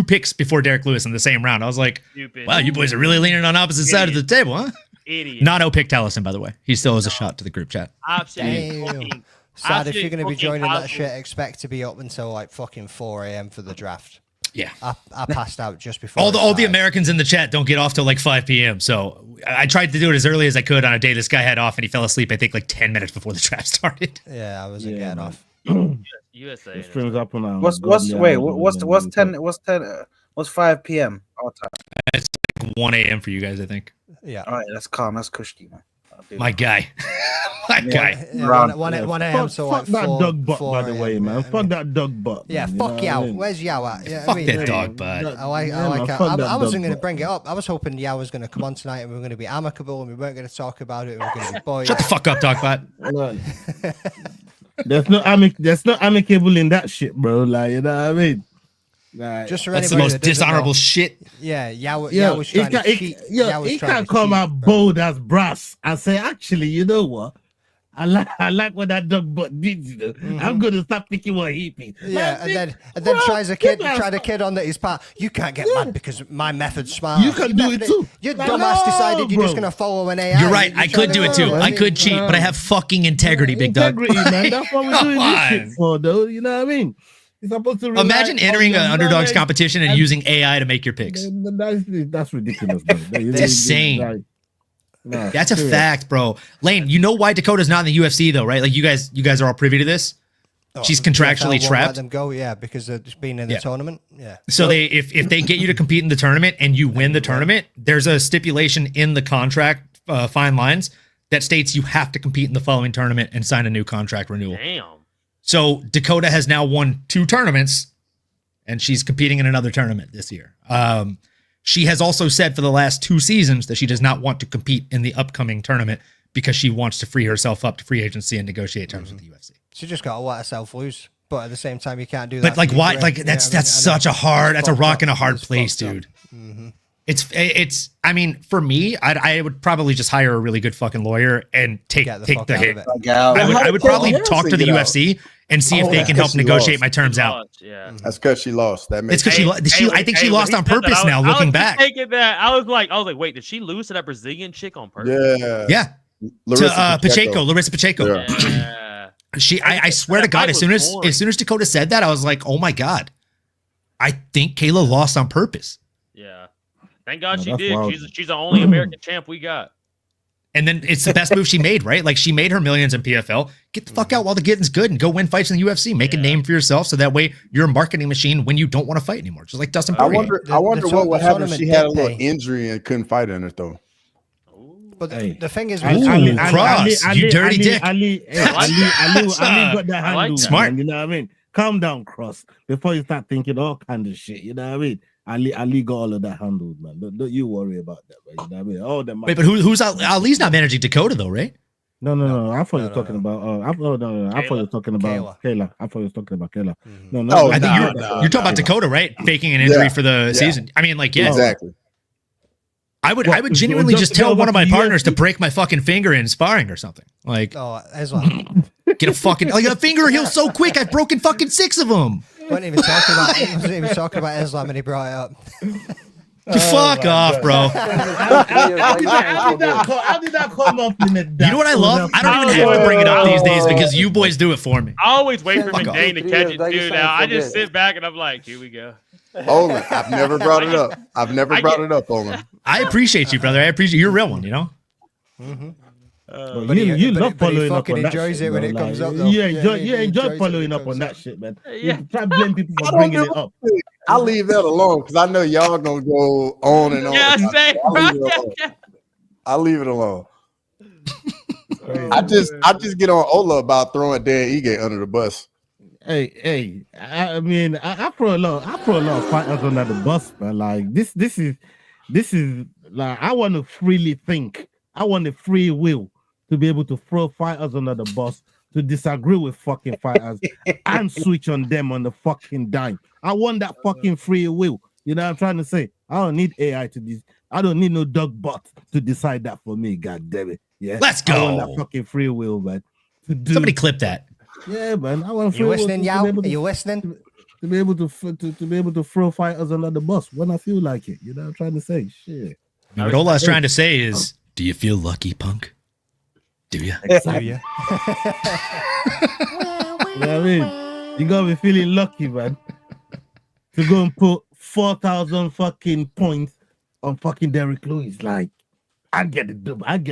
picks before Derek Lewis in the same round. I was like, Stupid. wow, you boys are really leaning on opposite side of the table, huh? Idiot. Not pick Taliesin, by the way. He still has a shot to the group chat. Absolutely. Damn. fucking- Sad if you're absolutely going to be fucking joining that casual. shit, expect to be up until like fucking 4 a.m. for the draft. Yeah. I passed out just before. All it the started. Americans in the chat don't get off till like 5 p.m. So I tried to do it as early as I could on a day this guy had off, and he fell asleep, I think, like 10 minutes before the draft started. Yeah, I wasn't Yeah, getting man. off. USA. The streams up on What's 5 p.m. our time? It's like 1 a.m. for you guys, I think. Yeah. All right, that's calm. That's cushy, man. My guy. My guy. Yeah, 1 a.m. so fuck like that 4, dog butt, 4 by the way, a.m., man. yeah, Fuck that dog butt. Yeah, man, fuck you know Yao. what I mean? Where's Yao at? Yeah, Fuck that dog butt. I like man, Yao. fuck I that wasn't dog going to butt. bring it up. I was hoping Yao was going to come on tonight and we were going to be amicable and we weren't going to talk about it. We were going to be boys. Shut the fuck up, dog butt. Look, there's no amicable in that shit, bro. Like, you know what I mean? Like, Just for That's the anybody most that doesn't dishonorable know, shit. Yeah, Yao yo, was trying to cheat. Yao was he trying can't to come cheat, out bro. bold as brass and say, actually, you know what? I like what that dog butt did. You know? I'm gonna stop thinking what he thinks. Yeah, Like, and then tries a kid, get tried a kid on that his part. You can't get mad because my method's smart. You can do it too. Your Like, dumbass no, decided you're just bro. gonna follow an AI. You're right. I could do it too. know, I man. could cheat, but I have fucking integrity, big dog. Integrity, man. That's what we're Come doing this shit on. for, though. You know what I mean? You're supposed to Imagine rely entering on an your underdogs knowledge competition and and- using AI to make your picks. That's ridiculous, bro. It's insane. Like, nah, That's a serious. fact, bro. Lane, you know why Dakota's not in the UFC though, right? Like you guys are all privy to this. She's contractually PFL won't trapped. Let them go, yeah, because they've just been in the Yeah. tournament. Yeah. So they if they get you to compete in the tournament and you win the tournament, there's a stipulation in the contract, fine lines, that states you have to compete in the following tournament and sign a new contract renewal. Damn. So Dakota has now won 2 tournaments, and she's competing in another tournament this year. She has also said for the last 2 seasons that she does not want to compete in the upcoming tournament because she wants to free herself up to free agency and negotiate terms with the UFC. She just got to let herself loose, but at the same time, you can't do that. But like, for your why? career. Like Yeah, that's I mean, such a hard. That's a fucked rock up. in a hard It's place, fucked up. dude. It's. I mean, for me, I would probably just hire a really good fucking lawyer and take Get the take fuck the out hit. of it. I would probably Harrison talk to the get out? UFC and see if Oh, they that's can help 'cause she negotiate lost. my terms out. Yeah. That's because she lost. That It's makes because I think she lost on purpose now. Looking back, Taking that, I was like, wait, did she lose to that Brazilian chick on purpose? Yeah. yeah. Larissa To Larissa Pacheco. Yeah. Yeah. I swear to That God, fight as soon was as boring. Dakota said that, I was like, oh my God, I think Kayla lost on purpose. Yeah. Thank God No, she that's did. wild. She's the only American champ we got. And then it's the best move she made, right? Like she made her millions in PFL. Get the fuck out while the getting's good and go win fights in the UFC. Make a name for yourself so that way you're a marketing machine when you don't want to fight anymore. Just like Dustin I Poirier. wonder what would happen if tournament she had a did little pay. injury and couldn't fight in it though. But Hey. the thing is, Ooh, Cross, you dirty dick. Ali got the I like handle. that. Smart. Man, you know what I mean? Calm down, Cross. Before you start thinking all kind of shit, you know what I mean? Ali got all of that handled, man. Don't you worry about that, man. You know what I mean? All them. Wait, but who's Ali's not managing Dakota though, right? No. I thought you were talking about. I thought you were talking about Kayla. I thought you were talking about Kayla. No. Oh, I think nah, you're nah, talking about Dakota, right? Faking an injury Yeah, for the season. I mean, like, yeah, Exactly. I would What, genuinely just tell go one of my to the partners to UFC? break my fucking finger in sparring or something. Like, oh, Islam. get a fucking like a finger heals so quick. I've broken fucking 6 of them. Wasn't even talking about Islam when he brought it up. Fuck off, bro. How did that come up in the? You know what I love? I don't even have to bring it up these days because you boys do it for me. I always wait for Fuck off. McDane to catch it too. Now I just sit back and I'm like, here we go. Olin, I've never brought it up. It up, Olin. I appreciate you, brother. I appreciate you're a real one, you know? But you love but he following up fucking on that enjoys shit, it when bro. it Like, comes up, though. You Yeah, enjoy, he you enjoy enjoys it following when it up on comes that up. shit, man. Yeah. You try to blame people I for don't bringing give it a up. shit. I leave that alone because I know y'all gonna go on and on. Yeah, same. I leave it alone. I leave it alone. I just get on Ola about throwing Dan Ige under the bus. Hey, I mean, I throw a lot of fighters under the bus, man. Like this is like I want to freely think. I want the free will to be able to throw fighters under the bus, to disagree with fucking fighters and switch on them on the fucking dime. I want that fucking free will. You know what I'm trying to say? I don't need AI to this. I don't need no dog bot to decide that for me. God damn it. Yeah. Let's I go. want that fucking free will, man. To do. Somebody clip that. Yeah, man. I want You listening, Yao? Are you listening? To be able to throw fighters under the bus when I feel like it. You know what I'm trying to say? Shit. What Ola's trying to say is, do you feel lucky, punk? Do you? Exactly. You know what I mean? You gotta be feeling lucky, man. To go and put 4,000 fucking points on fucking Derrick Lewis. Like, I get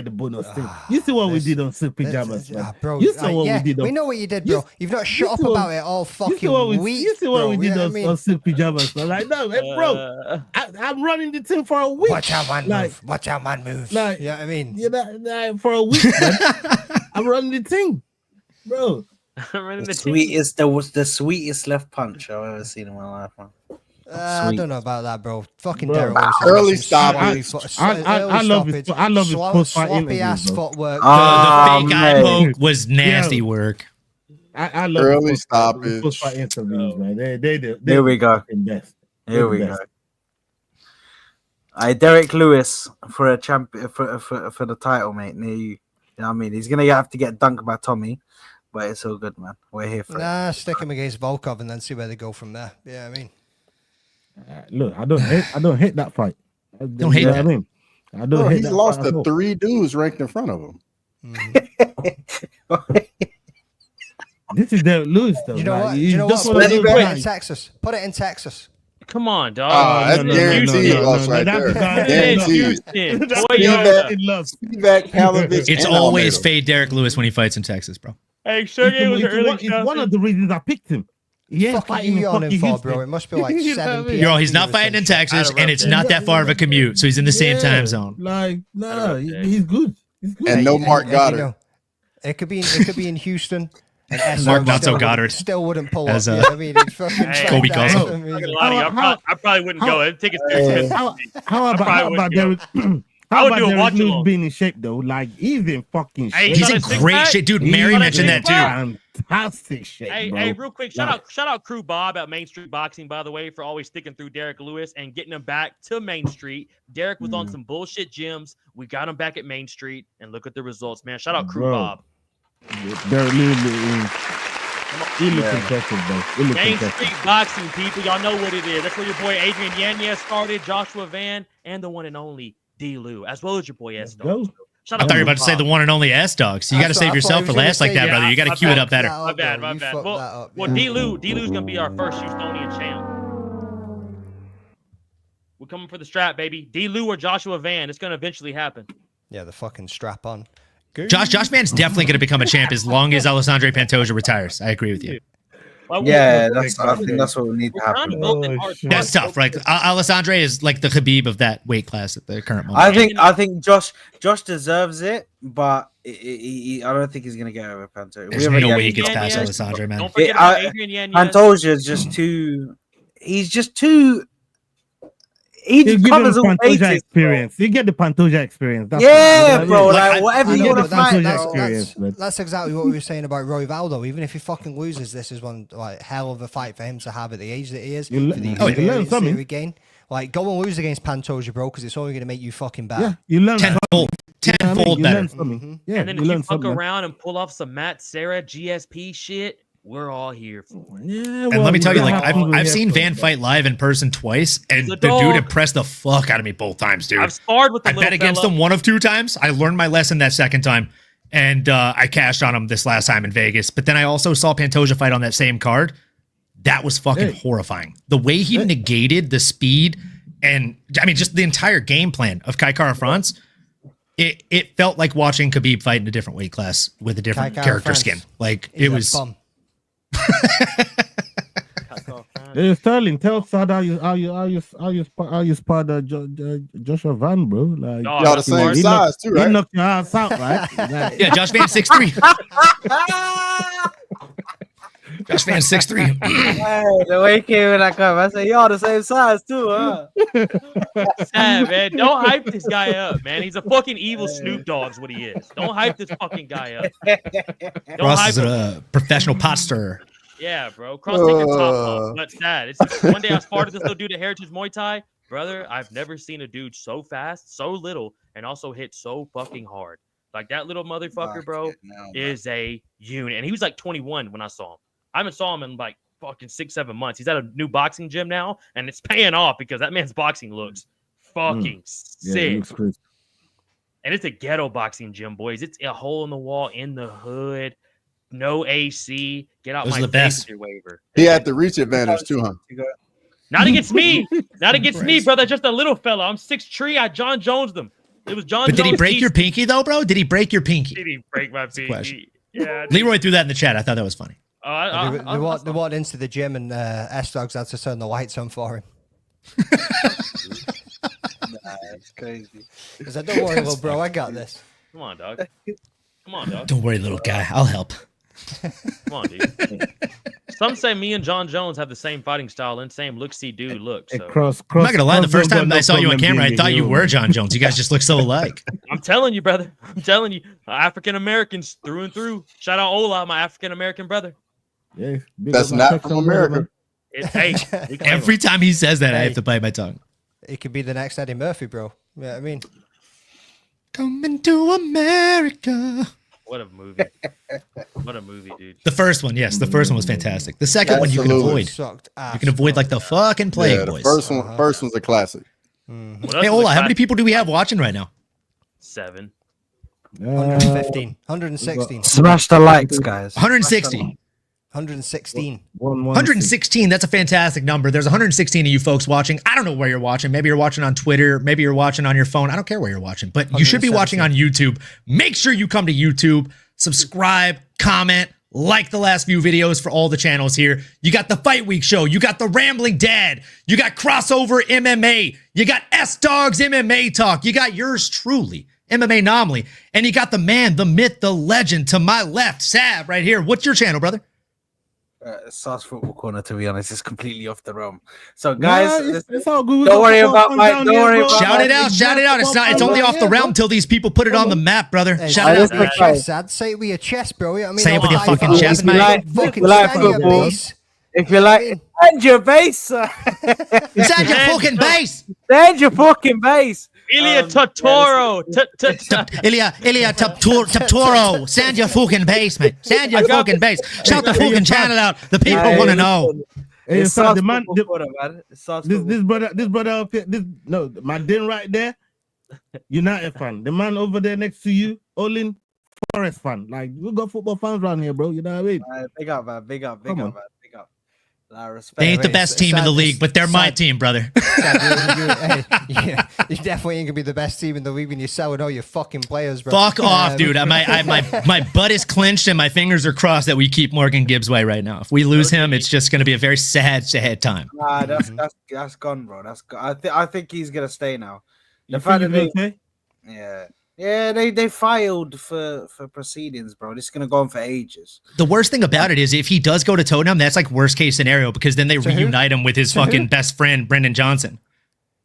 the bonus thing. You see what we did on Silk Pajamas, man. Bro, You saw what we did. We know what you did, bro. You've not shut up about it all fucking week. You see what we did on Silk Pajamas, man. Like, no, bro, I'm running the team for a week. Watch how man move. Watch how man moves. Like, you know what I mean? Yeah, for a week, man. I'm running the team, bro. I'm running the sweetest. There was the sweetest left punch I've ever seen in my life, man. I don't know about that, bro. Fucking Bro. Derek Lewis. Early stoppage. I love his post-fight sloppy ass interviews, bro. footwork. The fake eye poke was nasty work. I love early stoppage. Post-fight interviews, man. They Here we go. Best. Here we go. Derek Lewis for a champion for the title, mate. Near you. You know what I mean? He's gonna have to get dunked by Tommy, but it's all good, man. We're here for it. Stick him against Volkov and then see where they go from there. Yeah, I mean. Look, I don't hate that fight. Don't hate that. I mean, I don't hate he's that lost fight at to all. 3 dudes ranked in front of him. This is Derek Lewis, though. You know like, what? You know what? Put it in Texas. Put it in Texas. Come on, dog. That's guaranteed loss right there. Guaranteed. It's always fade Derek Lewis when he fights in Texas, bro. Hey, Sergey was an early It's one of the reasons I picked him. Yeah, Fucking you on him for, bro. It must be like 7 p.m. Yo, he's not fighting in Texas, and it's not that far of a commute, so he's in the same time zone. Like, no, he's good. He's good. And no Mark Goddard. You know, it could be in Houston. And Mark not so Goddard. Still wouldn't pull As, up. I mean, it's fucking Kobe down. calls I him. mean, I probably wouldn't go. Tickets too expensive. How about Derek? I would do a Derek watch Lewis along. being in shape though? Like he's in fucking shape. Hey, He's in great shape, dude. Mary mentioned that too. Fantastic shape, bro. Hey, real quick, shout out Crew Bob at Main Street Boxing, by the way, for always sticking through Derek Lewis and getting him back to Main Street. Derek was on some bullshit gyms. We got him back at Main Street, and look at the results, man. Shout out Crew Bob. Derek Lewis, he looks impressive, bro. He looks Main impressive. Street Boxing, people. Y'all know what it is. That's where your boy Adrian Yanez started, Joshua Van, and the one and only D. Lou, as well as your boy S. Dog. Shout I out thought you were Crew about to say Bob. the one and only S Dogs. You got to save yourself for last like that, brother. You got to cue it up better. My bad. Well, D. Lou's gonna be our first Houstonian champ. We're coming for the strap, baby. D. Lou or Joshua Van. It's gonna eventually happen. Yeah, the fucking strap on. Josh Man's definitely going to become a champ as long as Alessandro Pantoja retires. I agree with you. Yeah, I think that's what we need to happen. That's tough, right? Alessandro is like the Khabib of that weight class at the current moment. I think Josh deserves it, but I don't think he's gonna get over Pantoja. There's no way he gets past Alessandro, man. Don't forget about Adrian Yanez. Pantoja is just too. He's just too. He You just give him covers all Pantoja bases. experience. You get the Pantoja experience. That's Yeah, what- bro. Like, Like whatever you want to fight. That's exactly what we were saying about Roy Valdo. Even if he fucking loses, this is one like hell of a fight for him to have at the age that he is. You for the learn experience that something. he gain. Like go and lose against Pantoja, bro, because it's only going to make you fucking better. Yeah, you learn tenfold You better. learn something. Yeah, And then you if you learn fuck something. around and pull off some Matt Serra GSP shit, we're all here for it. Yeah, And let me tell you, like I've seen Van fight live in person twice, and He's the a dog. dude impressed the fuck out of me both times, dude. I've sparred with the I bet against him one of 2 times. I learned my lesson that second time, and I cashed on him this last time in Vegas. But then I also saw Pantoja fight on that same card. That was fucking horrifying. The way he negated the speed and I mean just the entire game plan of Kai Kara France. It felt like watching Khabib fight in a different weight class with a different Kai Kara character France. skin. Like He's it a was. bum. Hey, Sterling, tell Sad how you spot Joshua Van, bro. Like Y'all the same size too, right? He knocked your ass out, right? Like, Yeah, Josh Van 6'3". Josh Van 6'3". Hey, the way he came in that club, I said, y'all the same size too, huh? Sad, man. Don't hype this guy up, man. He's a fucking evil Snoop Dogg's what he is. Don't hype this fucking guy up. Don't Ross hype is him. a professional pot stirrer. Yeah, bro. Cross your top off. But sad. It's just, one day I sparred with this little dude at Heritage Muay Thai. Brother, I've never seen a dude so fast, so little, and also hit so fucking hard. Like that little motherfucker, bro, is a unit. And he was like 21 when I saw him. I haven't saw him in like fucking 6-7 months. He's at a new boxing gym now, and it's paying off because that man's boxing looks fucking sick. Yeah, it looks crazy. And it's a ghetto boxing gym, boys. It's a hole in the wall in the hood. No AC. Get out Those my are the face best. with your waiver. He had the reach advantage too, huh? Not against me. Not against me, brother. Just a little fella. I'm 6'3". I John Jones them. It was John. But did he Jones' break your TC. pinky though, bro? Did he break your pinky? Did he break my question. pinky? Yeah. Leroy threw that in the chat. I thought that was funny. They walked into the gym and S-Dogs had to turn the lights on for him. It's crazy. Because I don't worry, little bro, I got this. Come on, dog. Come on, dog. Don't worry, little guy. I'll help. Come on, dude. Some say me and John Jones have the same fighting style and same look-see dude look. So. I'm not gonna lie. The first time I saw you on camera, I thought you were John Jones. You guys just look so alike. I'm telling you, brother. I'm telling you, African Americans through and through. Shout out Ola, my African American brother. Yeah, That's not from America. Hey, every time he says that, I have to bite my tongue. He could be the next Eddie Murphy, bro. You know what I mean? Coming to America. What a movie! What a movie, dude. The first one, yes, the first one was fantastic. The second one you can avoid. You can avoid like the fucking plague, Yeah, the boys. first one's a classic. Hey, Ola, how many people do we have watching right now? 7. 115. 116. Smash the likes, guys. 160. 116. 116. That's a fantastic number. There's 116 of you folks watching. I don't know where you're watching. Maybe you're watching on Twitter. Maybe you're watching on your phone. I don't care where you're watching, but you should be watching on YouTube. Make sure you come to YouTube, subscribe, comment, like the last few videos for all the channels here. You got the Fight Week show. You got the Rambling Dad. You got Crossover MMA. You got S-Dogs MMA Talk. You got yours truly, MMA Anomaly. And you got the man, the myth, the legend to my left, Sab, right here. What's your channel, brother? Sauce Football Corner, to be honest, is completely off the realm. So, guys, it's all good. Don't worry about my. Don't worry about shout it out, shout it out. It's not. It's only off the realm till these people put it on the map, brother. Hey, Shout it out. Sad. Say it with your chest, bro. You know what I mean? Say it with your fucking chest, mate. If you like, stand your base. Stand your fucking base. Stand your fucking base. Ilya Totoro. Ilya Totoro. Stand your fucking base, mate. Stand your fucking base. Shout the fucking channel out. The people want to know. Hey, It's so Sauce the man, Football Corner, man. It's Sauce this Football. brother up here, my din right there, United fan. The man over there next to you, Olin, Forest fan. Like, we got football fans around here, bro. You know what I mean? Big up, man. Big up, Come on. man. Big up. Respect. They ain't the best team in the league, but they're my team, brother. You definitely ain't gonna be the best team in the league when you're selling all your fucking players, bro. Fuck off, dude. My butt is clenched and my fingers are crossed that we keep Morgan Gibbs away right now. If we lose him, it's just gonna be a very sad time. Nah, that's gone, bro. That's gone. I think he's gonna stay now. You think he's okay? Yeah, they filed for proceedings, bro. This is gonna go on for ages. The worst thing about it is if he does go to Tottenham, that's like worst case scenario because then they reunite him with his fucking best friend, Brendan Johnson.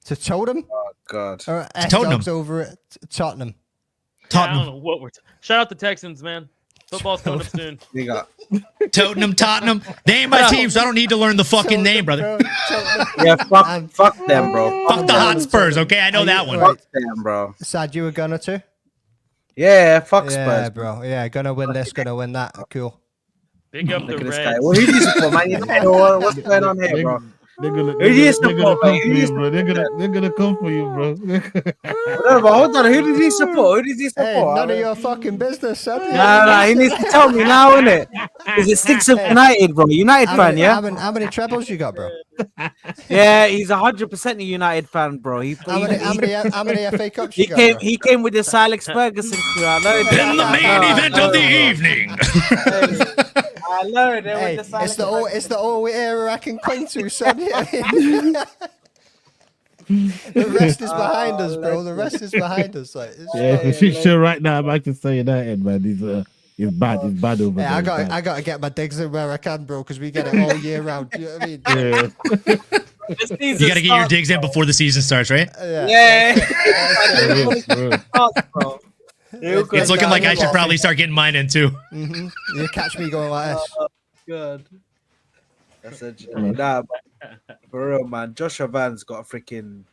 To Tottenham? Oh, God. Or Tottenham. S-Dogs over at Tottenham. I don't know what we're. Shout out the Texans, man. Football's coming up soon. Big up. Tottenham. They ain't my team, so I don't need to learn the fucking name, brother. Yeah, fuck them, bro. Fuck the Hotspurs, okay? I know that one. Fuck them, bro. Sad you were gonna too? Yeah, fuck Yeah, Spurs, bro. Yeah, gonna win this, gonna win that. Cool. Big up the Look at this Reds. guy. Well, who do you support, man? United or what's going on here, bro? They're gonna Who do you come support, for mate? Who do you, you bro. They're gonna come for you, bro. No, but hold on. Who does he support? Who does he Hey, support? none of your fucking business, son. Nah, he needs to tell me now, innit? Is it sticks of United, bro? United fan, yeah? How many trebles you got, bro? Yeah, he's 100% a United fan, bro. How many FA Cups you got? bro? He came with this Alex Ferguson crew. I learned it. In the main event of the evening. I learned it Hey, with this Alex it's the only era I can cling to, son. The rest is behind us, bro. The rest is behind us. Like, Yeah, for sure. Right now, I'm actually saying United, man. It's bad. It's bad over there. I got to get my digs in where I can, bro, because we get it all year round. You know what I mean? Yeah. You got to get your digs in before the season starts, right? Yeah. It's looking like I should probably start getting mine in too. Mm-hmm. You catch me going like this. Good. That's a nah, for real, man. Joshua Van's got a freaking.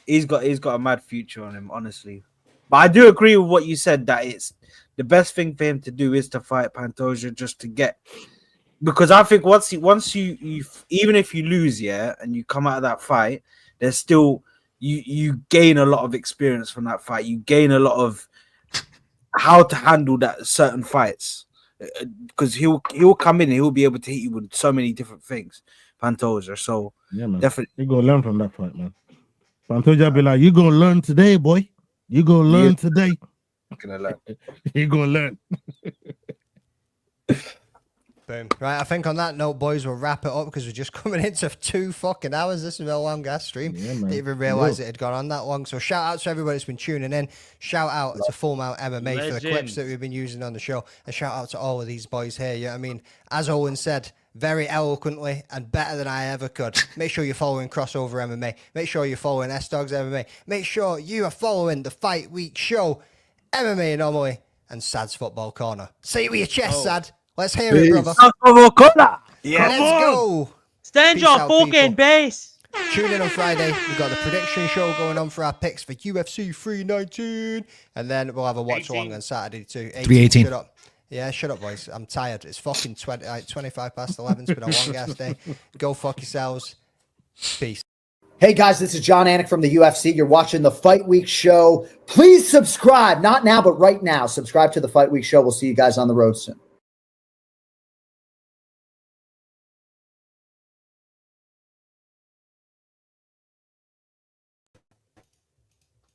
He's got a mad future on him, honestly. But I do agree with what you said that it's the best thing for him to do is to fight Pantoja just to get. Because I think once you even if you lose, yeah, and you come out of that fight, there's still you gain a lot of experience from that fight. You gain a lot of how to handle that certain fights. Because he'll come in and he'll be able to hit you with so many different things, Pantoja. So yeah, man. definitely You're gonna learn from that fight, man. Pantoja be like, you're gonna learn today, boy. You gonna learn today. I'm gonna learn. You gonna learn. Boom. Right, I think on that note, boys, we'll wrap it up because we're just coming into 2 fucking hours. This is a long ass stream. Yeah, man. Didn't even realize it had gone on that long. So shout out to everybody that's been tuning in. Shout out to Full Mount MMA for the clips that we've been using on the show. And shout out to all of these boys here. You know what I mean? As Owen said, very eloquently and better than I ever could. Make sure you're following Crossover MMA. Make sure you're following S-Dogs MMA. Make sure you are following the Fight Week Show, MMA Anomaly, and Sad's Football Corner. Say it with your chest, Sad. Let's hear it, brother. Yeah, let's go. Stand your fucking base. Tune in on Friday. We've got the prediction show going on for our picks for UFC 319. And then we'll have a watch along on Saturday too. 318. Shut up. Yeah, shut up, boys. I'm tired. It's fucking 25 past 11. It's been a long ass day. Go fuck yourselves. Peace. Hey guys, this is John Anik from the UFC. You're watching the Fight Week Show. Please subscribe. Not now, but right now. Subscribe to the Fight Week Show. We'll see you guys on the road soon.